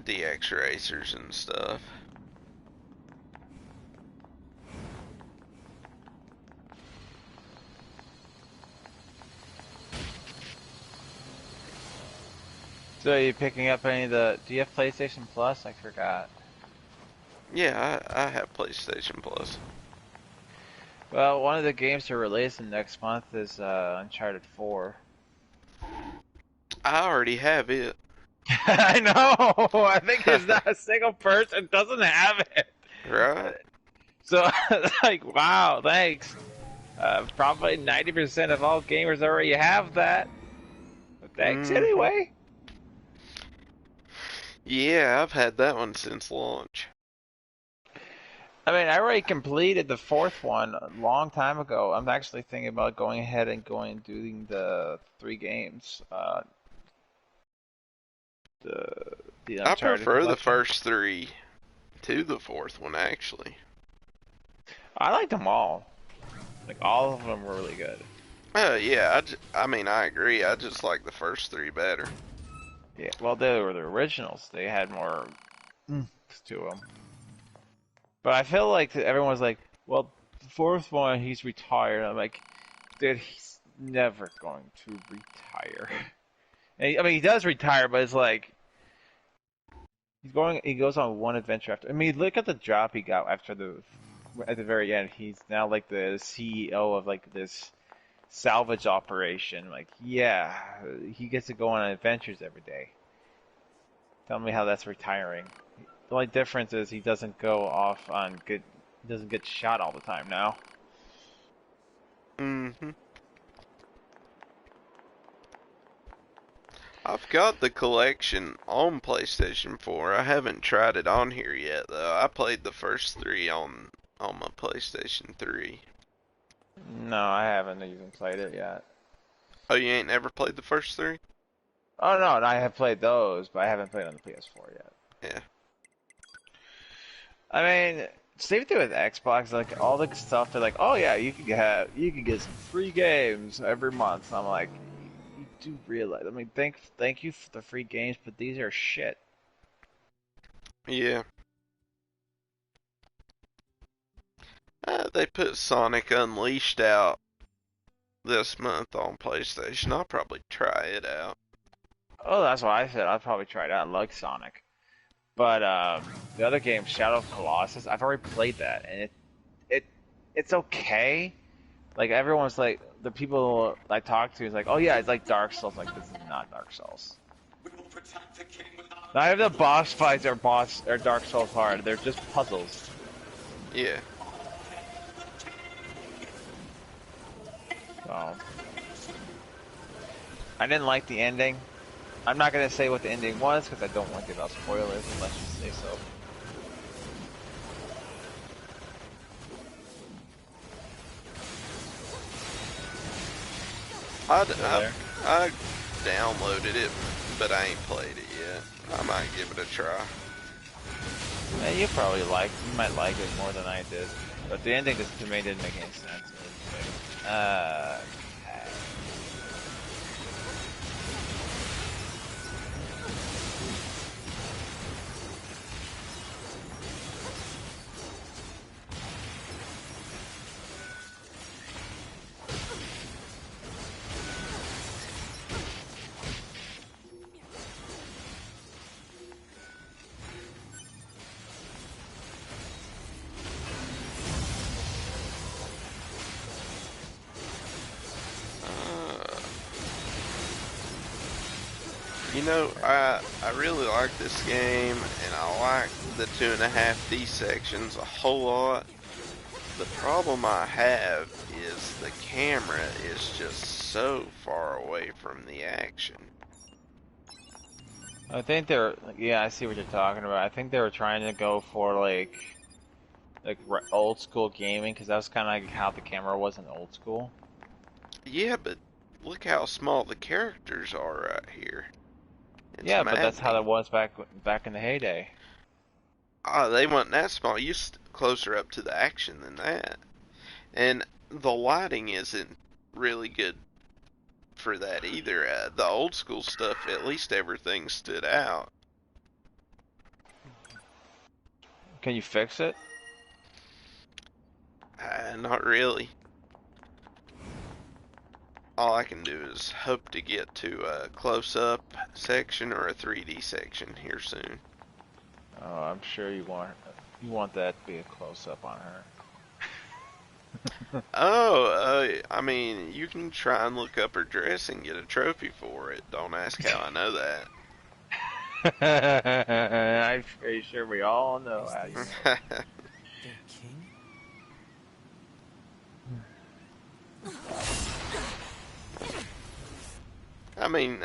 Speaker 3: DX racers and stuff.
Speaker 5: So are you picking up any of the... Do you have PlayStation Plus? I forgot.
Speaker 3: Yeah, I have PlayStation Plus.
Speaker 5: Well, one of the games to release in next month is Uncharted 4.
Speaker 3: I already have it.
Speaker 5: I know! I think there's not a single person that doesn't have it.
Speaker 3: Right?
Speaker 5: So, like, wow, thanks. Probably 90% of all gamers already have that. But thanks anyway.
Speaker 3: Yeah, I've had that one since launch.
Speaker 5: I mean, I already completed the fourth one a long time ago. I'm actually thinking about going ahead and doing the 3 games. the
Speaker 3: I
Speaker 5: Uncharted
Speaker 3: prefer the
Speaker 5: collection.
Speaker 3: first 3 to the 4th one, actually.
Speaker 5: I liked them all. Like all of them were really good.
Speaker 3: Yeah, I mean, I agree. I just like the first 3 better.
Speaker 5: Yeah, well, they were the originals. They had more to them. But I feel like everyone's like, well, the fourth one, he's retired. I'm like, dude, he's never going to retire. And I mean, he does retire, but it's like he goes on one adventure after. I mean, look at the job he got at the very end. He's now like the CEO of like this salvage operation. Like, yeah, he gets to go on adventures every day. Tell me how that's retiring. The only difference is he doesn't go off on good. He doesn't get shot all the time now.
Speaker 3: Mm-hmm. I've got the collection on PlayStation 4. I haven't tried it on here yet, though. I played the first 3 on my PlayStation 3.
Speaker 5: No, I haven't even played it yet.
Speaker 3: Oh, you ain't never played the first 3?
Speaker 5: Oh no, I have played those, but I haven't played on the PS4 yet.
Speaker 3: Yeah.
Speaker 5: I mean, same thing with Xbox. Like all the stuff, they're like, oh yeah, you can get some free games every month. I'm like, you do realize? I mean, thank you for the free games, but these are shit.
Speaker 3: Yeah. They put Sonic Unleashed out this month on PlayStation. I'll probably try it out.
Speaker 5: Oh, that's why I said I'd probably try it out. I like Sonic. But the other game, Shadow of Colossus, I've already played that, and it's okay. Like everyone's like, the people I talk to is like, oh yeah, it's like Dark Souls. Like this is not Dark Souls. Not even the boss fights are Dark Souls hard. They're just puzzles.
Speaker 3: Yeah.
Speaker 5: So I didn't like the ending. I'm not gonna say what the ending was because I don't want to give out spoilers unless you say so.
Speaker 3: I downloaded it, but I ain't played it yet. I might give it a try.
Speaker 5: Yeah, you might like it more than I did. But the ending just to me didn't make any sense.
Speaker 3: You know, I really like this game, and I like the 2.5D sections a whole lot. The problem I have is the camera is just so far away from the action.
Speaker 5: I think yeah, I see what you're talking about. I think they were trying to go for like old school gaming because that was kind of like how the camera was in old school.
Speaker 3: Yeah, but look how small the characters are right here.
Speaker 5: Yeah, but that's how it was back in the heyday.
Speaker 3: They weren't that small. You're closer up to the action than that. And the lighting isn't really good for that either. The old school stuff, at least everything stood out.
Speaker 5: Can you fix it?
Speaker 3: Not really. All I can do is hope to get to a close-up section or a 3D section here soon.
Speaker 5: Oh, I'm sure you want that to be a close-up on her.
Speaker 3: I mean, you can try and look up her dress and get a trophy for it. Don't ask how I know that.
Speaker 5: I'm pretty sure we all know how you know.
Speaker 6: Their king?
Speaker 3: I mean,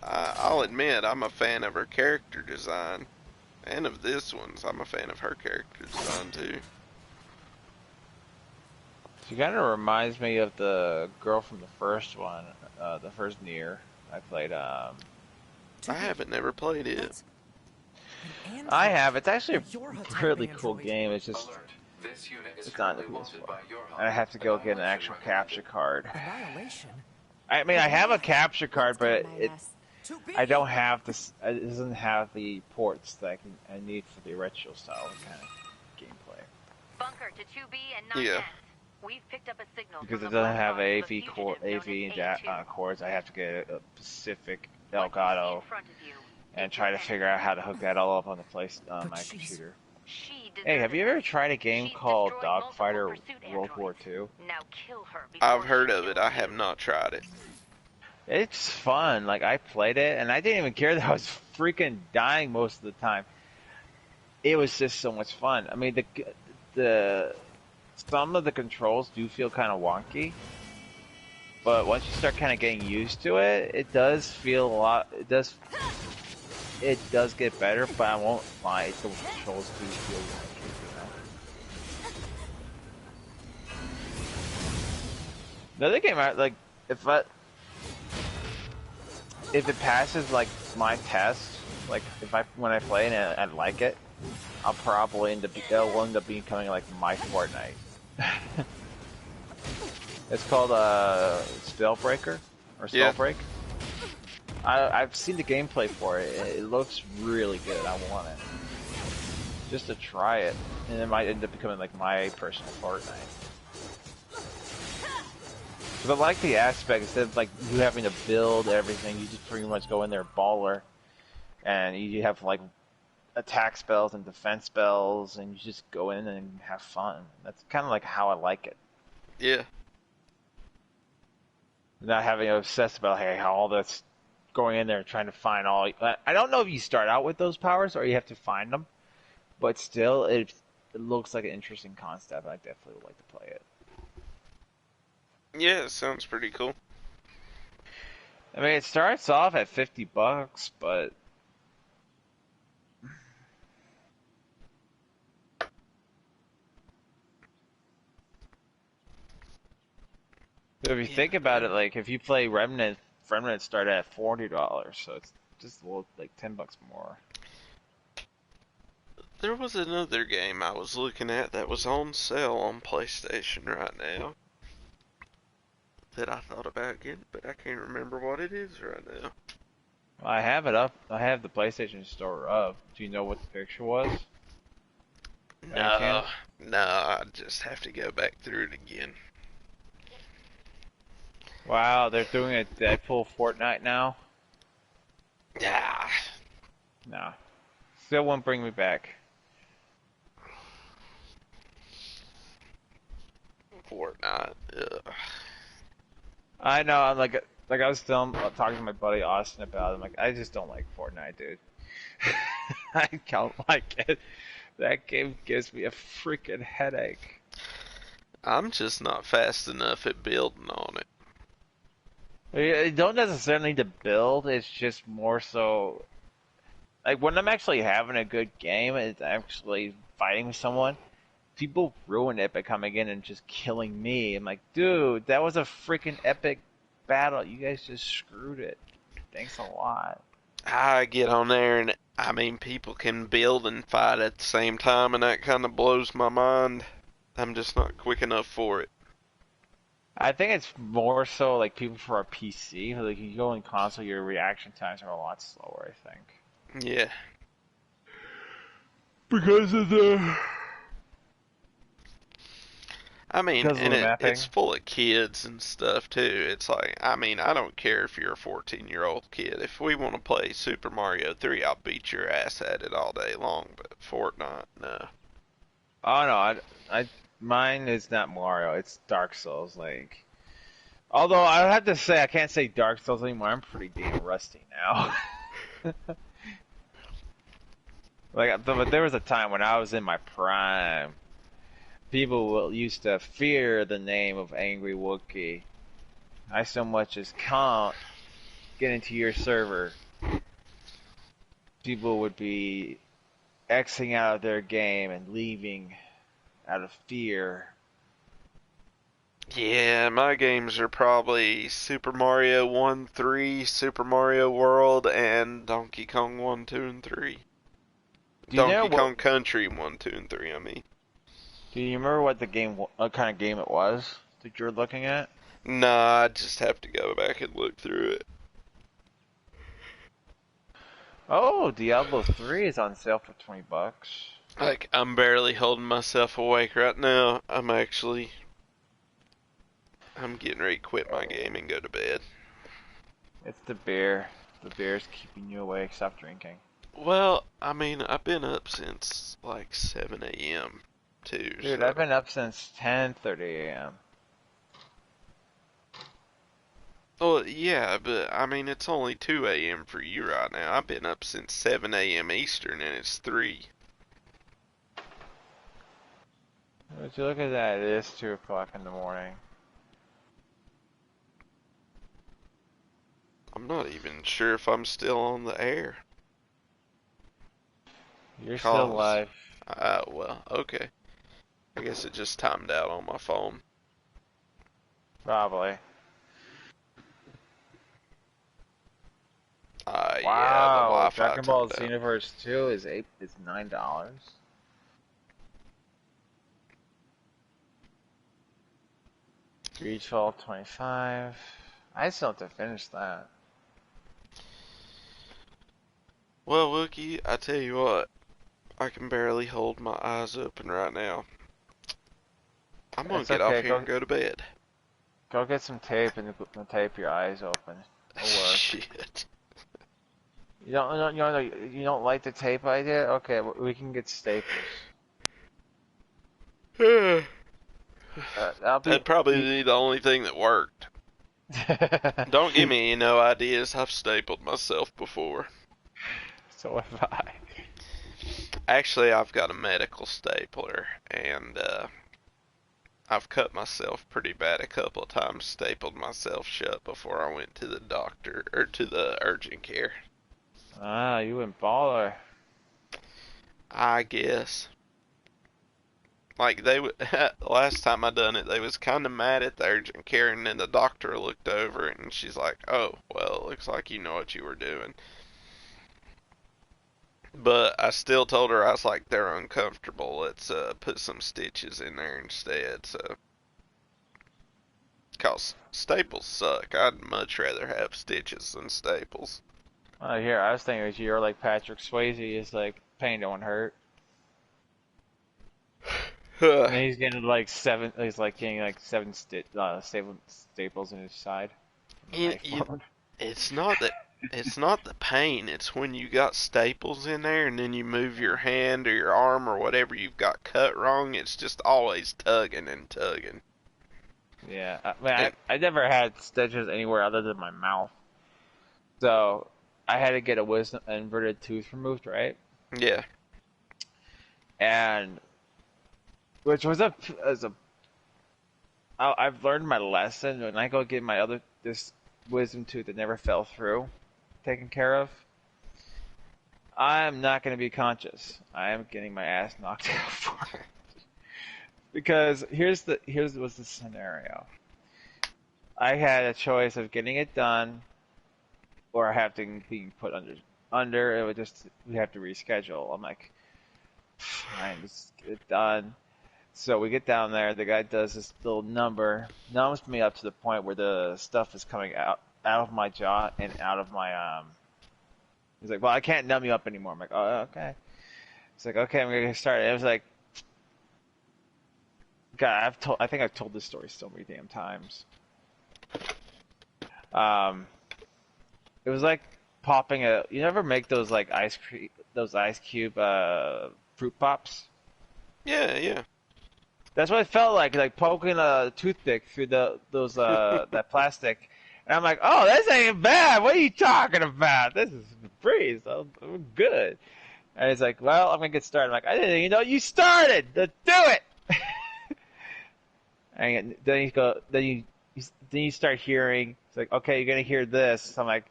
Speaker 3: I'll admit I'm a fan of her character design. And of this one's, I'm a fan of her character design too.
Speaker 5: She kind of reminds me of the girl from the first one, the first Nier I played.
Speaker 3: I haven't never played it.
Speaker 6: That's an android.
Speaker 5: I have. It's actually
Speaker 6: You're a
Speaker 5: a
Speaker 6: type of
Speaker 5: really cool
Speaker 6: android.
Speaker 5: game. It's just
Speaker 1: Alert. This unit is
Speaker 5: it's not in
Speaker 1: currently
Speaker 5: the
Speaker 1: wanted
Speaker 5: PS4.
Speaker 1: by your
Speaker 5: And I have to go get an
Speaker 1: Annihilation
Speaker 5: actual
Speaker 1: recommended.
Speaker 5: capture card.
Speaker 6: Annihilation.
Speaker 5: I mean, I have a capture card, but
Speaker 2: My
Speaker 5: it
Speaker 2: mess.
Speaker 6: To be.
Speaker 5: I don't have this. It doesn't have the ports that I need for the retro style kind of gameplay.
Speaker 7: Bunker to 2B and 9
Speaker 3: Yeah.
Speaker 7: We've picked up a signal
Speaker 5: Because
Speaker 7: from
Speaker 5: it
Speaker 7: the
Speaker 5: doesn't
Speaker 7: black
Speaker 5: have
Speaker 7: box of a
Speaker 5: AV core,
Speaker 7: fugitive known
Speaker 5: AV
Speaker 7: as
Speaker 5: and
Speaker 7: A2.
Speaker 5: cords. I have to get a Pacific
Speaker 7: What you see
Speaker 5: Elgato
Speaker 7: in front of you
Speaker 5: and
Speaker 7: is
Speaker 5: try to
Speaker 7: your
Speaker 5: figure out how to hook that all up on the
Speaker 6: But
Speaker 5: my
Speaker 6: she's-
Speaker 5: computer.
Speaker 7: She
Speaker 5: Hey, have you
Speaker 7: deserted
Speaker 5: ever
Speaker 7: us.
Speaker 5: tried a game
Speaker 7: She's
Speaker 5: called
Speaker 7: destroyed multiple
Speaker 5: Dogfighter
Speaker 7: pursuit
Speaker 5: World War
Speaker 7: androids.
Speaker 5: II?
Speaker 7: Now kill her before
Speaker 3: I've heard
Speaker 7: she
Speaker 3: of it.
Speaker 7: kills
Speaker 3: I have
Speaker 7: you.
Speaker 3: not tried it.
Speaker 5: It's fun. Like, I played it, and I didn't even care that I was freaking dying most of the time. It was just so much fun. I mean, the some of the controls do feel kind of wonky, but once you start kind of getting used to it, it does feel a lot. It does get better, but I won't lie, the controls do feel wonky, you know. The other game, like, if it passes like my test, like when I play it and I like it, I'll probably it'll end up becoming like my Fortnite. It's called Spellbreaker or
Speaker 3: Yeah.
Speaker 5: Spellbreak. I've seen the gameplay for it. It looks really good. I want it just to try it, and it might end up becoming like my personal Fortnite. But I like the aspect, instead of like you having to build everything, you just pretty much go in there baller, and you have like attack spells and defense spells, and you just go in and have fun. That's kind of like how I like it.
Speaker 3: Yeah.
Speaker 5: Not having to obsess about hey, how all that's going in there and trying to find all. I don't know if you start out with those powers or you have to find them, but still, it looks like an interesting concept. I definitely would like to play it.
Speaker 3: Yeah, it sounds pretty cool.
Speaker 5: I mean, it starts off at $50, but if you think about it, like if you play Remnant started at $40, so it's just a little like $10 more.
Speaker 3: There was another game I was looking at that was on sale on PlayStation right now that I thought about getting, but I can't remember what it is right now.
Speaker 5: I have it up. I have the PlayStation Store up. Do you know what the picture was?
Speaker 3: No, I just have to go back through it again.
Speaker 5: Wow, they're doing a Deadpool Fortnite now?
Speaker 3: Yeah.
Speaker 5: No. Still won't bring me back.
Speaker 3: Fortnite. Ugh.
Speaker 5: I know, I'm like I was talking to my buddy Austin about it. I'm like, I just don't like Fortnite, dude. I don't like it. That game gives me a freaking headache.
Speaker 3: I'm just not fast enough at building on it.
Speaker 5: You don't necessarily need to build, it's just more so like when I'm actually having a good game, it's actually fighting with someone, people ruin it by coming in and just killing me. I'm like, dude, that was a freaking epic battle. You guys just screwed it. Thanks a lot.
Speaker 3: I get on there and, I mean, people can build and fight at the same time, and that kind of blows my mind. I'm just not quick enough for it.
Speaker 5: I think it's more so like people for a PC. Like you go in console, your reaction times are a lot slower, I think.
Speaker 3: Yeah.
Speaker 5: Because of the...
Speaker 3: I mean,
Speaker 5: Because of
Speaker 3: and
Speaker 5: the mapping.
Speaker 3: it's full of kids and stuff too. It's like, I mean, I don't care if you're a 14-year-old kid. If we want to play Super Mario 3, I'll beat your ass at it all day long. But Fortnite, no.
Speaker 5: Oh no, I mine is not Mario. It's Dark Souls. Like, although I have to say I can't say Dark Souls anymore. I'm pretty damn rusty now. Like, but there was a time when I was in my prime. People used to fear the name of Angry Wookiee. I so much as can't get into your server. People would be Xing out of their game and leaving out of fear.
Speaker 3: Yeah, my games are probably Super Mario 1, 3, Super Mario World, and Donkey Kong 1, 2, and 3.
Speaker 5: Do you know
Speaker 3: Donkey Kong
Speaker 5: what?
Speaker 3: Country 1, 2, and 3, I mean.
Speaker 5: Do you remember what the game, what kind of game it was that you're looking at?
Speaker 3: Nah, I just have to go back and look through it.
Speaker 5: Oh, Diablo 3 is on sale for $20.
Speaker 3: Like, I'm barely holding myself awake right now. I'm getting ready to quit my game and go to bed.
Speaker 5: It's the beer. The beer's keeping you awake. Stop drinking.
Speaker 3: Well, I mean, I've been up since like 7 a.m. too.
Speaker 5: Dude,
Speaker 3: so.
Speaker 5: I've been up since 10:30 a.m.
Speaker 3: Well, yeah, but I mean, it's only 2 a.m. for you right now. I've been up since 7 a.m. Eastern and it's 3.
Speaker 5: Would you look at that? It is 2 o'clock in the morning.
Speaker 3: I'm not even sure if I'm still on the air.
Speaker 5: You're still live.
Speaker 3: Well, okay. I guess it just timed out on my phone.
Speaker 5: Probably.
Speaker 3: Yeah, the
Speaker 5: Wow,
Speaker 3: Wi-Fi
Speaker 5: Dragon Ball
Speaker 3: timed out.
Speaker 5: Xenoverse 2 is $9. Reachfall 25. I still have to finish that.
Speaker 3: Well, Wookie, I tell you what, I can barely hold my eyes open right now. I'm gonna
Speaker 5: It's
Speaker 3: get
Speaker 5: okay,
Speaker 3: off here and go to bed.
Speaker 5: Go get some tape and tape your eyes open. It'll work.
Speaker 3: Shit.
Speaker 5: You don't like the tape idea? Okay, we can get staples.
Speaker 3: That'd probably be the only thing that worked. Don't give me no ideas. I've stapled myself before.
Speaker 5: So have I.
Speaker 3: Actually, I've got a medical stapler, and I've cut myself pretty bad a couple of times, stapled myself shut before I went to the doctor, or to the urgent care.
Speaker 5: Ah, you went baller.
Speaker 3: I guess. Like, last time I done it, they was kind of mad at the urgent care, and then the doctor looked over it, and she's like, oh, well, it looks like you know what you were doing. But I still told her, I was like, they're uncomfortable, let's put some stitches in there instead, so. Cause staples suck, I'd much rather have stitches than staples.
Speaker 5: Here, I was thinking you're like Patrick Swayze, it's like, pain don't hurt. And he's getting like seven staples in his side.
Speaker 3: It's not the pain, it's when you got staples in there and then you move your hand or your arm or whatever you've got cut wrong, it's just always tugging and tugging.
Speaker 5: Yeah, I never had stitches anywhere other than my mouth. So, I had to get an inverted tooth removed, right?
Speaker 3: Yeah.
Speaker 5: And which was I've learned my lesson when I go get this wisdom tooth that never fell through taken care of. I'm not going to be conscious. I am getting my ass knocked out for it. Because here's what's the scenario. I had a choice of getting it done, or I have to be put under. It would we have to reschedule. I'm like, fine, just get it done. So we get down there. The guy does this little number, numbs me up to the point where the stuff is coming out of my jaw and out of my He's like, well, I can't numb you up anymore. I'm like, oh, okay. He's like, okay, I'm gonna get started. It was like, God, I think I've told this story so many damn times. It was like popping you never make those like ice cube fruit pops?
Speaker 3: Yeah.
Speaker 5: That's what it felt like poking a toothpick through those that plastic. And I'm like, oh, this ain't bad. What are you talking about? This is free, so I'm good. And he's like, well, I'm gonna get started. I'm like, I didn't even know you started. Let's do it. And then you start hearing. It's like, okay, you're gonna hear this. So I'm like,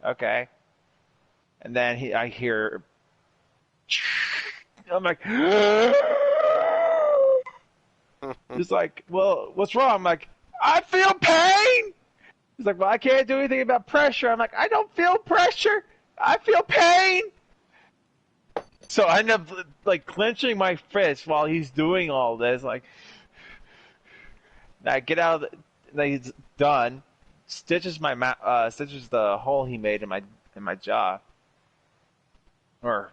Speaker 5: okay. And then I hear. I'm like. He's like, well, what's wrong? I'm like, I feel pain. He's like, well, I can't do anything about pressure. I'm like, I don't feel pressure. I feel pain. So I end up like clenching my fist while he's doing all this. Like, I get out of the, he's done. Stitches stitches the hole he made in my jaw. Or,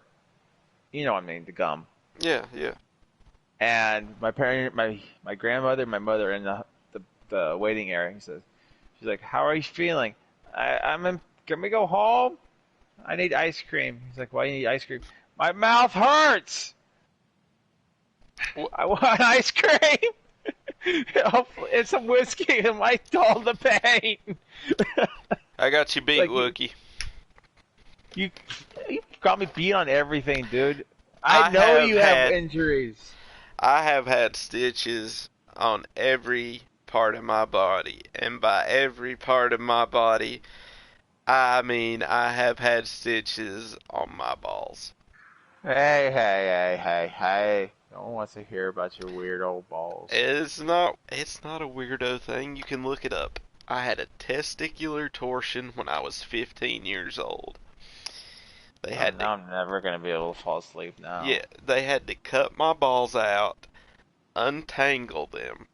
Speaker 5: you know what I mean, the gum.
Speaker 3: Yeah, yeah.
Speaker 5: And my grandmother, my mother in the waiting area. She's like, how are you feeling? Can we go home? I need ice cream. He's like, why do you need ice cream? My mouth hurts. I want ice cream. It's some whiskey to might dull the pain.
Speaker 3: I got you beat,
Speaker 5: Like,
Speaker 3: Wookie.
Speaker 5: You got me beat on everything, dude. I know you have injuries.
Speaker 3: I have had stitches on every part of my body, and by every part of my body, I mean I have had stitches on my balls.
Speaker 5: Hey. No one wants to hear about your weird old balls.
Speaker 3: It's not a weirdo thing. You can look it up. I had a testicular torsion when I was 15 years old.
Speaker 5: Now I'm never going to be able to fall asleep now.
Speaker 3: Yeah, they had to cut my balls out, untangle them,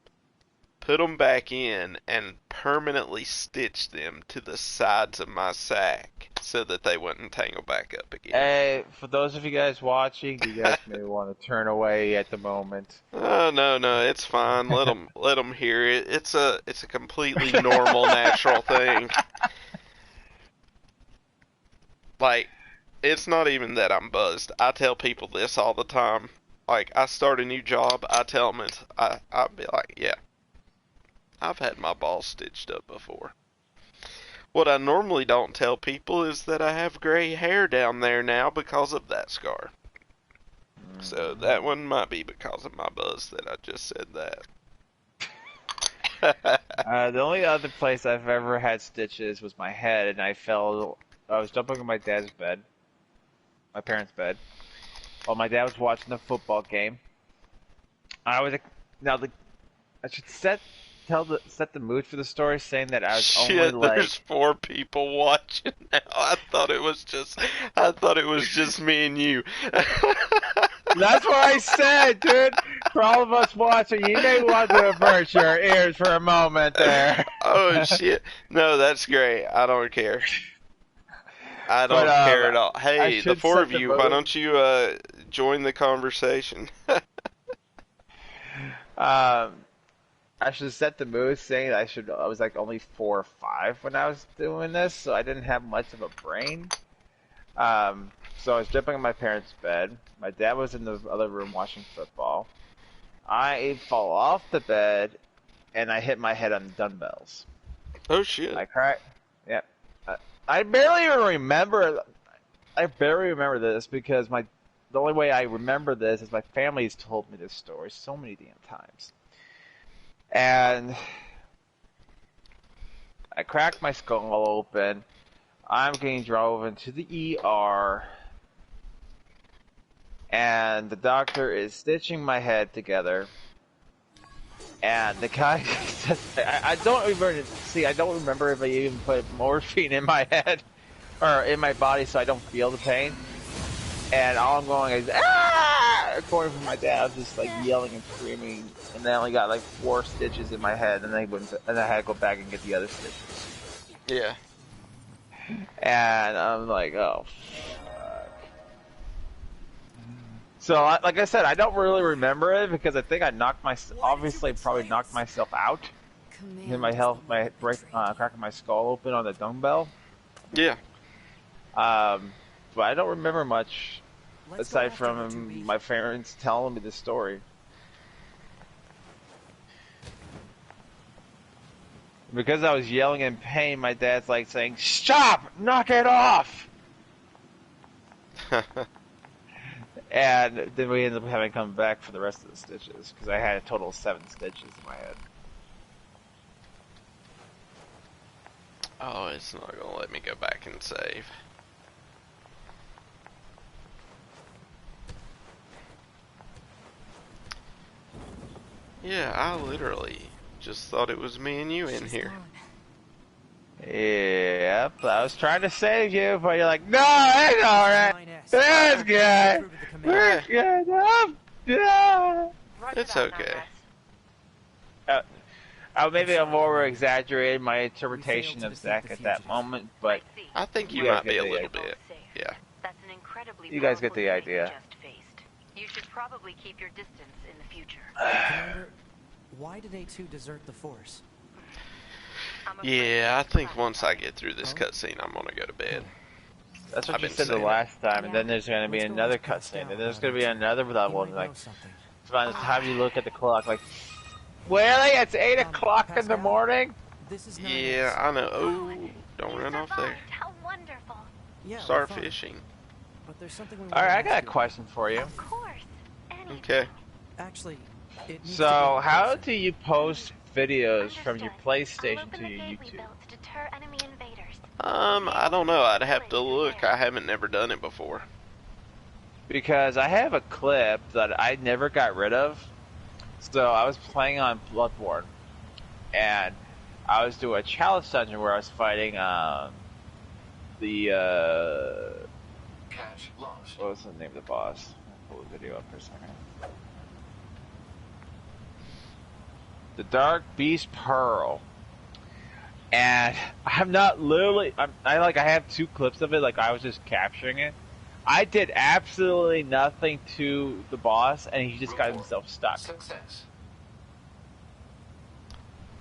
Speaker 3: put them back in, and permanently stitch them to the sides of my sack so that they wouldn't tangle back up again.
Speaker 5: Hey, for those of you guys watching, you guys may want to turn away at the moment.
Speaker 3: Oh, no, it's fine. Let them hear it. It's a completely normal, natural thing. Like, it's not even that I'm buzzed. I tell people this all the time. Like, I start a new job, I tell them I'll be like, yeah, I've had my balls stitched up before. What I normally don't tell people is that I have gray hair down there now because of that scar. So that one might be because of my buzz that I just said that.
Speaker 5: The only other place I've ever had stitches was my head, and I was jumping on my dad's bed, my parents' bed, while my dad was watching the football game. I should set the mood for the story, saying that I was only like.
Speaker 3: There's 4 people watching now. I thought it was just me and you.
Speaker 5: That's what I said, dude. For all of us watching, you may want to avert your ears for a moment there.
Speaker 3: Oh shit! No, that's great. I don't care. I don't care at all. Hey, the 4 of you, why don't you join the conversation?
Speaker 5: I should set the mood, saying I was like only 4 or 5 when I was doing this, so I didn't have much of a brain. So I was jumping on my parents' bed. My dad was in the other room watching football. I fall off the bed, and I hit my head on the dumbbells.
Speaker 3: Oh shit!
Speaker 5: I cried. Yeah. I barely even remember. I barely remember this because the only way I remember this is my family has told me this story so many damn times. And I cracked my skull open. I'm getting drove into the ER. And the doctor is stitching my head together. And the guy says, I don't remember if I even put morphine in my head or in my body so I don't feel the pain. And all I'm going is, ah! According to my dad, I was just like yelling and screaming. And then I only got like 4 stitches in my head, and I had to go back and get the other stitches.
Speaker 3: Yeah.
Speaker 5: And I'm like, oh, fuck. So, like I said, I don't really remember it because I think I probably knocked myself out. In cracking my skull open on the dumbbell.
Speaker 3: Yeah.
Speaker 5: But I don't remember much aside from my parents telling me the story. Because I was yelling in pain, my dad's like saying, "Stop! Knock it off!" And then we ended up having to come back for the rest of the stitches, because I had a total of 7 stitches in my head.
Speaker 3: Oh, it's not gonna let me go back and save. Yeah, I literally just thought it was me and you in
Speaker 2: She's
Speaker 3: here.
Speaker 2: gone.
Speaker 5: Yep, I was trying to save you, but you're like, no, it's alright. It's good. We're good. Yeah.
Speaker 3: It's okay.
Speaker 5: Maybe I'm over exaggerated my interpretation of Zack at that moment, but
Speaker 3: I think you
Speaker 5: Yeah,
Speaker 3: might be a
Speaker 5: get the
Speaker 3: little
Speaker 5: idea.
Speaker 3: bit. Yeah.
Speaker 7: That's an incredibly
Speaker 5: You guys get
Speaker 7: powerful
Speaker 5: the
Speaker 7: enemy you
Speaker 5: idea.
Speaker 7: just faced. You should probably keep your distance in the future.
Speaker 6: Commander, why did A2 desert the Force?
Speaker 7: I'm afraid
Speaker 3: Yeah, I
Speaker 7: it's
Speaker 3: think
Speaker 7: classified.
Speaker 3: once I get through this cutscene, I'm gonna go to bed.
Speaker 5: that's what
Speaker 3: I've
Speaker 5: you
Speaker 3: been
Speaker 5: said the
Speaker 3: saying
Speaker 5: last time, and
Speaker 2: Yeah.
Speaker 5: then there's going to be
Speaker 6: Let's go
Speaker 5: another
Speaker 6: ask Pascal
Speaker 5: cutscene, and there's
Speaker 6: about
Speaker 5: going to be
Speaker 6: it.
Speaker 5: another
Speaker 6: He
Speaker 5: level,
Speaker 6: might
Speaker 5: and like,
Speaker 6: know something.
Speaker 5: by the time you look at the clock, like, really? It's 8 o'clock in the
Speaker 6: Pascal?
Speaker 5: morning?
Speaker 6: This is
Speaker 3: Yeah, I know. Oh, don't
Speaker 7: You
Speaker 3: run off there.
Speaker 7: survived. How wonderful.
Speaker 6: Yeah,
Speaker 3: Start
Speaker 6: we're fine.
Speaker 3: fishing.
Speaker 6: But there's something we
Speaker 5: Alright, I
Speaker 6: wanna
Speaker 5: got a
Speaker 6: ask you.
Speaker 5: question for you.
Speaker 7: Of course. Anything.
Speaker 3: Okay.
Speaker 6: Actually, it needs to be
Speaker 5: So,
Speaker 6: in
Speaker 5: how
Speaker 6: person.
Speaker 5: do you post videos from your
Speaker 7: Understood.
Speaker 5: PlayStation
Speaker 7: I'll open
Speaker 5: to
Speaker 7: the
Speaker 5: your
Speaker 7: gate we
Speaker 5: YouTube?
Speaker 7: built to deter enemy invaders.
Speaker 3: I don't know. I'd have to look. I haven't never done it before.
Speaker 5: Because I have a clip that I never got rid of. So I was playing on Bloodborne, and I was doing a challenge dungeon where I was fighting the
Speaker 1: Catch lost.
Speaker 5: what was the name of the boss? I'll pull the video up for a second. The Dark Beast Pearl. And I'm not literally. I have 2 clips of it. Like I was just capturing it. I did absolutely nothing to the boss, and he just got himself stuck.
Speaker 1: Success.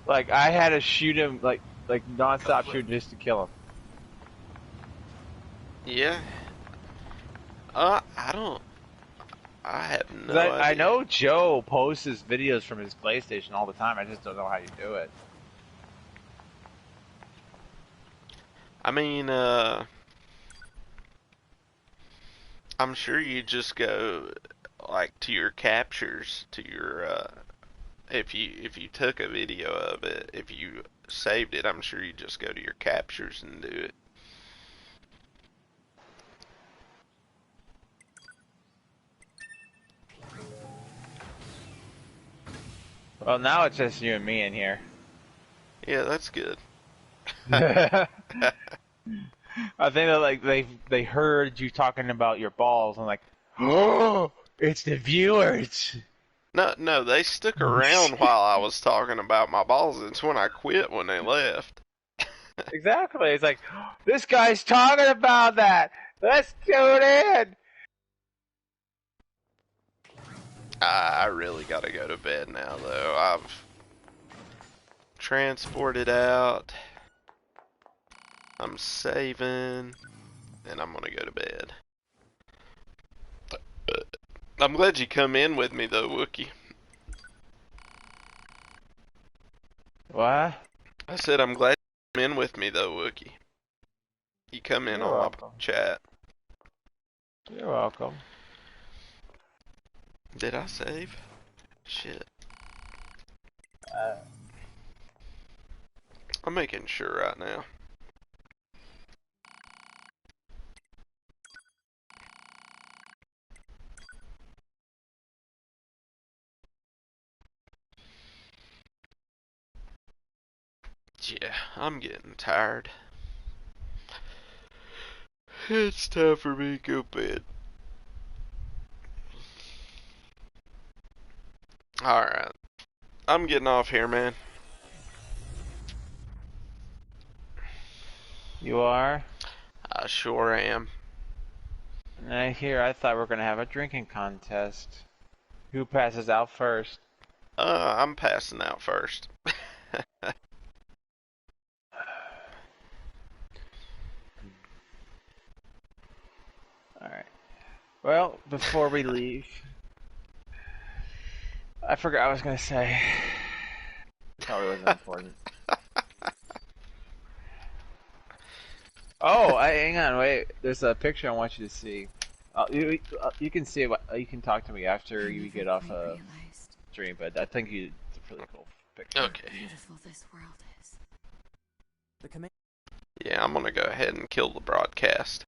Speaker 5: Like I had to shoot him like non-stop shooting just to kill him.
Speaker 3: Yeah. I don't. I have no
Speaker 5: 'Cause
Speaker 3: idea.
Speaker 5: I know Joe posts his videos from his PlayStation all the time. I just don't know how you do it.
Speaker 3: I mean, I'm sure you just go like to your captures, to your if you took a video of it, if you saved it, I'm sure you just go to your captures and do it.
Speaker 5: Well, now it's just you and me in here.
Speaker 3: Yeah, that's good.
Speaker 5: I think that like they heard you talking about your balls and like, oh, it's the viewers.
Speaker 3: No, they stuck around while I was talking about my balls. It's when I quit when they left.
Speaker 5: Exactly. It's like, this guy's talking about that. Let's tune in.
Speaker 3: I really gotta go to bed now, though. I've transported out. I'm saving, and I'm gonna go to bed. I'm glad you come in with me, though, Wookie.
Speaker 5: What?
Speaker 3: I said I'm glad you come in with me, though, Wookie. You come in
Speaker 5: You're
Speaker 3: on my
Speaker 5: welcome.
Speaker 3: chat.
Speaker 5: You're welcome.
Speaker 3: Did I save? Shit. I'm making sure right now. Yeah, I'm getting tired. It's time for me to go to bed. Alright. I'm getting off here, man.
Speaker 5: You are?
Speaker 3: I sure am.
Speaker 5: I thought we were gonna have a drinking contest. Who passes out first?
Speaker 3: I'm passing out first.
Speaker 5: Alright. Well, before we leave, I forgot what I was gonna say. Probably wasn't important. Oh, hang on, wait. There's a picture I want you to see. You can see it. You can talk to me after you get off a stream, but I think it's a really cool picture.
Speaker 3: Okay.
Speaker 2: Beautiful this world is.
Speaker 6: The command.
Speaker 3: Yeah, I'm gonna go ahead and kill the broadcast.